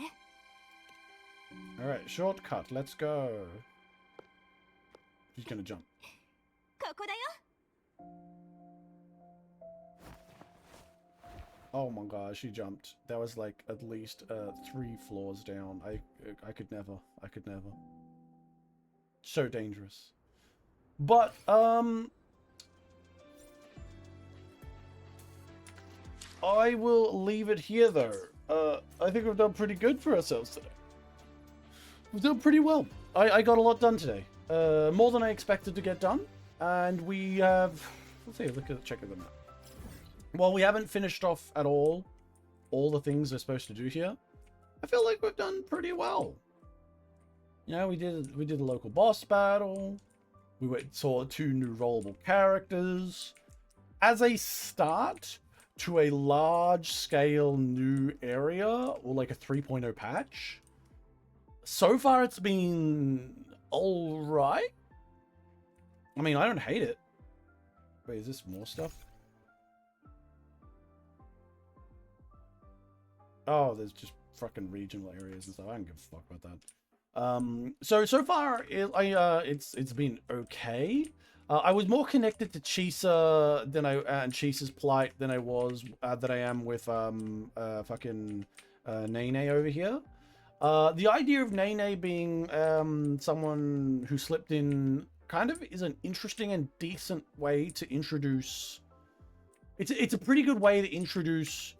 All right, shortcut. Let's go. She's gonna jump. ここだよ。Oh my gosh, she jumped. That was like at least 3 floors down. I could never. I could never. So dangerous. But I will leave it here though. I think we've done pretty good for ourselves today. We've done pretty well. I got a lot done today. More than I expected to get done. And we have... Let's see, check them out. Well, we haven't finished off at all the things we're supposed to do here. I feel like we've done pretty well. You know, we did a local boss battle. We saw 2 new rollable characters. As a start to a large-scale new area, or like a 3.0 patch, so far it's been alright. I mean, I don't hate it. Wait, is this more stuff? Oh, there's just fucking regional areas and stuff. I don't give a fuck about that. So far, it's been okay. I was more connected to Chisa than and Chisa's plight than I am with fucking Nene over here. The idea of Nene being someone who slipped in kind of is an interesting and decent way to introduce. It's a pretty good way to introduce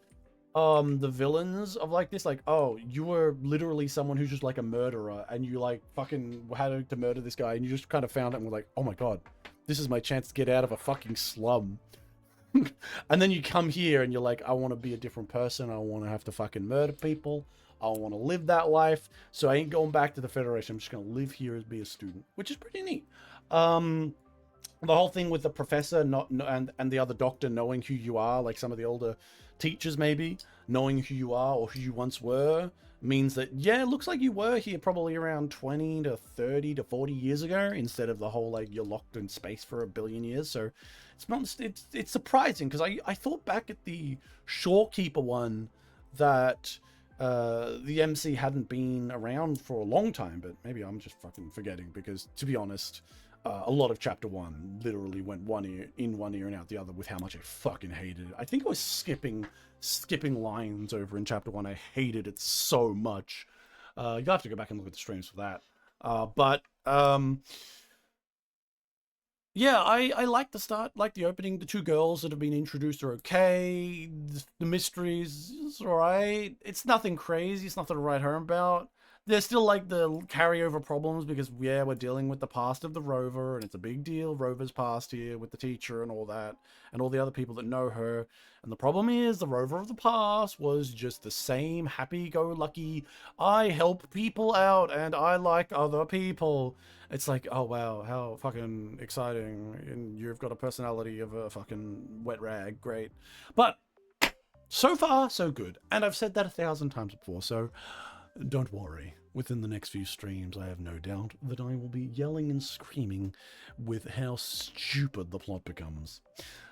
the villains of like this, like, oh, you were literally someone who's just like a murderer and you like fucking had to murder this guy and you just kind of found it and were like, oh my god, this is my chance to get out of a fucking slum. And then you come here and you're like, I want to be a different person. I want to have to fucking murder people. I want to live that life. So I ain't going back to the Federation. I'm just going to live here as be a student, which is pretty neat. The whole thing with the professor and the other doctor knowing who you are, like some of the older teachers maybe knowing who you are or who you once were, means that, yeah, it looks like you were here probably around 20 to 30 to 40 years ago instead of the whole like you're locked in space for a billion years. So it's surprising, because I thought back at the Shorekeeper one that the MC hadn't been around for a long time, but maybe I'm just fucking forgetting, because to be honest, a lot of chapter 1 literally went one ear and out the other with how much I fucking hated it. I think I was skipping lines over in chapter 1. I hated it so much. You'll have to go back and look at the streams for that. Yeah, I like the start, like the opening. The 2 girls that have been introduced are okay. The mysteries is alright. It's nothing crazy. It's nothing to write home about. There's still like the carryover problems because, yeah, we're dealing with the past of the Rover, and it's a big deal. Rover's past here with the teacher and all that, and all the other people that know her. And the problem is the Rover of the past was just the same happy-go-lucky, I help people out and I like other people. It's like, oh wow, how fucking exciting. And you've got a personality of a fucking wet rag. Great. But so far, so good. And I've said that 1,000 times before, so don't worry. Within the next few streams, I have no doubt that I will be yelling and screaming with how stupid the plot becomes.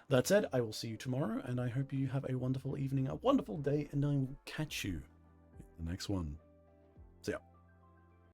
That said, I will see you tomorrow, and I hope you have a wonderful evening, a wonderful day, and I will catch you in the next one.